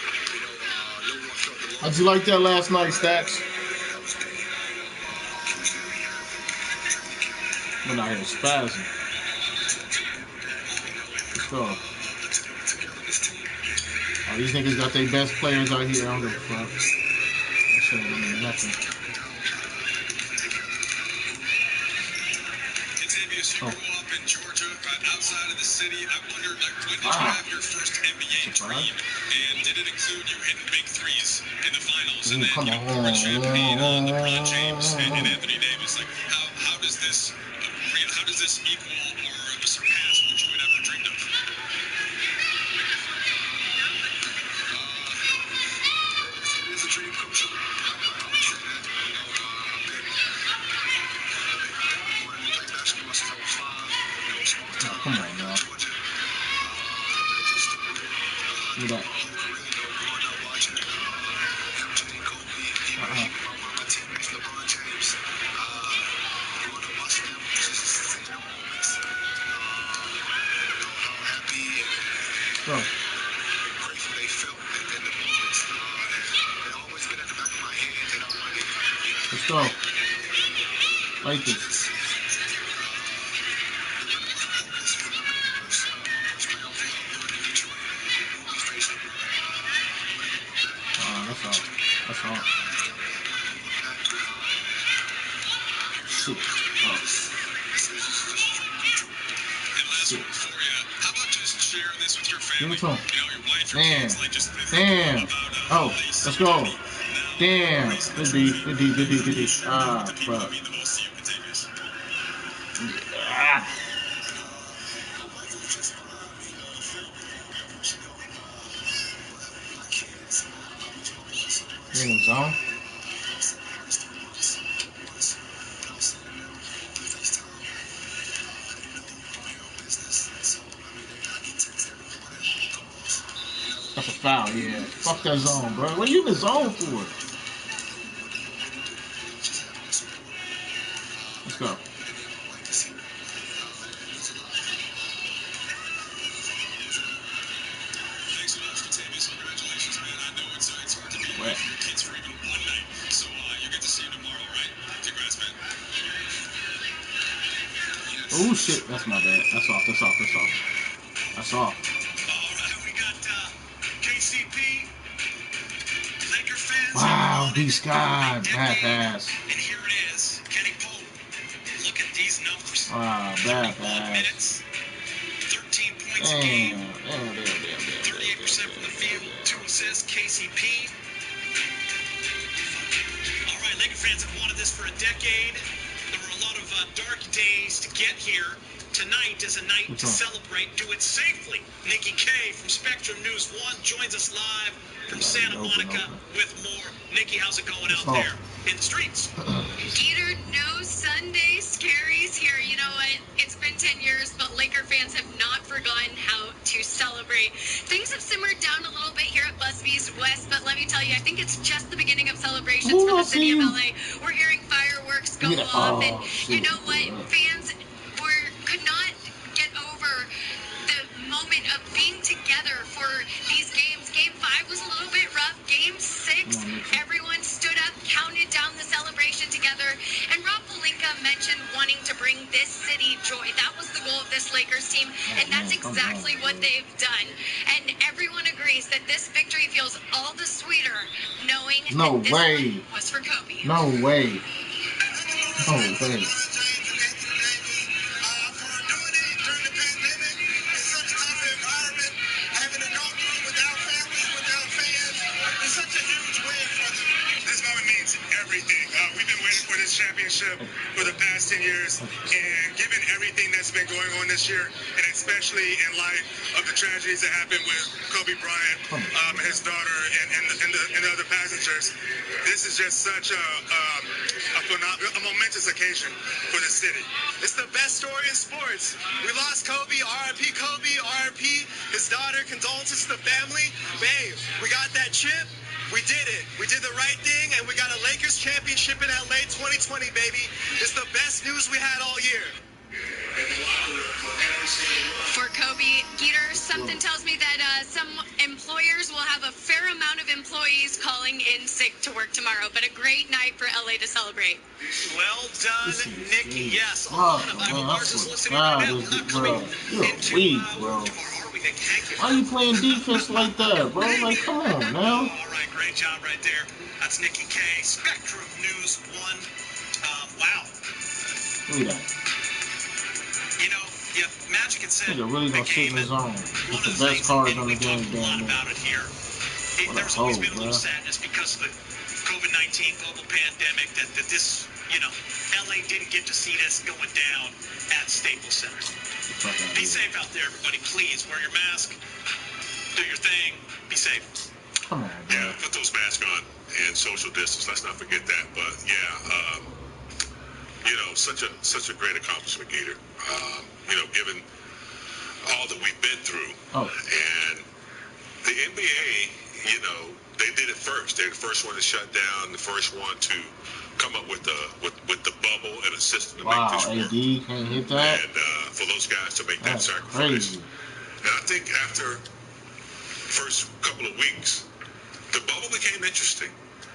No one felt the loss. How'd you like that last night, Stacks? When I was spazzing. So, oh, these niggas got their best players out here. I don't give a fuck. That shit don't mean nothing. You grew up in Georgia, outside of the city. I wondered, when did you have your first NBA dream? And did it include you hitting big threes in the finals? And then, pouring champagne on LeBron James and Anthony Davis. How does this equal or surpass what you had ever dreamed of? It is a dream come true. I would say that. I've been wanting to play basketball since I was 5. Small town. Come on, y'all. Georgia. Just really know growing up watching M.J. Kobe, my teammates, LeBron James. Growing up watching them, just seeing their moments. How happy and grateful they felt in the moments. It always been at the back of my head that I wanted to. Let's go. Like this. That's all. That's all. Shit. Oh. Shit. How about just sharing this with your family? Give it to him. Your wife, your Damn. kids, Damn. Oh, let's go. Damn. Good D. Good D. Good D. Good D. Ah, fuck. Ah. You in the zone? That's a foul, yeah. Fuck that zone, bro. What are you in the zone for? Let's go. Thanks so much, Takeover. Congratulations, man. I know it's hard to be away from your kids for even one night. So you get to see them tomorrow, right? Congrats, man. Oh shit, that's my bad. That's off. That's off. That's off. That's off. All right, we got KCP. Laker fans. Wow, these guys, bad pass. And here it is, Kenny Pope. Look at these numbers. Wow, bad pass. 13 points a game. 38% from the field, 2 assists. KCP. All right, Laker fans have wanted this for a decade. There were a lot of dark days to get here. Tonight is a night to celebrate. Do it safely. Nikki K from Spectrum News 1 joins us live from Santa Monica with more. Nikki, how's it going out there in the streets? Gator, no Sunday scaries here. You know what? It's been 10 years, but Laker fans have not forgotten how to celebrate. Things have simmered down a little bit here at Busby's West, but let me tell you, I think it's just the beginning of celebrations for the city of LA. We're hearing fireworks go off, and you know what? Fans could not get over the moment of being together for these games. Game 5 was a little bit rough. Game 6, everyone stood up, counted down the celebration together, and Rob Pelinka mentioned wanting to bring this city joy. That was the goal of this Lakers team, and that's exactly what they've done. And everyone agrees that this victory feels all the sweeter knowing that this one was for Kobe. No way. No way. This moment means everything. We've been waiting for this championship for the past 10 years, and given everything that's been going on this year, and especially in light of the tragedies that happened with Kobe Bryant, his daughter, and the other passengers, this is just such a momentous occasion for the city. It's the best story in sports. We lost Kobe, R.I.P. Kobe, R.I.P. his daughter, condolences to the family. Babe, we got that chip. We did it. We did the right thing, and we got a Lakers championship in LA 2020, baby. It's the best news we had all year. For Kobe, Geeter, something tells me that some employers will have a fair amount of employees calling in sick to work tomorrow, but a great night for LA to celebrate. Well done, Nikki. Yes, a Oh, lot of man, Lars is listening God, right now. this, bro, you're weak, bro. Why you playing defense like that, bro? Like, come on, now. All right, great job right there. That's Nikki K. Spectrum News 1. Wow. Look at that. You know, yeah, Magic had said Nigga really gonna sit in his zone. It's the best cards on the game, damn near. There's always been a little sadness because of the COVID-19 global pandemic that this, you know, LA didn't get to see this going down at Staples Center. Be safe out there, everybody. Please wear your mask. Do your thing. Be safe. Come on, yeah, put those masks on and social distance. Let's not forget that. But yeah, you know, such a great accomplishment, Gator. You know, given all that we've been through, and the NBA, you know, they did it first. They're the first one to shut down, the first one to come up with the bubble and a system to make this work. AD can't hit that. And for those guys to make that sacrifice. And I think after first couple of weeks, the bubble became interesting,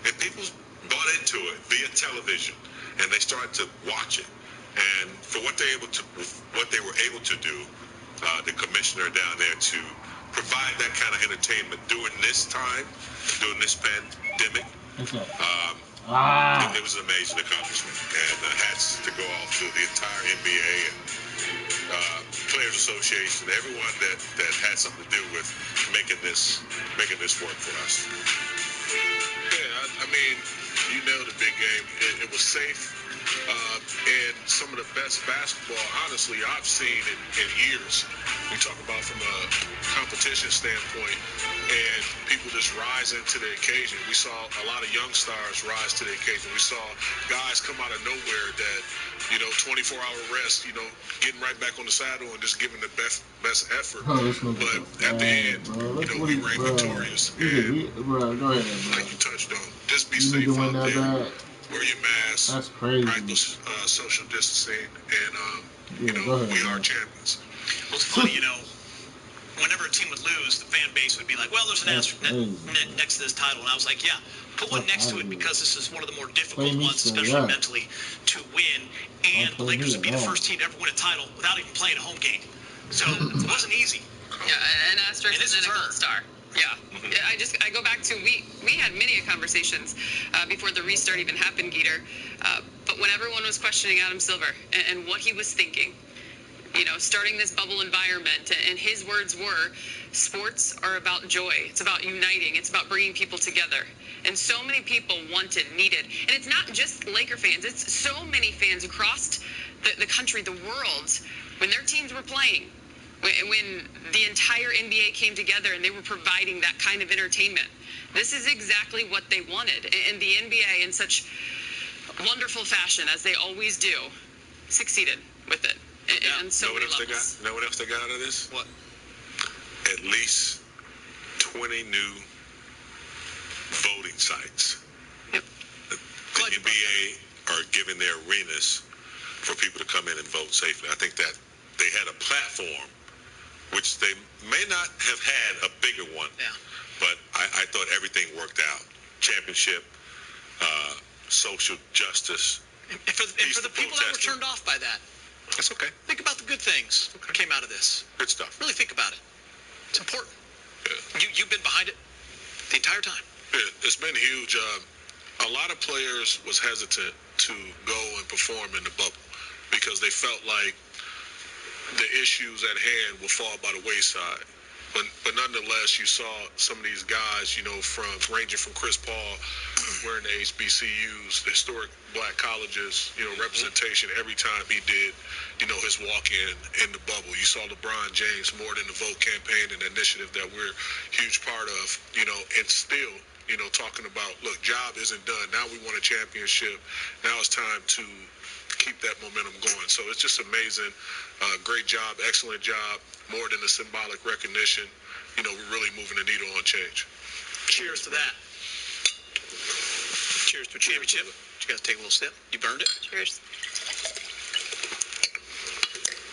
and people bought into it via television, and they started to watch it. And for what they were able to do, the commissioner down there to provide that kind of entertainment during this time, during this pandemic, it was an amazing accomplishment. And hats to go off to the entire NBA and Players Association, everyone that had something to do with making this work for us. Yeah, I mean, you nailed it, big game. It was safe. And some of the best basketball, honestly, I've seen in years. We talk about from a competition standpoint and people just rising to the occasion. We saw a lot of young stars rise to the occasion. We saw guys come out of nowhere that, you know, 24-hour rest, you know, getting right back on the saddle and just giving the best effort. But at the end, you know, we reign victorious. And Go ahead, bro. like you touched on, just be safe out there. Wear your mask. That's crazy. Practice social distancing, and you know, we are champions. Well, it's funny, you know, whenever a team would lose, the fan base would be like, well, there's an asterisk next to this title. And I was like, yeah, put one next to it because this is one of the more difficult ones, especially mentally, to win. And the Lakers would be the first team to ever win a title without even playing a home game. So it wasn't easy. Yeah, an asterisk and then a gold star. Yeah. I go back to, we had many conversations before the restart even happened, Geeter. But when everyone was questioning Adam Silver and what he was thinking, you know, starting this bubble environment, and his words were, sports are about joy. It's about uniting. It's about bringing people together. And so many people wanted, needed. And it's not just Laker fans. It's so many fans across the country, the world, when their teams were playing, when the entire NBA came together and they were providing that kind of entertainment. This is exactly what they wanted. And the NBA, in such wonderful fashion, as they always do, succeeded with it. And so many levels. You know what else they got out of this? What? At least 20 new voting sites. Yep. The NBA are giving their arenas for people to come in and vote safely. I think that they had a platform, which they may not have had a bigger one, but I thought everything worked out. Championship, social justice. And for the people that were turned off by that, that's okay. Think about the good things that came out of this. Good stuff. Really think about it. It's important. You've been behind it the entire time. It's been huge. A lot of players was hesitant to go and perform in the bubble because they felt like the issues at hand will fall by the wayside. But nonetheless, you saw some of these guys, ranging from Chris Paul, wearing the HBCUs, the historic black colleges, representation every time he did, his walk-in the bubble. You saw LeBron James more than the vote campaign and initiative that we're a huge part of, and still, talking about, look, job isn't done. Now we won a championship. Now it's time to keep that momentum going. So it's just amazing. Great job, excellent job, more than the symbolic recognition. We're really moving the needle on change. Cheers to that. Cheers to a championship. You guys take a little sip. You burned it. Cheers.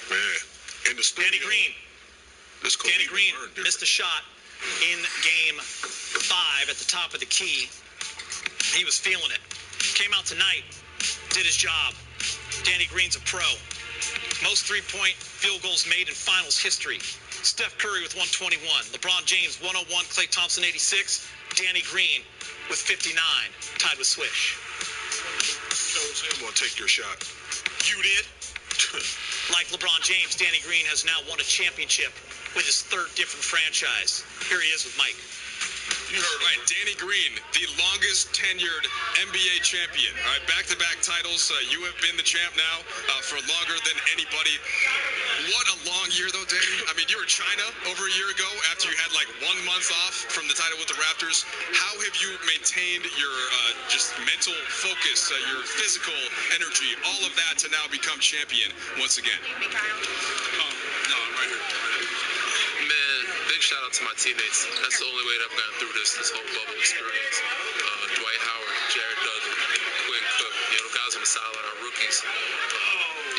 Man, in the studio. Danny Green. Danny Green missed a shot in game 5 at the top of the key. He was feeling it. Came out tonight, did his job. Danny Green's a pro. Most three-point field goals made in finals history. Steph Curry with 121. LeBron James 101. Klay Thompson 86. Danny Green with 59. Tied with Swish. I'm going to take your shot. You did? Like LeBron James, Danny Green has now won a championship with his 3rd different franchise. Here he is with Mike. You heard right, Danny Green, the longest tenured NBA champion. All right, back-to-back titles. You have been the champ now for longer than anybody. What a long year, though, Danny. I mean, you were in China over a year ago after you had like 1 month off from the title with the Raptors. How have you maintained your just mental focus, your physical energy, all of that to now become champion once again? No, I'm right here. Man, big shout out to my teammates. That's the only way that I've gotten through this whole bubble experience. Dwight Howard, Jared Dudley, Quinn Cook, the guys on the sideline, our rookies.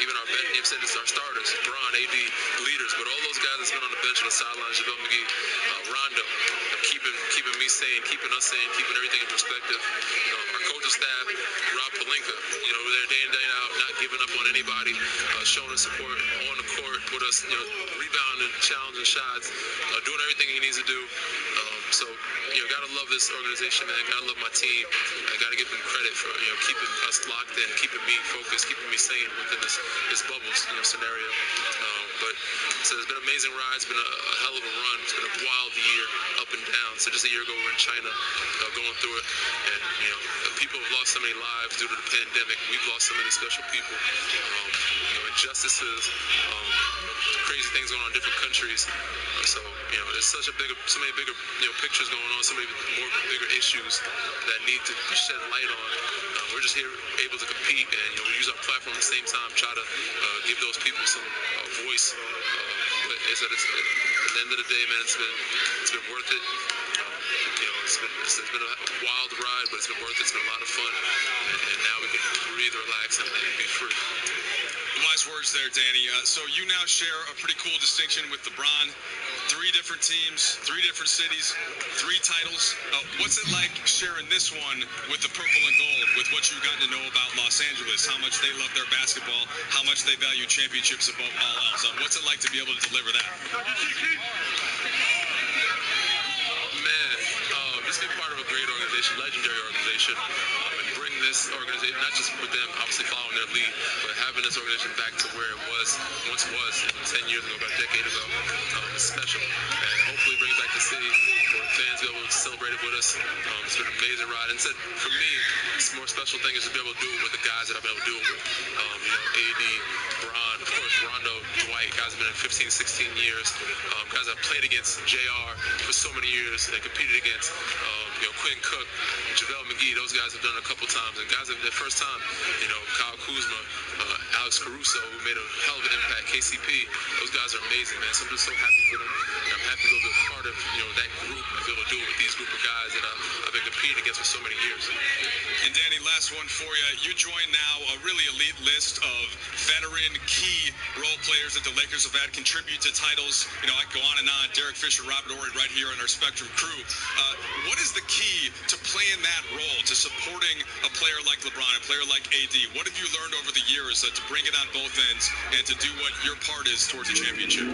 Even our bench, said it's our starters, Bron, AD, leaders, but all those guys that's been on the bench on the sidelines, JaVale McGee, Rondo, keeping me sane, keeping us sane, keeping everything in perspective. Our coaching staff, Rob Pelinka, we're there day in, day out, not giving up on anybody, showing us support on the court with us, rebounding, challenging shots, doing everything he needs to do. So, gotta love this organization, man. Gotta love my team. I gotta give them credit for, keeping us locked in, keeping me focused, keeping me sane within this bubbles, scenario. So it's been an amazing ride. It's been a hell of a run. It's been a wild year, up and down. So just a year ago, we were in China, going through it, and people have lost so many lives due to the pandemic. We've lost so many special people. Injustices, crazy things going on in different countries. So there's so many bigger pictures going on, so many more bigger issues that need to be shed light on. We're just here able to compete, and we use our platform at the same time, try to give those people some voice. But at the end of the day, man, it's been worth it. It's been a wild ride, but it's been worth it. It's been a lot of fun, and now we can breathe, relax, and be free. Wise words there, Danny. So you now share a pretty cool distinction with LeBron. 3 different teams, 3 different cities, 3 titles. What's it like sharing this one with the purple and gold, with what you've gotten to know about Los Angeles, how much they love their basketball, how much they value championships above all else? What's it like to be able to deliver that? Man, just be part of a great organization, legendary organization, and bring this organization, not just with them obviously following their lead, but having this organization back to where it once was 10 years ago, about a decade ago, is special. And hopefully bring it back to the city for fans to be able to celebrate it with us. It's been an amazing ride. And for me, it's more special thing is to be able to do it with the guys that I've been able to do it with. AD, Bron, of course, Rondo, Dwight, guys have been in 15, 16 years. Guys I've played against, JR, for so many years and competed against. Quinn Cook, JaVale McGee, those guys have done it a couple times. And guys have their first time, Kyle Kuzma, Alex Caruso, who made a hell of an impact, KCP. Those guys are amazing, man. So I'm just so happy for them. And I'm happy to be a part of, that group and be able to do it with these group of guys that I've been competing against for so many years. And Danny, last one for you. You join now a really elite list of veteran key role players that the Lakers have had contribute to titles. I go on and on. Derek Fisher, Robert Horry, right here on our Spectrum crew. What is the key to playing that role, to supporting a player like LeBron, a player like AD? What have you learned over the years to bring it on both ends and to do what your part is towards a championship?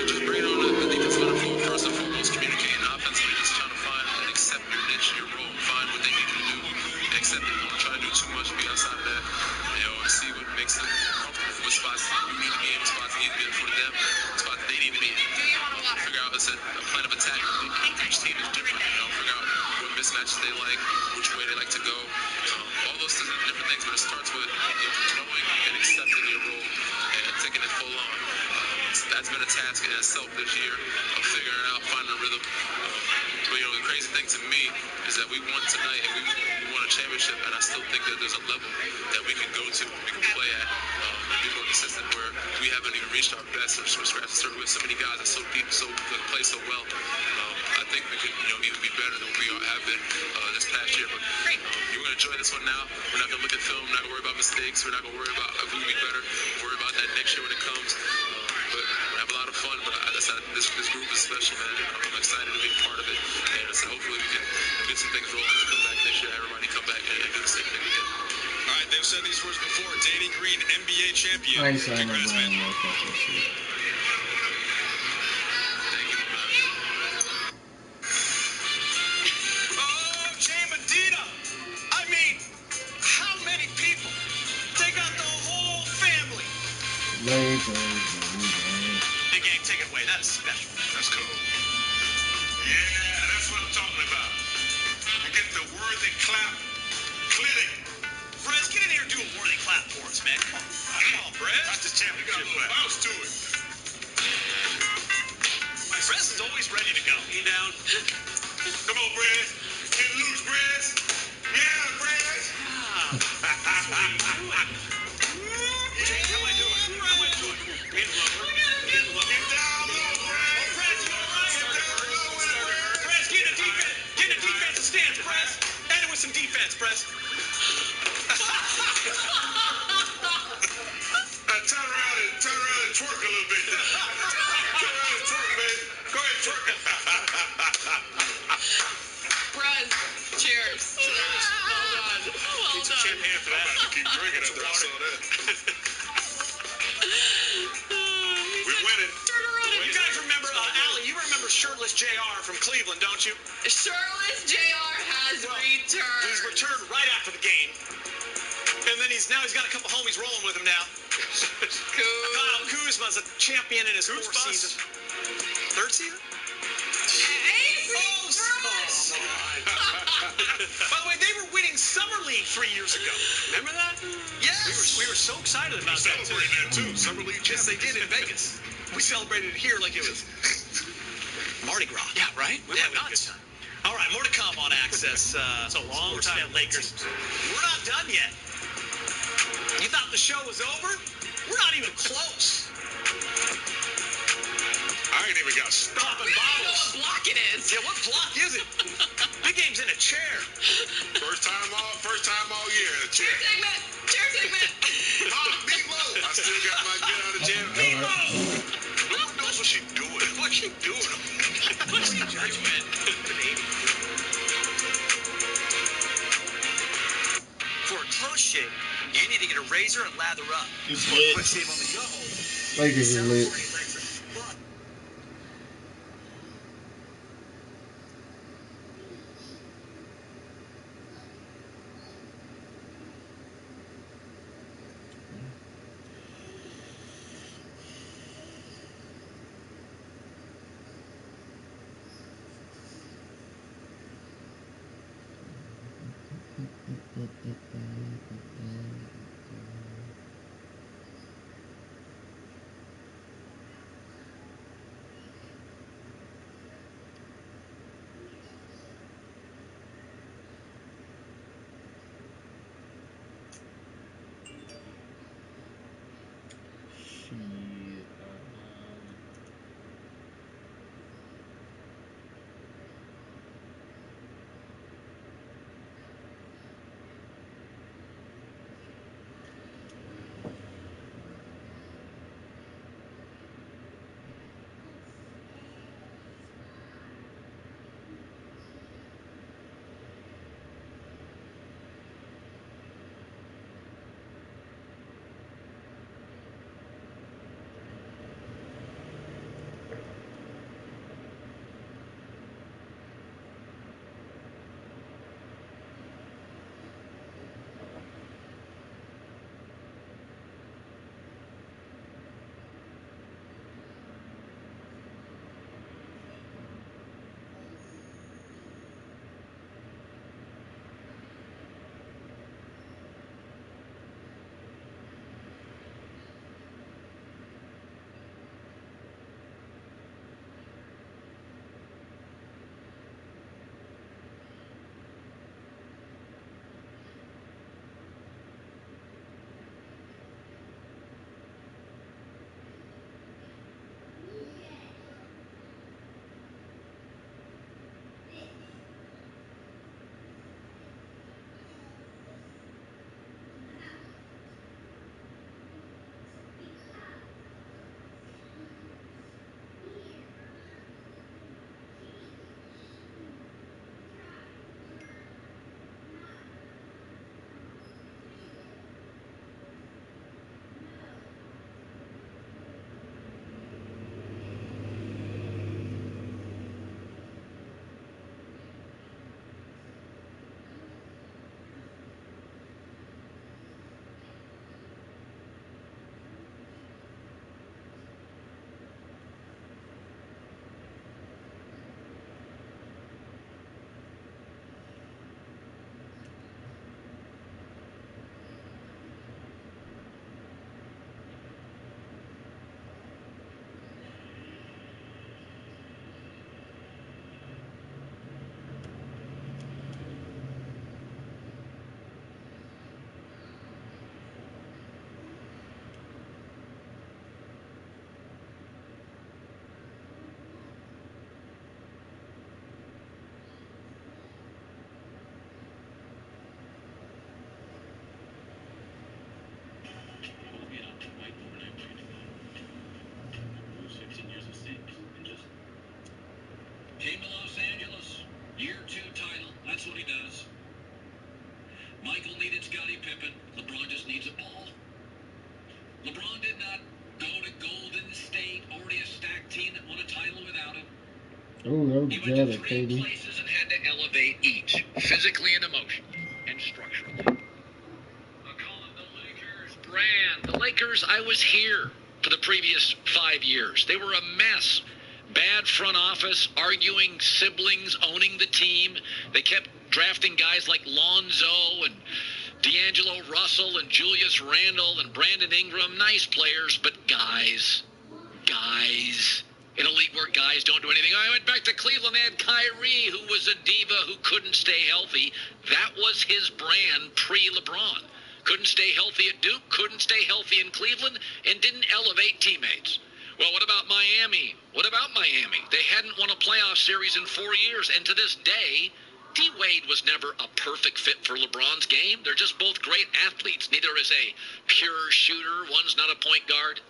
Just bring it on the defensive end of the floor, first and foremost, communicating offensively, just trying to find and accept your niche, your role, find what they need you to do, accept it. Don't try to do too much, be outside of that, and see what makes them comfortable. What spots you need to be in, what spots need to be in for them, what spots they need to be in. Figure out a plan of attack. Each team is different. Figure out what mismatches they like, which way they like to go. All those different things, but it starts with knowing and accepting your role and taking it full on. That's been a task in itself this year of figuring out, finding a rhythm. But the crazy thing to me is that we won tonight and we won a championship, and I still think that there's a level that we can go to, we can play at, and be more consistent where we haven't even reached our best or scratched the surface with so many guys that so deep, so play so well. I think we could, even be better than we have been this past year. But you're gonna enjoy this one now. We're not gonna look at film. We're not gonna worry about mistakes. We're not gonna worry about if we can be better. We'll worry about that next year when it comes. But we have a lot of fun. But this group is special, man. I'm excited to be a part of it. And so hopefully we can get some things rolling and come back next year. Everybody come back and do the same thing again. All right, they've said these words before. Danny Green, NBA champion. Congrats, man. Oh, Jay Medina. I mean, how many people? They got the whole family. Big game, take it away. That is special. That's cool. Yeah, that's what I'm talking about. You get the worthy clap. Clinic. Brez, get in here and do a worthy clap for us, man. Come on, Brez. That's the championship. You got a little bounce to it. Brez is always ready to go. He down. Come on, Brez. Get loose, Brez. Yeah, Brez. That's what he's doing. Jay, how am I doing? How am I doing? Getting lower. Getting lower. Get down low, Brez. Oh, Brez, you all right? Get down low with it, Brez. Brez, get in the defense. Get in the defensive stance, Brez. End it with some defense, Brez. Turn around and twerk a little bit. Turn around and twerk, baby. Go ahead, twerk. Brez, cheers. Cheers. Well done. Well Need some done. champagne for that. I'm about to keep drinking after I saw that. We're winning. Turn around. You guys remember, Allie, you remember Shirtless JR from Cleveland, don't you? Shirtless JR has returned. He's returned right after the game. And then he's got a couple homies rolling with him now. Kyle Kuzma's a champion in his fourth season. Third season? By the way, they were winning Summer League 3 years ago. Remember that? Yes. We were so excited about that. Celebrating that too. Summer League Yes, they did in Vegas. We celebrated it here like it was Mardi Gras. Yeah, right? We went nuts. All right, more to come on Access. It's a long time. Lakers. We're not done yet. You thought the show was over? We're not even close. I ain't even got stopped. Popping We don't know bottles. what block it is. Yeah, what block is it? Big Game's in a chair. First time all year in a chair. Chair segment. Meatloaf. I still got my get out of jail. No one knows what she's doing. What's she doing? What's he doing? For a close shave, you need to get a razor and lather up. It's For a lit. quick shave on the go, Lakers is lit. Michael needed Scottie Pippen. LeBron just needs a ball. LeBron did not go to Golden State, already a stacked team that won a title without him. Oh, that was He good, went to 3 KD. places and had to elevate each, physically and emotionally, and structurally. The Lakers brand. The Lakers, I was here for the previous 5 years. They were a mess. Bad front office, arguing siblings, owning the team. They kept drafting guys like Lonzo and D'Angelo Russell and Julius Randle and Brandon Ingram. Nice players, but guys. In a league where guys don't do anything. I went back to Cleveland. They had Kyrie, who was a diva who couldn't stay healthy. That was his brand pre-LeBron. Couldn't stay healthy at Duke, couldn't stay healthy in Cleveland, and didn't elevate teammates. Well, what about Miami? They hadn't won a playoff series in 4 years, and to this day, D-Wade was never a perfect fit for LeBron's game. They're just both great athletes. Neither is a pure shooter. One's not a point guard.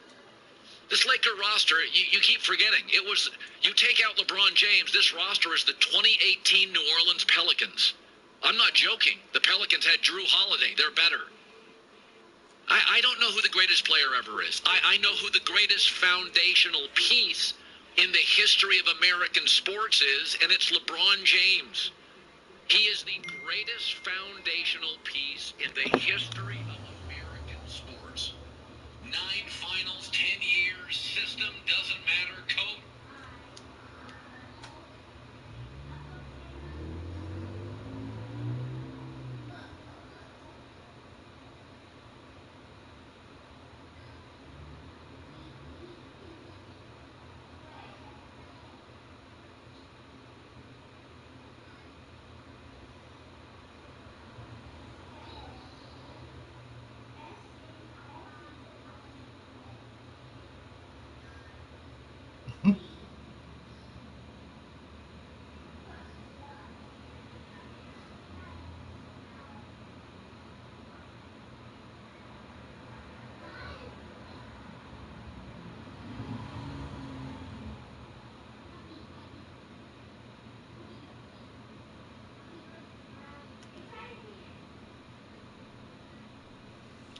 This Laker roster, you keep forgetting. You take out LeBron James, this roster is the 2018 New Orleans Pelicans. I'm not joking. The Pelicans had Drew Holiday. They're better. I don't know who the greatest player ever is. I know who the greatest foundational piece in the history of American sports is, and it's LeBron James. He is the greatest foundational piece in the history of American sports. 9 finals, 10 years, system doesn't matter, coach.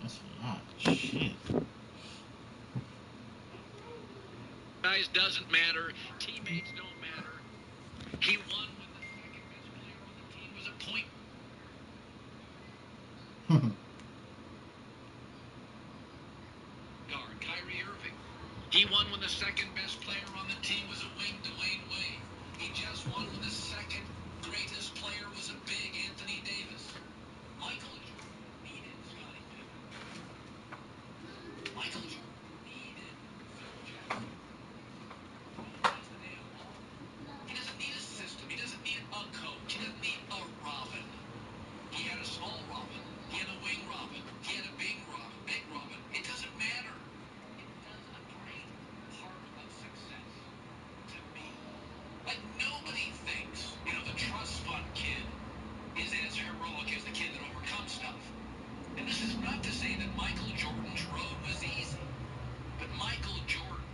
That's a lot of shit. Guys doesn't matter. Teammates don't matter. He won when the second best player on the team was a point guard, Kyrie Irving. He won when the second best player on the team was a wing, Dwayne Wade. He just won when the second greatest player was a big, Anthony Davis. Michael Jordan needed Scottie Pippen. Michael Jordan needed Phil Jackson. He needs the damn ball. He doesn't need a system. He doesn't need a coach. He doesn't need a Robin. He had a small Robin. He had a wing Robin. He had a big Robin. It doesn't matter. It does a great part of success to me. Like nobody thinks, the trust fund kid is as heroic as the kid that overcomes stuff. And this is not to say that Michael Jordan's road was easy. But Michael Jordan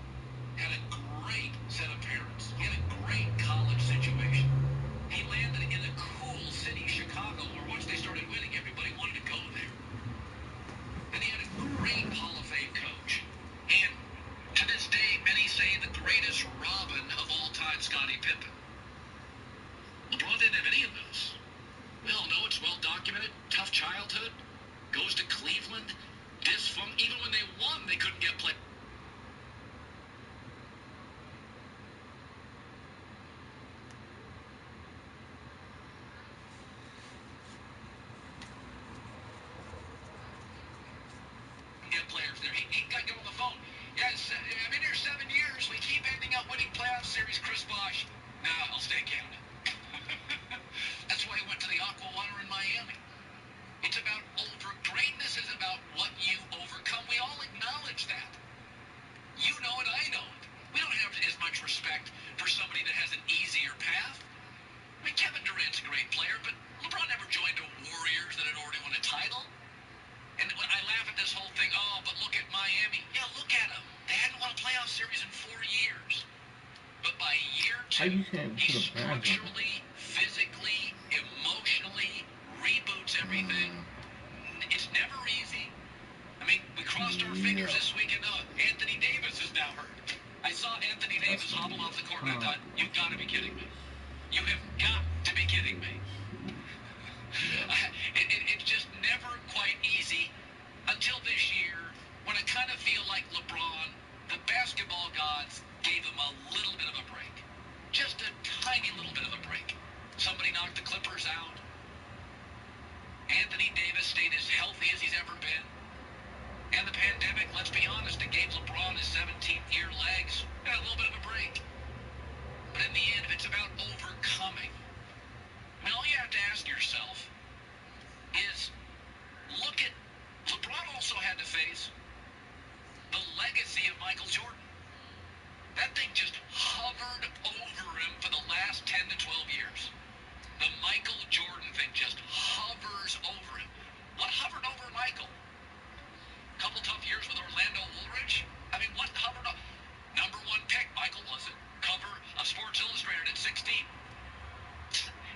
had a great set of parents. He had a great college situation. He landed in a cool city, Chicago, where once they started winning, everybody wanted to go there. And he had a great Hall of Fame coach. And to this day, many say the greatest Robin of all time, Scottie Pippen. LeBron didn't have any of those. We all know it's well documented. Tough childhood. Goes to Cleveland. Even when they won, they couldn't get play. Players there. He got to get on the phone. Yes, I've been here 7 years. We keep ending up winning playoff series. Chris Bosh. Nah, I'll stay in Canada. That's why he went to the Aqua Water in Miami. It's about greatness is about what you overcome. We all acknowledge that. You know it, I know it. We don't have as much respect for somebody that has an easier path. I mean, Kevin Durant's a great player, but LeBron never joined the Warriors that had already won a title. And I laugh at this whole thing, but look at Miami. Yeah, look at them. They hadn't won a playoff series in 4 years. But by year 2, he structurally, physically, emotionally reboots everything. crossed our fingers this week, and Anthony Davis is now hurt. I saw Anthony Davis hobble off the court, and I thought, you've got to be kidding me. You have got to be kidding me. It's just never quite easy until this year, when I kind of feel like LeBron, the basketball gods gave him a little bit of a break. Just a tiny little bit of a break. Somebody knocked the Clippers out. Anthony Davis stayed as healthy as he's ever been. And the pandemic, let's be honest, it gave LeBron his 17th year legs and a little bit of a break. But in the end, if it's about overcoming, I mean, all you have to ask yourself is, look at, LeBron also had to face the legacy of Michael Jordan. That thing just hovered over him for the last 10 to 12 years. The Michael Jordan thing just hovers over him. What hovered over Michael? Couple tough years with Orlando Woolridge? I mean, what hovered over? Number one pick, Michael was it. Cover of Sports Illustrated at 16.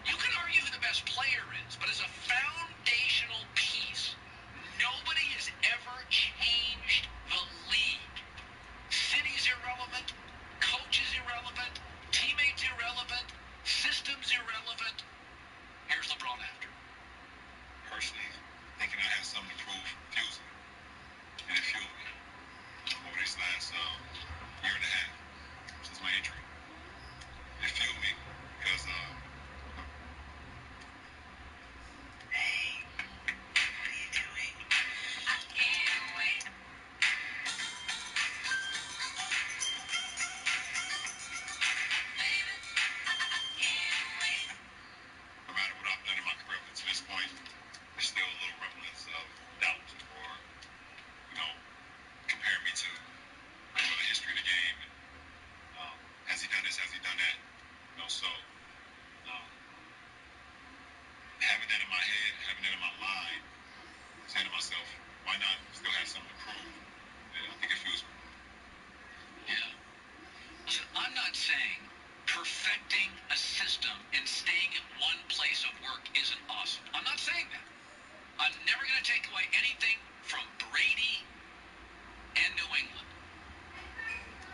You can argue who the best player is, but as a foundational piece, nobody has ever changed the league. City's irrelevant, coach is irrelevant, teammates irrelevant, systems irrelevant. Here's LeBron after. Personally, thinking I had something to prove fuels me. And it fueled me over this last year and a half since my injury. It fueled me because no matter what I've done in my career up to this point, there's still a little remnants of doubt or, comparing me to the history of the game. And, has he done this? Has he done that? So having that in my head, having that in my mind, saying to myself, why not still have something to prove? I think it fuels me. Yeah. Listen, I'm not saying perfecting a system and staying in one place of work isn't awesome. I'm not saying that. I'm never going to take away anything from Brady and New England.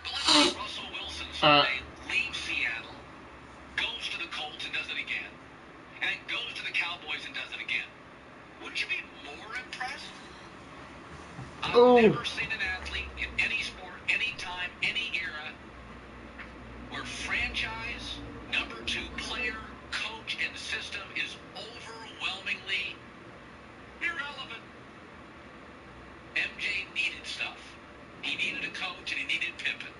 But let's see Russell Wilson someday leaves Seattle, goes to the Colts and does it again, and then goes to the Cowboys and does it again. Wouldn't you be more impressed? I've never seen an athlete in any sport, any time, any era, where franchise, number two player, coach, and system is overwhelmingly irrelevant. MJ needed stuff. He needed a coach and he needed Pippen.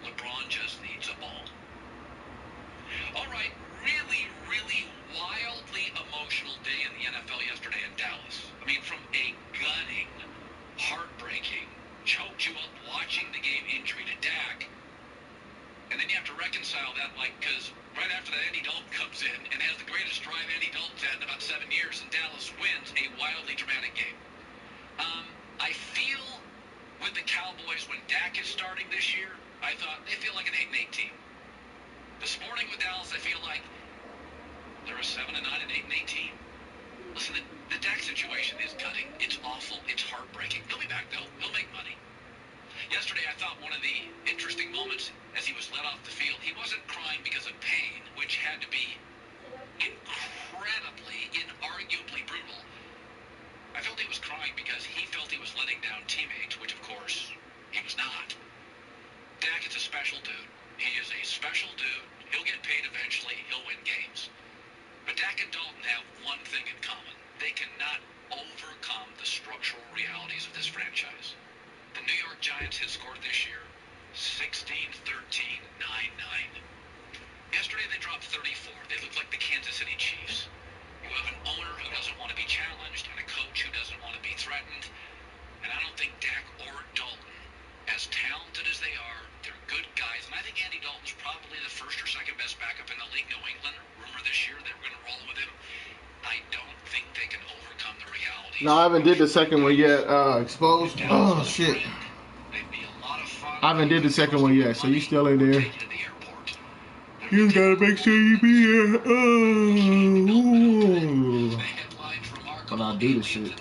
LeBron just needs a ball. All right, really, really wildly emotional day in the NFL yesterday in Dallas. I mean, from a gutting, heartbreaking, choked you up watching the game injury to Dak. And then you have to reconcile that, because right after that, Andy Dalton comes in and has the greatest drive Andy Dalton's had in about 7 years, and Dallas wins a wildly dramatic game. I feel with the Cowboys, when Dak is starting this year, I thought they feel like an 8-8 team. This morning with Dallas, I feel like they're a 7-9 and 8-8 team. Listen, the Dak situation is gutting. It's awful. It's heartbreaking. He'll be back, though. He'll make money. Yesterday, I thought one of the interesting moments as he was let off the field, he wasn't crying because of pain, which had to be incredibly, inarguably brutal. I felt he was crying because he felt he was letting down teammates, which, of course, he was not. Dak is a special dude. He is a special dude. He'll get paid eventually. He'll win games. But Dak and Dalton have one thing in common. They cannot overcome the structural realities of this franchise. The New York Giants had scored this year 16-13, 9-9. Yesterday they dropped 34. They look like the Kansas City Chiefs. You have an owner who doesn't want to be challenged and a coach who doesn't want to be threatened. And I don't think Dak or Dalton, as talented as they are, they're good guys. And I think Andy Dalton's probably the first or second best backup in the league. New England, rumor this year they were going to roll with him. I don't think they can overcome the reality. No, I haven't did the second one yet. Exposed. Oh shit. I haven't did the second one yet, so you still in there. You gotta make sure you be here. When I do the shit.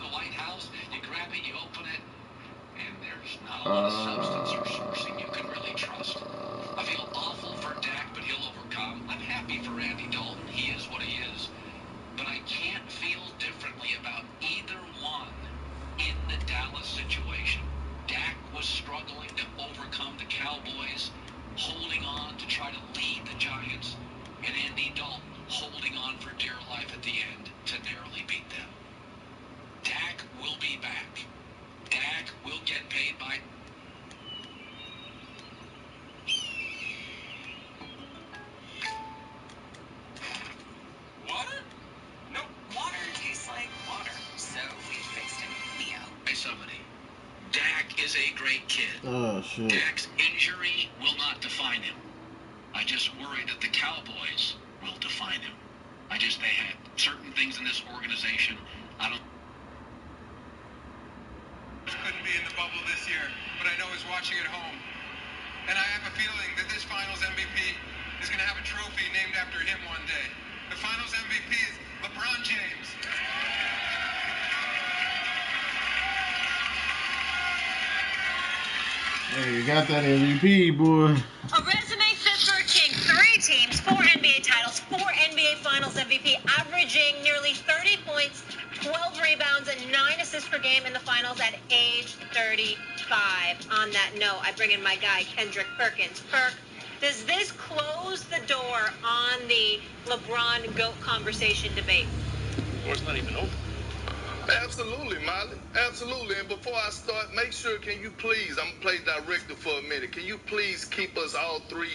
lot of substance or sourcing you can really trust. I feel awful for Dak, but he'll overcome. I'm happy for Andy Dalton. He is what he is. But I can't feel differently about either one in the Dallas situation. Dak was struggling to overcome the Cowboys, holding on to try to lead the Giants, and Andy Dalton holding on for dear life at the end to narrowly beat them. Dak will be back. Dak will get paid by... Water? No, water tastes like water, so we fixed it. Neo. By somebody. Dak is a great kid. Oh, shit. Dak's injury will not define him. I just worry that the Cowboys will define him. They had certain things in this organization. Couldn't be in the bubble this year, but I know he's watching at home. And I have a feeling that this Finals MVP is going to have a trophy named after him one day. The Finals MVP is LeBron James. Hey, you got that MVP, boy. A resume fit for a king. 3 teams, 4 NBA titles, 4 NBA Finals MVP, averaging nearly 30 points, 12 rebounds, and 9 assists per game in the Finals at age 35. On that note, I bring in my guy, Kendrick Perkins. Perk, does this close the door on the LeBron GOAT conversation debate? The door's not even open. Absolutely, Molly. Absolutely. And before I start, make sure, can you please, I'm going to play director for a minute. Can you please keep us all three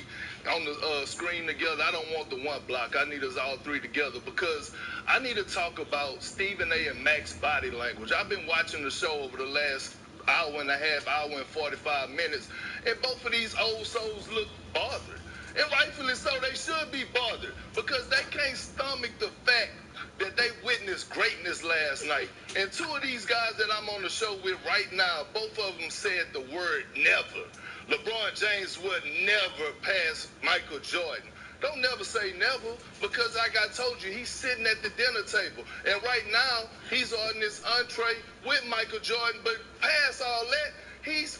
on the screen together? I don't want the one block. I need us all three together because I need to talk about Stephen A. and Mac's body language. I've been watching the show over the last hour and a half, hour and 45 minutes, and both of these old souls look bothered. And rightfully so, they should be bothered because they can't stomach the fact that they witnessed greatness last night. And 2 of these guys that I'm on the show with right now, both of them said the word never. LeBron James would never pass Michael Jordan. Don't never say never because like I told you, he's sitting at the dinner table. And right now, he's on this entree with Michael Jordan. But past all that, if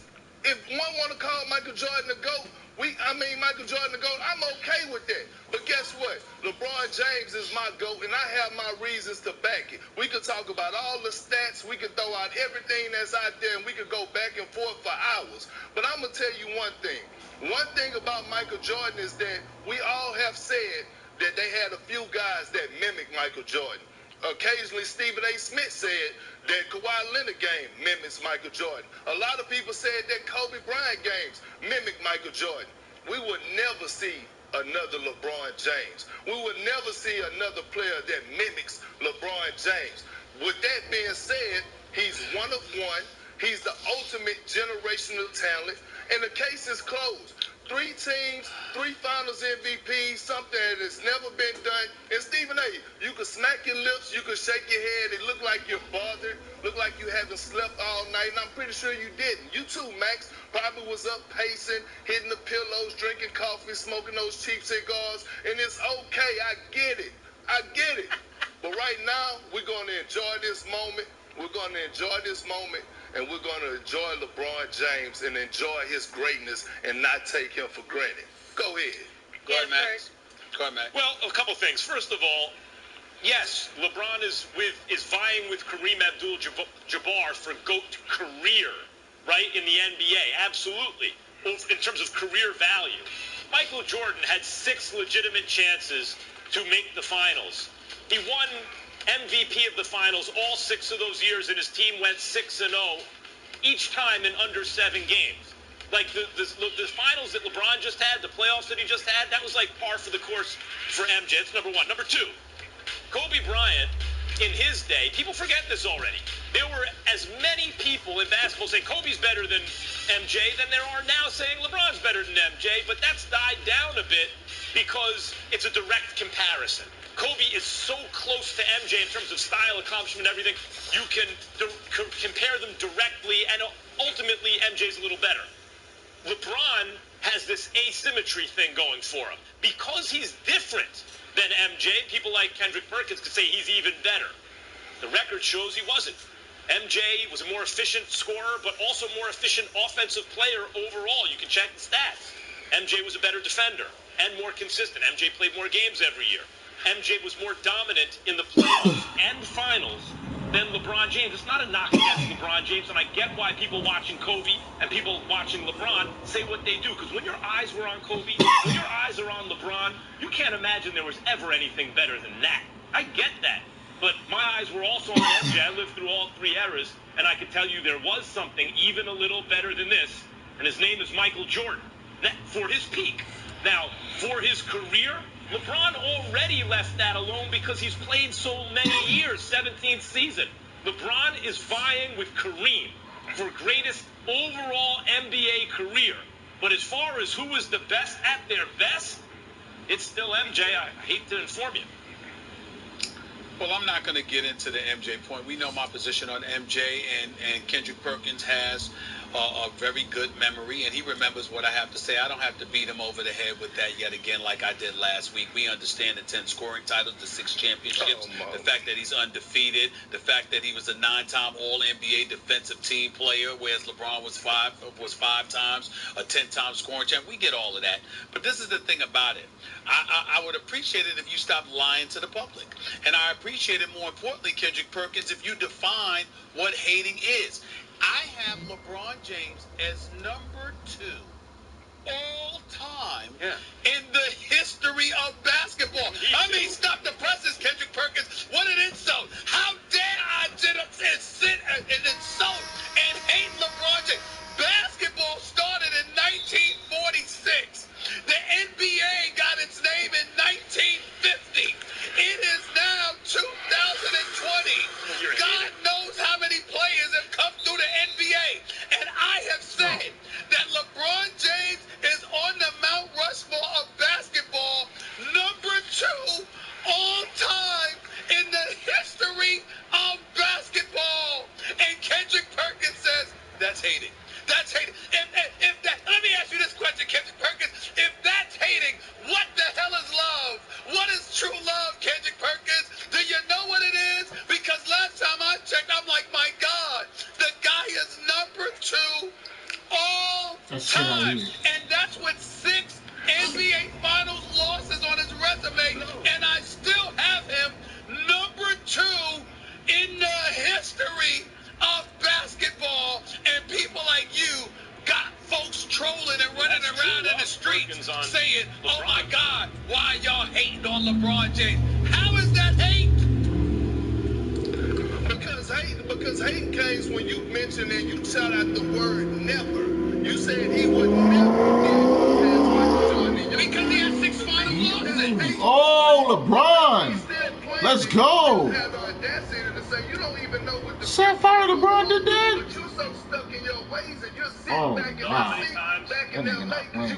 one want to call Michael Jordan a GOAT, Michael Jordan the GOAT, I'm okay with that. But guess what? LeBron James is my GOAT, and I have my reasons to back it. We could talk about all the stats. We could throw out everything that's out there, and we could go back and forth for hours. But I'm going to tell you one thing. One thing about Michael Jordan is that we all have said that they had a few guys that mimic Michael Jordan. Occasionally, Stephen A. Smith said that Kawhi Leonard game mimics Michael Jordan. A lot of people said that Kobe Bryant games mimic Michael Jordan. We would never see another LeBron James. We would never see another player that mimics LeBron James. With that being said, he's one of one. He's the ultimate generational talent, and the case is closed. 3 teams, 3 Finals MVPs, something that has never been done. And Stephen A., you could smack your lips, you could shake your head. It looked like you're bothered, looked like you haven't slept all night, and I'm pretty sure you didn't. You too, Max, probably was up pacing, hitting the pillows, drinking coffee, smoking those cheap cigars, and it's okay. I get it. But right now, we're going to enjoy this moment. We're going to enjoy this moment, and we're going to enjoy LeBron James and enjoy his greatness and not take him for granted. Go ahead. Go ahead, Max. Well, a couple things. First of all, yes, LeBron is vying with Kareem Abdul-Jabbar for GOAT career, right, in the NBA. Absolutely. In terms of career value. Michael Jordan had 6 legitimate chances to make the finals. He won MVP of the finals all 6 of those years, and his team went 6-0 each time in under 7 games. Like the finals that LeBron just had, the playoffs that he just had, that was like par for the course for MJ. That's number 1. Number 2, Kobe Bryant, in his day, people forget this already. There were as many people in basketball saying Kobe's better than MJ than there are now saying LeBron's better than MJ, but that's died down a bit because it's a direct comparison. Kobe is so close to MJ in terms of style, accomplishment, everything. You can compare them directly, and ultimately MJ's a little better. LeBron has this asymmetry thing going for him. Because he's different than MJ, people like Kendrick Perkins could say he's even better. The record shows he wasn't. MJ was a more efficient scorer, but also more efficient offensive player overall. You can check the stats. MJ was a better defender and more consistent. MJ played more games every year. MJ was more dominant in the playoffs and finals than LeBron James. It's not a knock against LeBron James, and I get why people watching Kobe and people watching LeBron say what they do. Because when your eyes were on Kobe, when your eyes are on LeBron, you can't imagine there was ever anything better than that. I get that. But my eyes were also on MJ. I lived through all three eras, and I can tell you there was something even a little better than this, and his name is Michael Jordan. That, for his peak. Now, for his career, LeBron already left that alone because he's played so many years, 17th season. LeBron is vying with Kareem for greatest overall NBA career. But as far as who is the best at their best, it's still MJ. I hate to inform you. Well, I'm not going to get into the MJ point. We know my position on MJ, and Kendrick Perkins has a very good memory, and he remembers what I have to say. I don't have to beat him over the head with that yet again like I did last week. We understand the 10 scoring titles, the 6 championships, the fact that he's undefeated, the fact that he was a 9-time All-NBA defensive team player, whereas LeBron was five times, a 10-time scoring champ. We get all of that. But this is the thing about it. I would appreciate it if you stopped lying to the public. And I appreciate it, more importantly, Kendrick Perkins, if you define what hating is. I have LeBron James as number 2 all time in the history of basketball. I mean, stop the presses, Kendrick Perkins. What an insult. How dare I sit and insult and hate LeBron James? Basketball started in 1946. The NBA got its name in 1950. It is now 2020. God knows how many players have come through the NBA. And I have said that LeBron James is on the Mount Rushmore of basketball, number 2 all time in the history of basketball. And Kendrick Perkins says, that's hating. That's hating. If that, let me ask you this question, Kendrick Perkins. If that's hating, what the hell is love? What is true love, Kendrick Perkins? Do you know what it is? Because last time I checked, I'm like, my God, the guy is number 2 all time. And that's with 6 NBA Finals losses on his resume. And I still have him number 2 in the history of basketball. And people like you got folks trolling and running around in the streets saying, oh my God, why y'all hating on LeBron James? How is that hate? Because hate came when you mentioned and you shout out the word never. You said he would never get as Michael Jordan. Because he had 6 final losses. Oh, LeBron. Let's go. Set fire to LeBron did that? But you're so stuck in your ways and you're sitting Oh, back in wow. the seat back in That nigga LA not playing,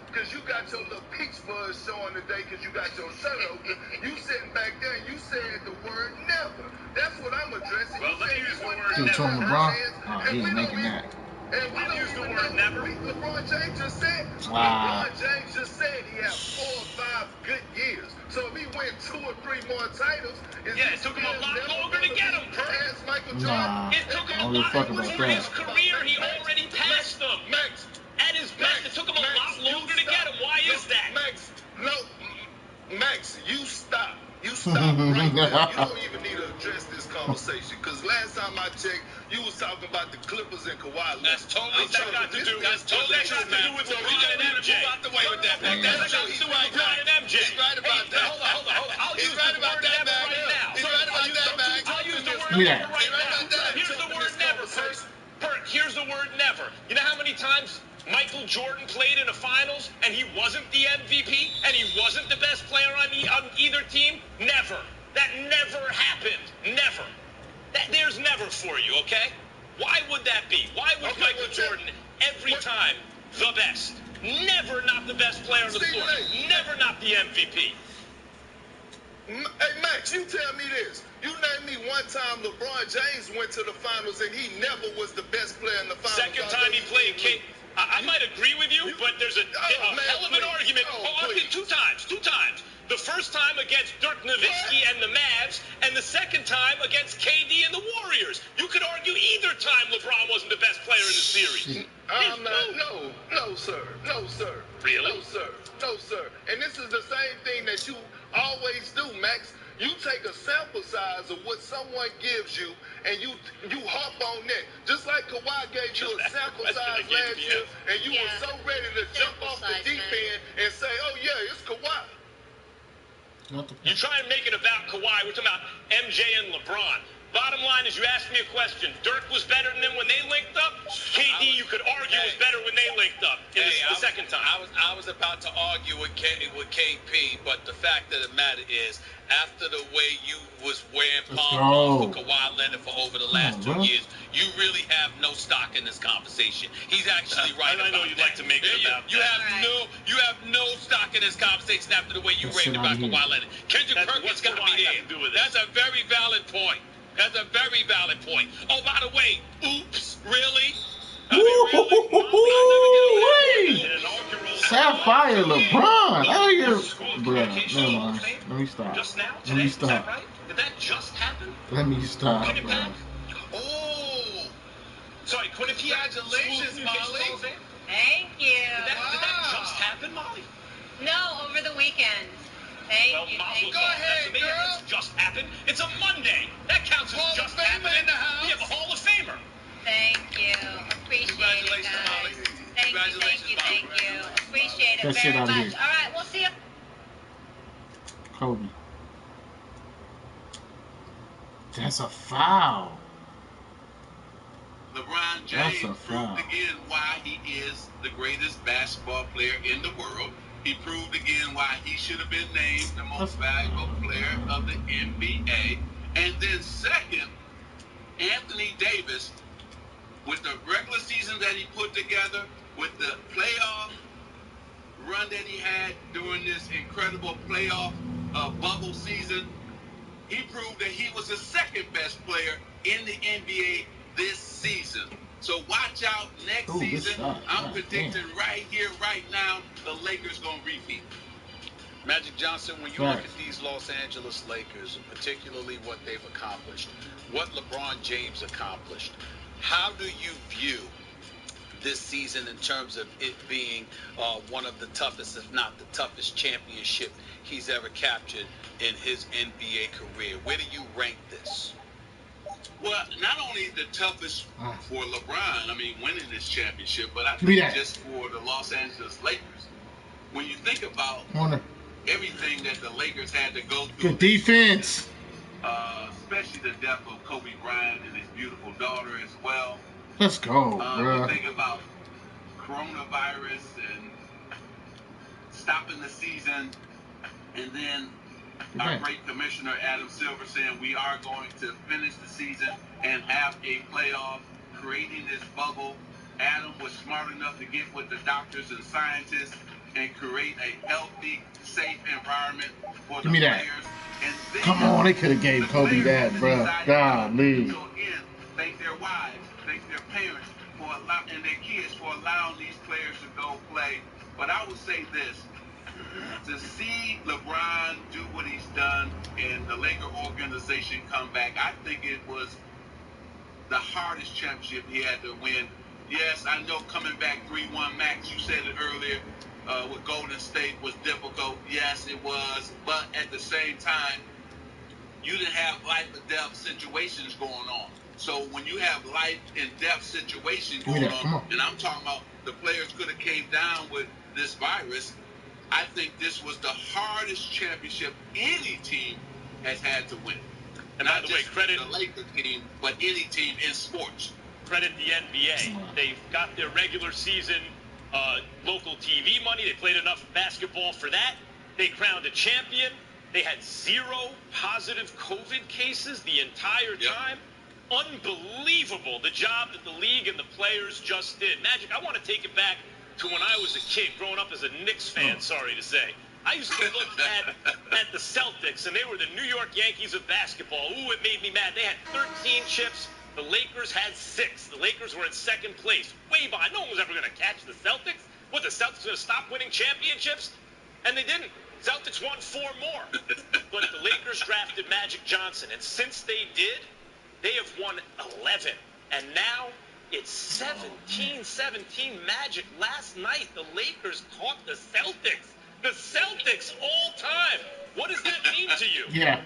because you got your little peach fuzz showing today because you got your shirt open. You sitting back there and you said the word never. That's what I'm addressing. Well, let me use the word He was never. telling LeBron? Oh, he ain't making that. And we don't use the word never. LeBron James just said. Wow. LeBron James just said he had 4 or 5 good years. So if he win 2 or 3 more titles, it took him a lot longer to get him. Nah. It took him I don't a give a fuck lot about for his that. career. He already passed them. Max, at his best, it took him a lot longer to get him. Why is that? Max, you stop. You stop right there. You don't even need to address this conversation. Because last time I checked, you was talking about the Clippers and Kawhi. That's totally got to do with LeBron and MJ. Move out the way with that, man. That's true. He's right about it. MJ. He's right about that. Hold on. I'll use the word never right now. He's right about that, Max. I'll use the word never right now. Here's the word never, Perk. Here's the word never. You know how many times Michael Jordan played in the finals and he wasn't the MVP and he wasn't the best player on either team? Never. That never happened. Never. There's never for you, okay? Why would that be? Why was Michael Jordan every time the best? Never not the best player on the floor. Never not the MVP. Hey, Max, you tell me this. You name me one time LeBron James went to the finals and he never was the best player in the finals. Second time he played, I might agree with you, but there's a hell of an argument. Two times. The first time against Dirk Nowitzki and the Mavs, and the second time against KD and the Warriors. You Series. I'm not. No, sir. No, sir. Really? No, sir. No, sir. And this is the same thing that you always do, Max. You take a sample size of what someone gives you, and you hop on that. Just like Kawhi gave you a sample size last year, and you were so ready to jump off the deep end and say, "Oh yeah, it's Kawhi." You try and make it about Kawhi. We're talking about MJ and LeBron. Bottom line is, you asked me a question. Dirk was better than them when they linked up. KD, you could argue, was better when they linked up in the second time. I was about to argue with KP, but the fact of the matter is, after the way you was wearing pom-poms for Kawhi Leonard for over the last 2 years, you really have no stock in this conversation. He's actually right. I know you'd like to make it about you have no stock in this conversation after the way you raved about Kawhi Leonard. Kendrick Perkins got me there. That's a very valid point. That's a very valid point. Oh, by the way, oops, really? Sapphire LeBron. Out of here. Bruh, never mind. Let me stop. Let me stop. Did that just happen? Let me stop, bro. Oh. Sorry, Congratulations, Molly. Thank you. Did that just happen, Molly? No, over the weekend. Thank you. Go ahead, girl. That's just happened. It's a Monday. That counts as just happening. We have a Hall of Famer. Thank you. Appreciate it, guys. Thank you. Appreciate it very much. All right, we'll see you. Kobe. That's a foul. LeBron James proved again why he is the greatest basketball player in the world. He proved again why he should have been named the most valuable player of the NBA. And then second, Anthony Davis, with the regular season that he put together, with the playoff run that he had during this incredible playoff bubble season, he proved that he was the second best player in the NBA this season. So watch out next season. I'm predicting right here, right now, the Lakers going to repeat. Magic Johnson, when you look at these Los Angeles Lakers, and particularly what they've accomplished, what LeBron James accomplished, how do you view this season in terms of it being one of the toughest, if not the toughest championship he's ever captured in his NBA career? Where do you rank this? Well, not only the toughest for LeBron, I mean, winning this championship, but I think just for the Los Angeles Lakers. When you think about everything that the Lakers had to go through. Good defense. Especially the death of Kobe Bryant and his beautiful daughter as well. Let's go, bro. You think about coronavirus and stopping the season, and then our great commissioner, Adam Silver, saying we are going to finish the season and have a playoff, creating this bubble. Adam was smart enough to get with the doctors and scientists and create a healthy, safe environment for the players. And then come on, they could have gave Kobe that, bro. Golly. So again, thank their wives, thank their parents and their kids for allowing these players to go play. But I would say this. To see LeBron do what he's done and the Laker organization come back, I think it was the hardest championship he had to win. Yes, I know coming back 3-1, Max, you said it earlier, with Golden State was difficult. Yes, it was. But at the same time, you didn't have life or death situations going on. So when you have life and death situations going on, and I'm talking about the players could have came down with this virus, I think this was the hardest championship any team has had to win. And by the way, credit the Lakers team, but any team in sports. Credit the NBA. They've got their regular season local TV money. They played enough basketball for that. They crowned a champion. They had 0 positive COVID cases the entire time. Unbelievable, the job that the league and the players just did. Magic, I want to take it back to when I was a kid, growing up as a Knicks fan, sorry to say. I used to look at the Celtics, and they were the New York Yankees of basketball. Ooh, it made me mad. They had 13 chips. The Lakers had 6. The Lakers were in second place, way behind. No one was ever going to catch the Celtics. What, the Celtics going to stop winning championships? And they didn't. Celtics won 4 more. But the Lakers drafted Magic Johnson, and since they did, they have won 11. And now It's 17-17 Magic. Last night, the Lakers caught the Celtics. The Celtics all time. What does that mean to you? Yeah.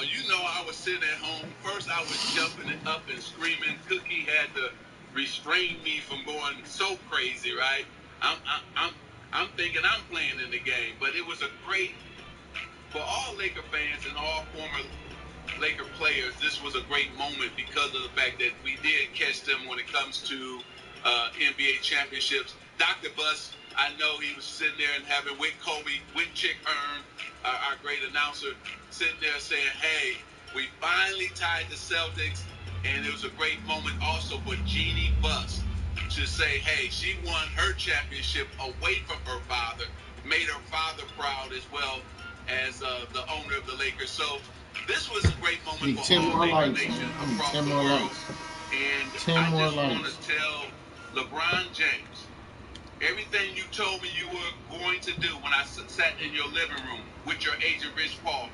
You know, I was sitting at home. First, I was jumping up and screaming. Cookie had to restrain me from going so crazy, right? I'm thinking I'm playing in the game, but it was a great for all Laker fans and all former Laker players. This was a great moment because of the fact that we did catch them when it comes to NBA championships. Dr. Buss, I know he was sitting there and having with Kobe, with Chick Hearn, our great announcer, sitting there saying, hey, we finally tied the Celtics. And it was a great moment also for Jeannie Buss to say, hey, she won her championship away from her father, made her father proud as well as the owner of the Lakers. So this was a great moment for 10 all more Laker lights, Nation man. I need across 10 the more world. lights. And 10 I more just want lights. to tell LeBron James, everything you told me you were going to do when I sat in your living room with your agent Rich Paul,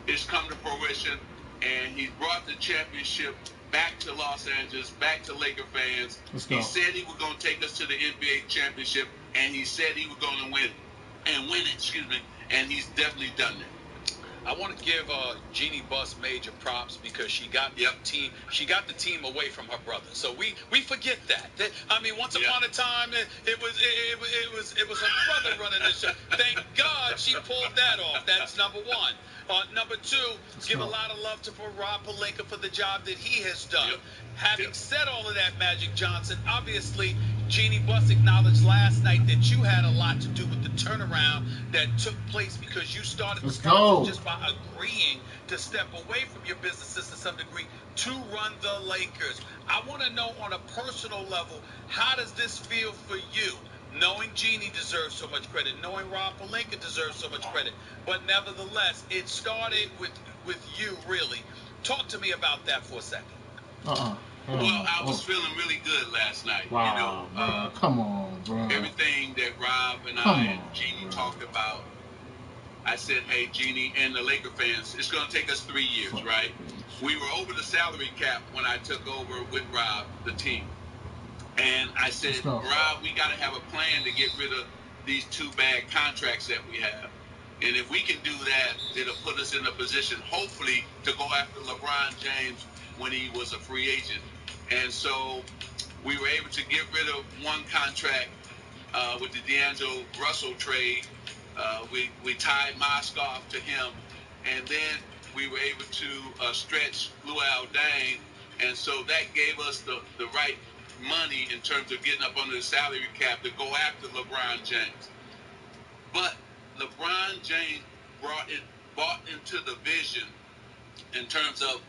it's come to fruition, and he's brought the championship back to Los Angeles, back to Laker fans. Let's go. He said he was going to take us to the NBA championship, and he said he was going to win it, and he's definitely done that. I want to give Jeannie Buss major props because she got the team. She got the team away from her brother. So we forget that. I mean, once upon a time, it was her brother running the show. Thank God she pulled that off. That's number one. Number two, give a lot of love to Rob Pelinka for the job that he has done. Having said all of that, Magic Johnson, obviously Jeannie Buss acknowledged last night that you had a lot to do with the turnaround that took place because you started the process just by agreeing to step away from your businesses to some degree to run the Lakers. I want to know on a personal level, how does this feel for you? Knowing Jeannie deserves so much credit, knowing Rob Pelinka deserves so much credit, but nevertheless, it started with you, really. Talk to me about that for a second. Well, I was feeling really good last night. Wow, you know, bro. Come on, bro. Everything that Rob and I and Jeannie talked about, I said, hey, Jeannie and the Laker fans, it's going to take us 3 years, right? We were over the salary cap when I took over with Rob, the team. And I said, Rob, we got to have a plan to get rid of these two bad contracts that we have. And if we can do that, it'll put us in a position, hopefully, to go after LeBron James when he was a free agent. And so we were able to get rid of one contract with the D'Angelo Russell trade. We tied Moscow to him, and then we were able to stretch Luol Deng, and so that gave us the right money in terms of getting up under the salary cap to go after LeBron James. But LeBron James bought into the vision in terms of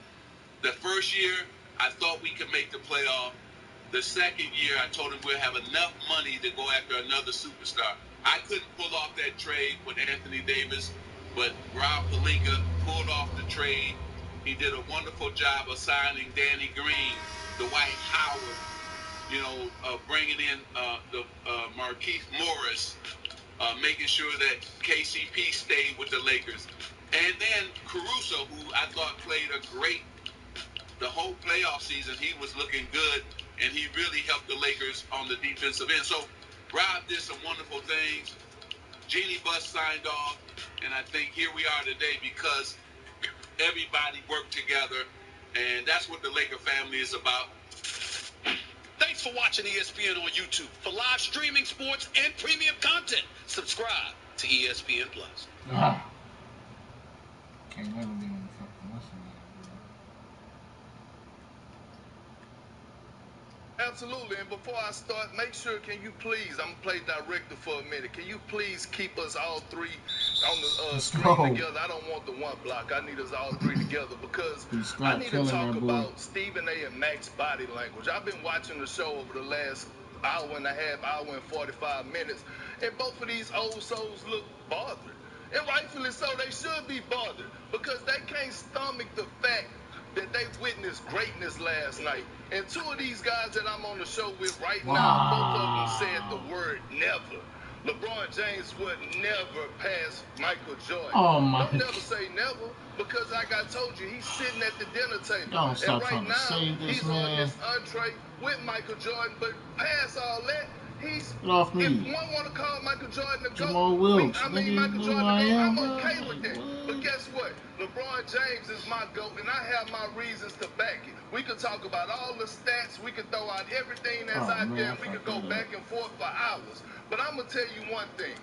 the first year, I thought we could make the playoff. The second year, I told him we'll have enough money to go after another superstar. I couldn't pull off that trade with Anthony Davis, but Rob Pelinka pulled off the trade. He did a wonderful job of signing Danny Green, Dwight Howard, bringing in the Marquise Morris, making sure that KCP stayed with the Lakers. And then Caruso, who I thought played the whole playoff season, he was looking good, and he really helped the Lakers on the defensive end. So Rob did some wonderful things. Jeannie Buss signed off, and I think here we are today because everybody worked together, and that's what the Laker family is about. Thanks for watching ESPN on YouTube. For live streaming sports and premium content, subscribe to ESPN Plus. Can't never be on fucking listen. Absolutely. And before I start, make sure, can you please, I'm going to play director for a minute. Can you please keep us all three on the screen together? I don't want the one block. I need us all three together because I need to talk about Stephen A. and Mac's body language. I've been watching the show over the last hour and a half, hour and 45 minutes, and both of these old souls look bothered. And rightfully so, they should be bothered because they can't stomach the fact that they witnessed greatness last night. And two of these guys that I'm on the show with right now, both of them said the word never. LeBron James would never pass Michael Jordan. Oh my. Don't never say never, because like I told you, he's sitting at the dinner table. Don't stop and right trying to now, save this, he's man. on this entree with Michael Jordan, but past all that, he's, get off me. if one want to call Michael Jordan the Jamal GOAT, Wilkes, I nigga, mean Michael you know Jordan who I the GOAT, am, I'm bro. okay Like, with that. what? But guess what? LeBron James is my GOAT, and I have my reasons to back it. We could talk about all the stats, we could throw out everything that's out there, and we could go back and forth for hours. But I'm going to tell you one thing.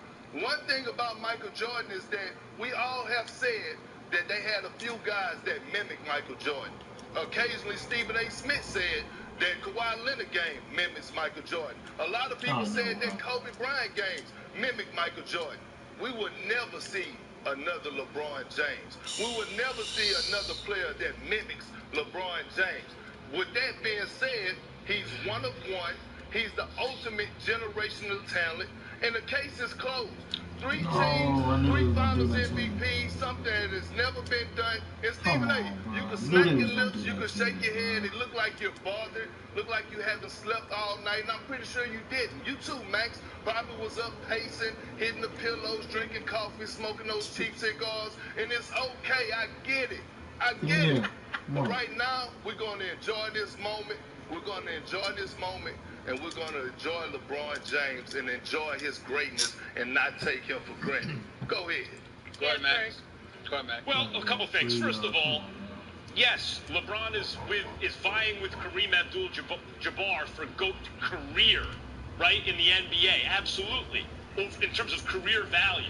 One thing about Michael Jordan is that we all have said that they had a few guys that mimic Michael Jordan. Occasionally, Stephen A. Smith said that Kawhi Leonard game mimics Michael Jordan. A lot of people said that Kobe Bryant games mimic Michael Jordan. We would never see another LeBron James. We would never see another player that mimics LeBron James. With that being said, he's one of one. He's the ultimate generational talent, and the case is closed. Three teams, three finals MVPs, something that has never been done. And Stephen A., you can smack your lips, you can shake your head, it look like you're bothered, look like you haven't slept all night, and I'm pretty sure you didn't. You too, Max, probably was up pacing, hitting the pillows, drinking coffee, smoking those cheap cigars, and it's okay, I get it. I get it. But right now, we're going to enjoy this moment. We're going to enjoy this moment, and we're going to enjoy LeBron James and enjoy his greatness and not take him for granted. Go ahead. Go ahead, Max. Go ahead, Max. Well, a couple things. First of all, yes, LeBron is vying with Kareem Abdul-Jabbar for GOAT career, right, in the NBA. Absolutely, in terms of career value.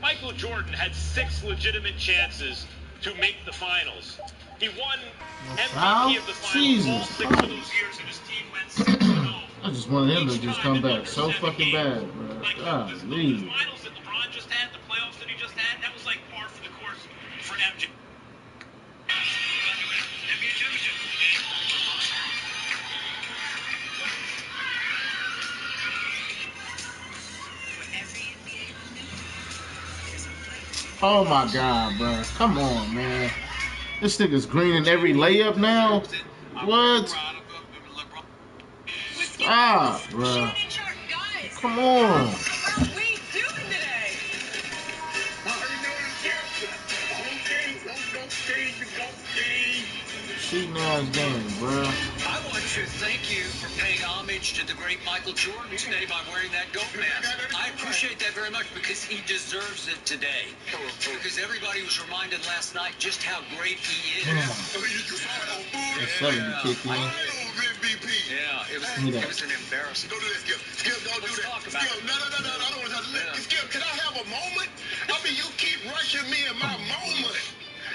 Michael Jordan had 6 legitimate chances to make the finals. He won MVP of the finals all 6 of those years, and his team went 6-0. I just wanted him to just come back so fucking bad, bro. Like the finals that LeBron just had, the playoffs that he just had, that was like par for the course for MJ. NBA championship. Oh my god, bro. Come on, man. This nigga's green in every layup now? What? Stop, bro. Come on. How are we doing today? Cheating ass game, bro. I want to thank you for paying homage to the great Michael Jordan today by wearing that GOAT mask. I appreciate that very much because he deserves it today. Because everybody was reminded last night just how great he is. That's 70 kicking in. Yeah, it was an embarrassment. Don't do that, Skip. Skip, don't do that. Skip, no, I don't want to. Skip, can I have a moment? I mean, you keep rushing me in my moment.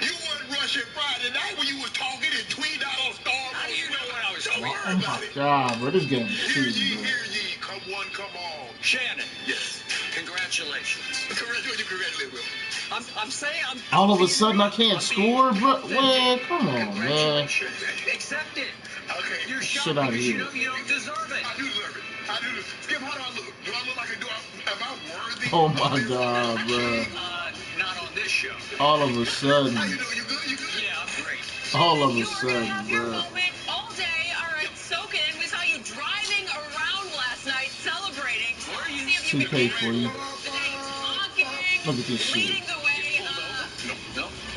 You weren't rushing Friday night when you was talking and tweeting out on Star. How do you know what I was talking talking Oh my god, bro. This game is cheating, bro. Hear ye, come one, come all. Shannon. Yes. Congratulations. Congratulate Will. I'm saying I'm. All of a sudden I can't score, bro. Man, come on, man. Accept it. Okay. You're Shit shocked out of because here. you don't deserve it. I do deserve it. I do. Skip, how do I look? Do I look like am I worthy? Oh my god, bro. Not on this show. All of a sudden. How you doing? You good? You good? Yeah, I'm great. All of a You are going to sudden, have your bro. moment all day. All right, soak it in. We saw you driving around last night celebrating. Were you? See if you 2K for you. talking, Look at this shit. leading the way.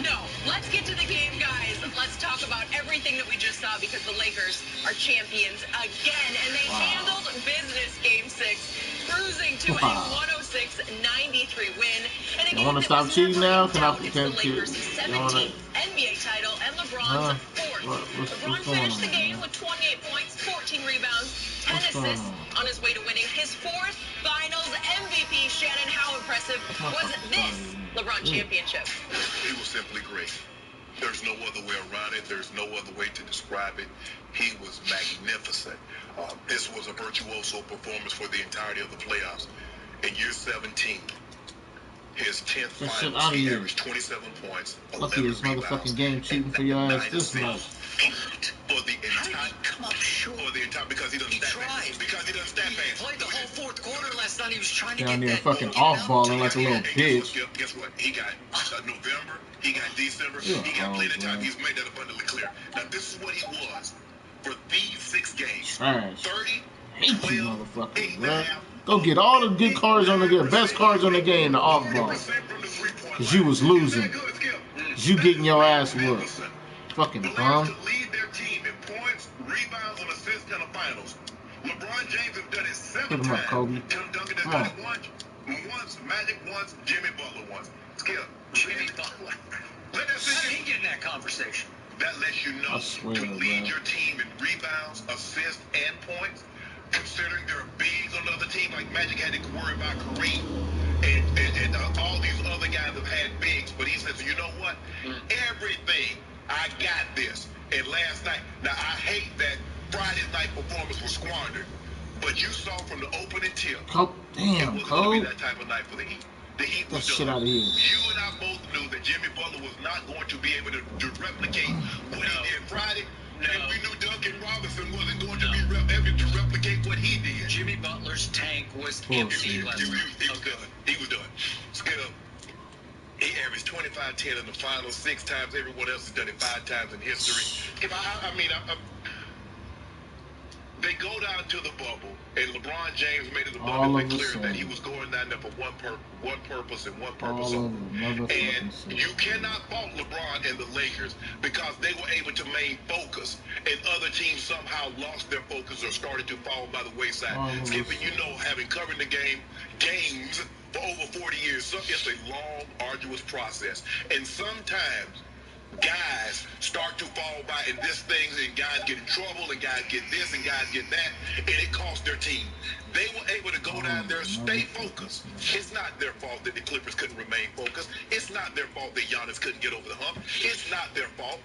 No. Let's get to the game, guys. Let's talk about everything that we just saw because the Lakers are champions again, and they handled business Game 6, cruising to a 106-93 win. And a You want to stop cheating now? Can I? Can you want to? NBA title and LeBron's fourth. LeBron finished the game with 28 points, 14 rebounds, 10 assists on his way to winning his 4th Finals MVP. Shannon, how impressive was this LeBron championship? It was simply great. There's no other way around it. There's no other way to describe it. He was magnificent. This was a virtuoso performance for the entirety of the playoffs. In year 17, his 10th finals, he averaged 27 points, 11 this motherfucking game cheating for your ass this much. For the entire, because he doesn't stat pass. Because he doesn't stat pass. He played the whole fourth quarter last night. He was trying to Down get there that fucking off-balling like a little bitch. Guess what? He got November, he got December, he got plenty of time. He's made that abundantly clear. Now, this is what he was for these 6 games. 30, 12, 8.5, Go get all the good cards on the game, best cards on the game, the off ball. Because you was losing. Because you getting your ass whooped. Fucking bum. Lead their team in points, rebounds, and assists in the finals. LeBron James has done it 7 Put him up, times. Kobe. Tim Duncan has Come done on. it once, Magic once, Jimmy Butler once. Skip. Jimmy Butler. Let that How sink did in. he get in that conversation? That lets you know I swear, to lead bro. your team in rebounds, assists, and points, considering there are bigs on the other team, like Magic had to worry about Kareem and all these other guys have had bigs, but he says, you know what? Everything, I got this. And last night, now I hate that Friday night performance was squandered, but you saw from the opening tip, Damn, it wasn't going to Cole. be that type of night for the Heat. The Heat Get that was shit done. out of here. You and I both knew that Jimmy Butler was not going to be able to replicate what he did Friday. And we knew Duncan Robinson wasn't going to be able to replicate what he did. Jimmy Butler's tank was empty last night. He was done. He was done. Skip. He averaged 25-10 in the finals 6 times. Everyone else has done it 5 times in history. They go down to the bubble, and LeBron James made it abundantly clear that he was going down there for one purpose and one purpose only. And you cannot fault LeBron and the Lakers because they were able to maintain focus, and other teams somehow lost their focus or started to fall by the wayside. Skipping, you know, having covered the games for over 40 years, so it's a long, arduous process. And sometimes guys start to fall by in this thing, and guys get in trouble, and guys get this, and guys get that, and it costs their team. They were able to go down there, stay focused. It's not their fault that the Clippers couldn't remain focused. It's not their fault that Giannis couldn't get over the hump. It's not their fault.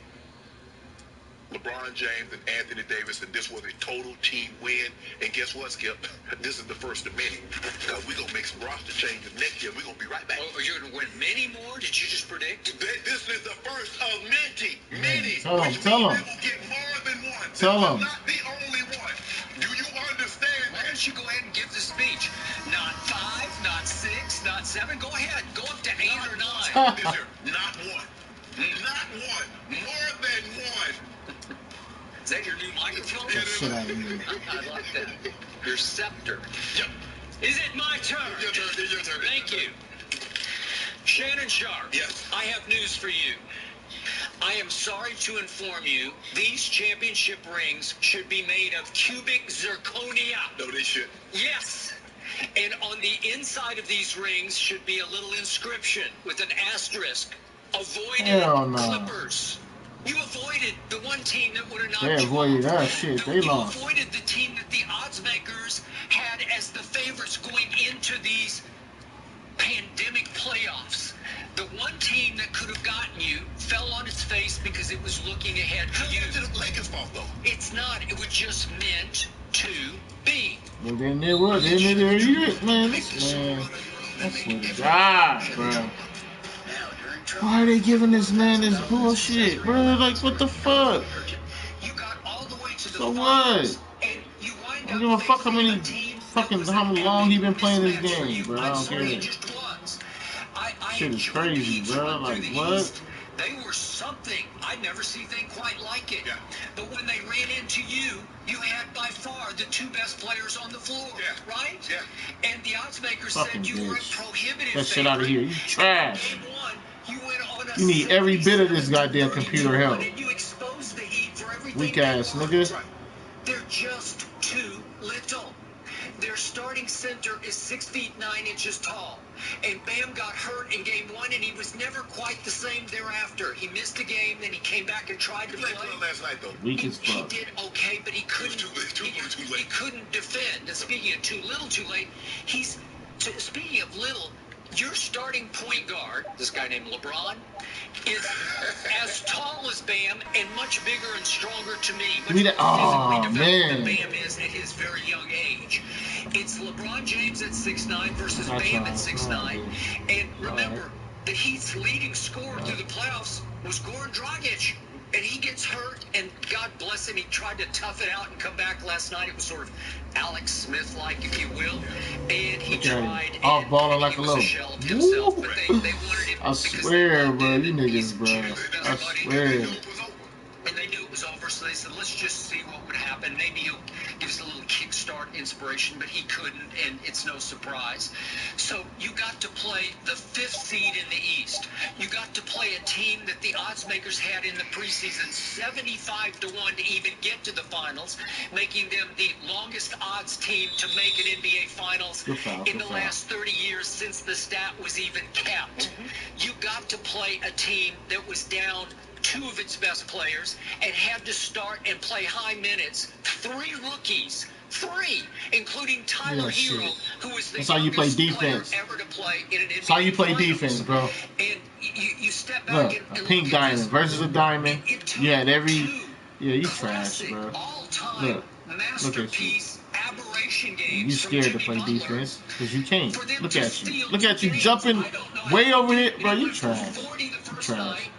LeBron James and Anthony Davis, and this was a total team win. And guess what, Skip? This is the first of many. Because we're going to make some roster changes next year. We're going to be right back. Oh, you're going to win many more? Did you just predict? This is the first of many. Many. Tell him. Tell him. They will get more than one. Tell him. Not the only one. Do you understand? Why don't you go ahead and give the speech? Not 5, not 6, not 7. Go ahead. Go up to 8 or 9. Not one. Not one. More than one. Is that your new microphone? Get shit out of here. I like that. Your scepter. Yep. Is it my turn? Your turn. Your turn. Thank you. Shannon Sharp. Yes. I have news for you. I am sorry to inform you, these championship rings should be made of cubic zirconia. No, they shouldn't. Yes. And on the inside of these rings should be a little inscription with an asterisk. Avoided Clippers. You avoided the one team that would have knocked you off. They avoided that shit. They lost. You avoided the team that the odds makers had as the favorites going into these pandemic playoffs. The one team that could have gotten you fell on its face because it was looking ahead to you. It's the Lakers' fault, though. It's not. It was just meant to be. But then there was, man. Man, I swear to God, bro. Why are they giving this man this bullshit, bro? Like, what the fuck? So what? I don't give a fuck how long he been playing this game, bro. I don't care. Shit is crazy, bro. Like, what? They were something. I'd never seen anything quite like it. Yeah. But when they ran into you, you had by far the 2 best players on the floor, right? Yeah. And the odds makers said you were a prohibitive. That shit out of here. You trash. You need every bit of this goddamn computer help. Weak ass nigga. They're just too little. Their starting center is 6 feet 9 inches tall. And Bam got hurt in game 1, and he was never quite the same thereafter. He missed a game, then he came back and tried to play. Last night, though. Weak as fuck. He did okay, but he couldn't. He couldn't defend. And speaking of too little, too late, speaking of little, your starting point guard, this guy named LeBron, is as tall as Bam and much bigger and stronger to me, much more physically developed than Bam is at his very young age. It's LeBron James at 6'9" versus Bam at 6'9". And remember, the Heat's leading scorer through the playoffs was Goran Dragic. And he gets hurt, and God bless him, he tried to tough it out and come back last night. It was sort of Alex Smith-like, if you will. And he tried. Off balling like a little. I swear, bro. You niggas, bro. I swear. And they knew it was over, so they said, let's just see what would happen. Maybe he'll give us a little kickstart start inspiration, but he couldn't, and it's no surprise. So you got to play the 5th seed in the East. You got to play a team that the odds makers had in the preseason 75-1 to even get to the finals, making them the longest odds team to make an NBA Finals in the last 30 years since the stat was even kept. You got to play a team that was down 2 of its best players and had to start and play high minutes. 3 rookies, 3, including Tyler Hero, who was the youngest player ever to play in an NBA That's how you play Finals. defense, bro. And you step back Look, and a pink diamond versus a diamond. You had every... Yeah, you trash, bro. Look at you. You scared to play defense because you can't. Look at you. Look at you jumping way over there, bro. You trash. You trash.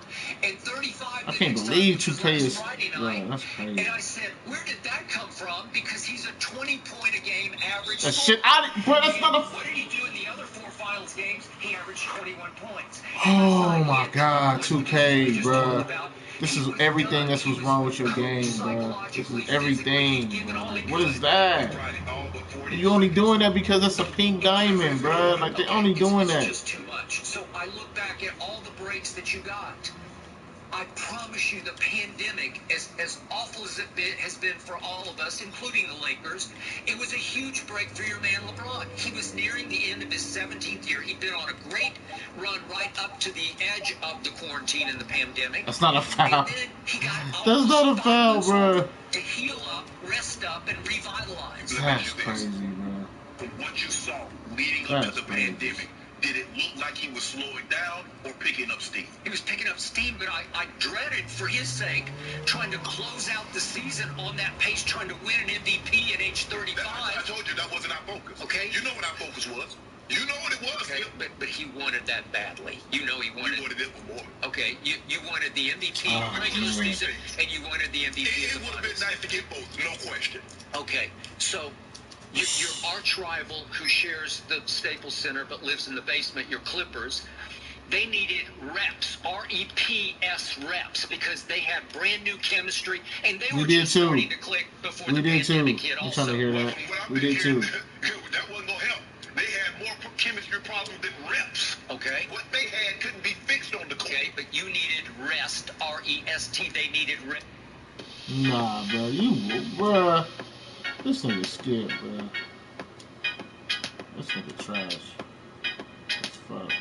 I can't believe 2K is... Bro, that's crazy. And I said, where did that come from? Because he's a 20-point-a-game average. That shit out of... Bro, that's not a... What did he do in the other 4 finals games? He averaged 21 points. Oh my God, 2K, bro. This is everything that's what's wrong with your game, bro. This is everything, bro. Like, what is that? You only doing that because it's a pink diamond, bro. Like, they're only doing that. Just too much. So I look back at all the breaks that you got. I promise you, the pandemic, as awful as it has been for all of us, including the Lakers, it was a huge break for your man LeBron. He was nearing the end of his 17th year. He'd been on a great run right up to the edge of the quarantine and the pandemic. That's not a foul. And then he got That's not a foul, bro. To heal up, rest up, and revitalize. That's crazy, bro. From what you saw leading up to the pandemic, did it look like he was slowing down or picking up steam? He was picking up steam, but I dreaded, for his sake, trying to close out the season on that pace, trying to win an MVP at age 35. I told you that wasn't our focus. Okay. You know what our focus was. You know what it was. Okay, but he wanted that badly. You know he wanted... You wanted it for more. Okay, you wanted the MVP in the regular season, and you wanted the MVP in the finals. It would have been nice to get both, no question. Okay, so... Your arch rival who shares the Staples Center but lives in the basement, your Clippers, they needed reps, R-E-P-S reps, because they had brand new chemistry, and they were just starting to click before the pandemic hit also. I'm trying to hear that. We did too. That wasn't going to help. They had more chemistry problems than reps. Okay. What they had couldn't be fixed on the court. Okay, but you needed rest, R-E-S-T. They needed rest. Nah, bro. Bruh. This nigga scared, bro. This nigga trash. That's fuck.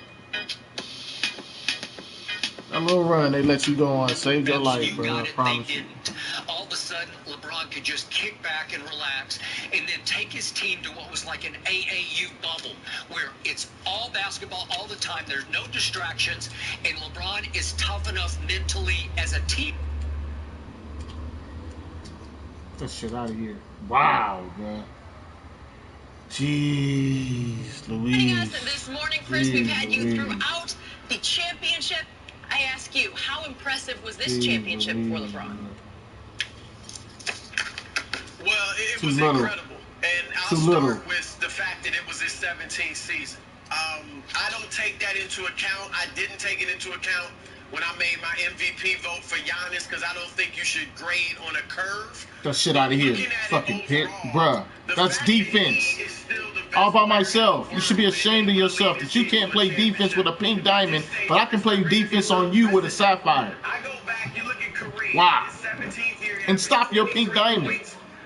That little run they let you go on saved your life, bro. I promise you. All of a sudden, LeBron could just kick back and relax and then take his team to what was like an AAU bubble where it's all basketball all the time. There's no distractions, and LeBron is tough enough mentally as a team. Get that shit out of here. Wow, bro. Jeez, Louise. This morning, Chris, we've had you throughout the championship. I ask you, how impressive was this championship for LeBron? Well, it was incredible. And I'll start with the fact that it was his 17th season. I don't take that into account. I didn't take it into account when I made my MVP vote for Giannis, because I don't think you should grade on a curve. That shit out of here. Fucking pit. Bruh. That's defense. All by myself. You should be ashamed of yourself that you can't play defense with a pink diamond, but I can play defense on you with a sapphire. Wow. And stop your pink diamond.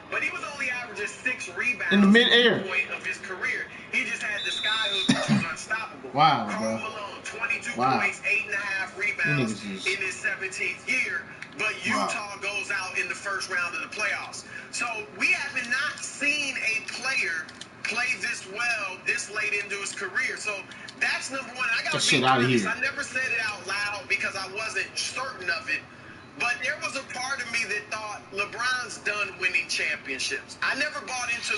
But he was only averaging 6 rebounds in the midair. Of his career. He just had the sky hook, which was unstoppable. Wow, bro. 22 points, 8.5 rebounds in his 17th year. But Utah goes out in the first round of the playoffs. So we have not seen a player play this well this late into his career. So that's number one. I got to be honest. I never said it out loud because I wasn't certain of it. But there was a part of me that thought LeBron's done winning championships. I never bought into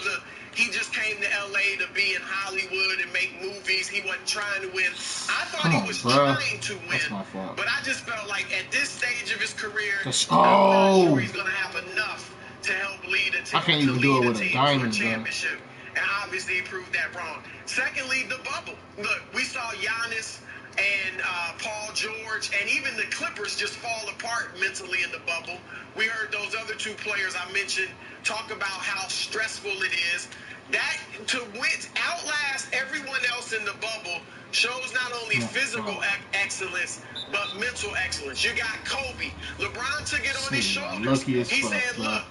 he just came to LA to be in Hollywood and make movies. He wasn't trying to win. I thought he was trying to win. That's my fault. But I just felt like at this stage of his career, I'm not sure he's going to have enough to help lead a team. I can't even do it with a diamond, championship. And obviously he proved that wrong. Secondly, the bubble. Look, we saw Giannis and Paul George and even the Clippers just fall apart mentally in the bubble. We heard those other 2 players I mentioned talk about how stressful it is. That to outlast everyone else in the bubble shows not only physical excellence but mental excellence. You got Kobe. LeBron took it on his shoulders. He said, "Look."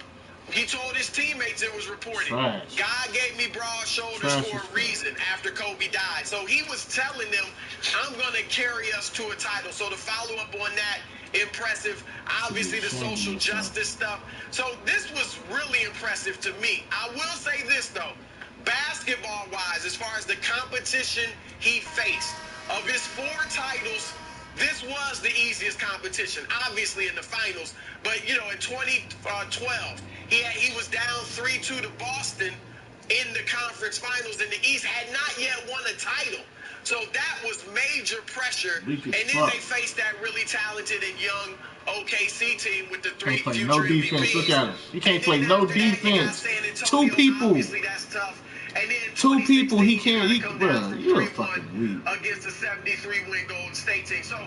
He told his teammates, it was reported, God gave me broad shoulders for a reason after Kobe died. So he was telling them, I'm going to carry us to a title. So to follow up on that, impressive. Obviously, the social justice stuff. So this was really impressive to me. I will say this, though. Basketball-wise, as far as the competition he faced, of his 4 titles, this was the easiest competition, obviously in the finals. But, you know, in 2012, he was down 3-2 to Boston in the conference finals in the East, had not yet won a title. So that was major pressure. And then they faced that really talented and young OKC team with the 3 future no defense. MVPs. Look at us. You can't play no defense. 2 people. Obviously, that's tough. And then 2 people. He can't. Bro, you're a fucking weak. Against the 73-win Golden State team. So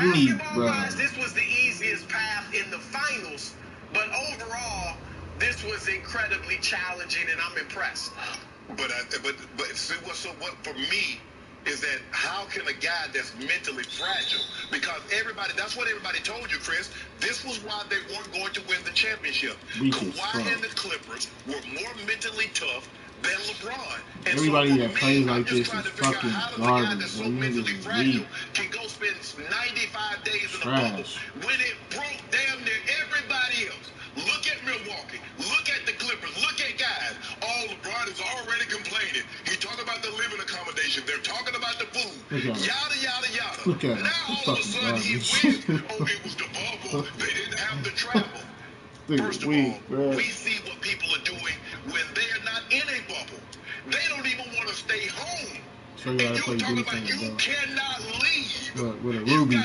you need, basketball-wise, this was the easiest path in the finals. But overall, this was incredibly challenging, and I'm impressed. But see what for me is that how can a guy that's mentally fragile, because that's what everybody told you, Chris. This was why they weren't going to win the championship. Kawhi and the Clippers were more mentally tough than LeBron. And everybody so that plays like this is how fucking does a guy garbage. that's so mentally fragile can go spend 95 days in a bubble when it broke damn near everybody else? Look at Milwaukee. Look at the Clippers. Look at guys. Oh, LeBron is already complaining. He talking about the living accommodation. They're talking about the food. Yada, yada, yada. Look at now, all of a sudden, he wins. Oh, it was the bubble. They didn't have to travel. First of all, we see what people are doing when they're not in a bubble. They don't even want to stay home. Show you how to play defense, you cannot leave. Look, with a ruby.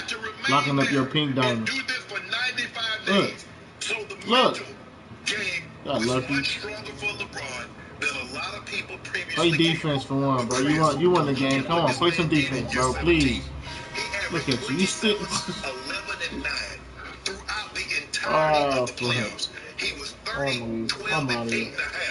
Locking up your pink diamond. Do this for 95 days. So the mental game was much stronger for LeBron than a lot of people previously. Play defense for one, bro. You won the game. Come on, play some defense, bro. Please. Look at you. You still 11 and 9 throughout the entirety of the playoffs. He was 30, 12, and 8.5.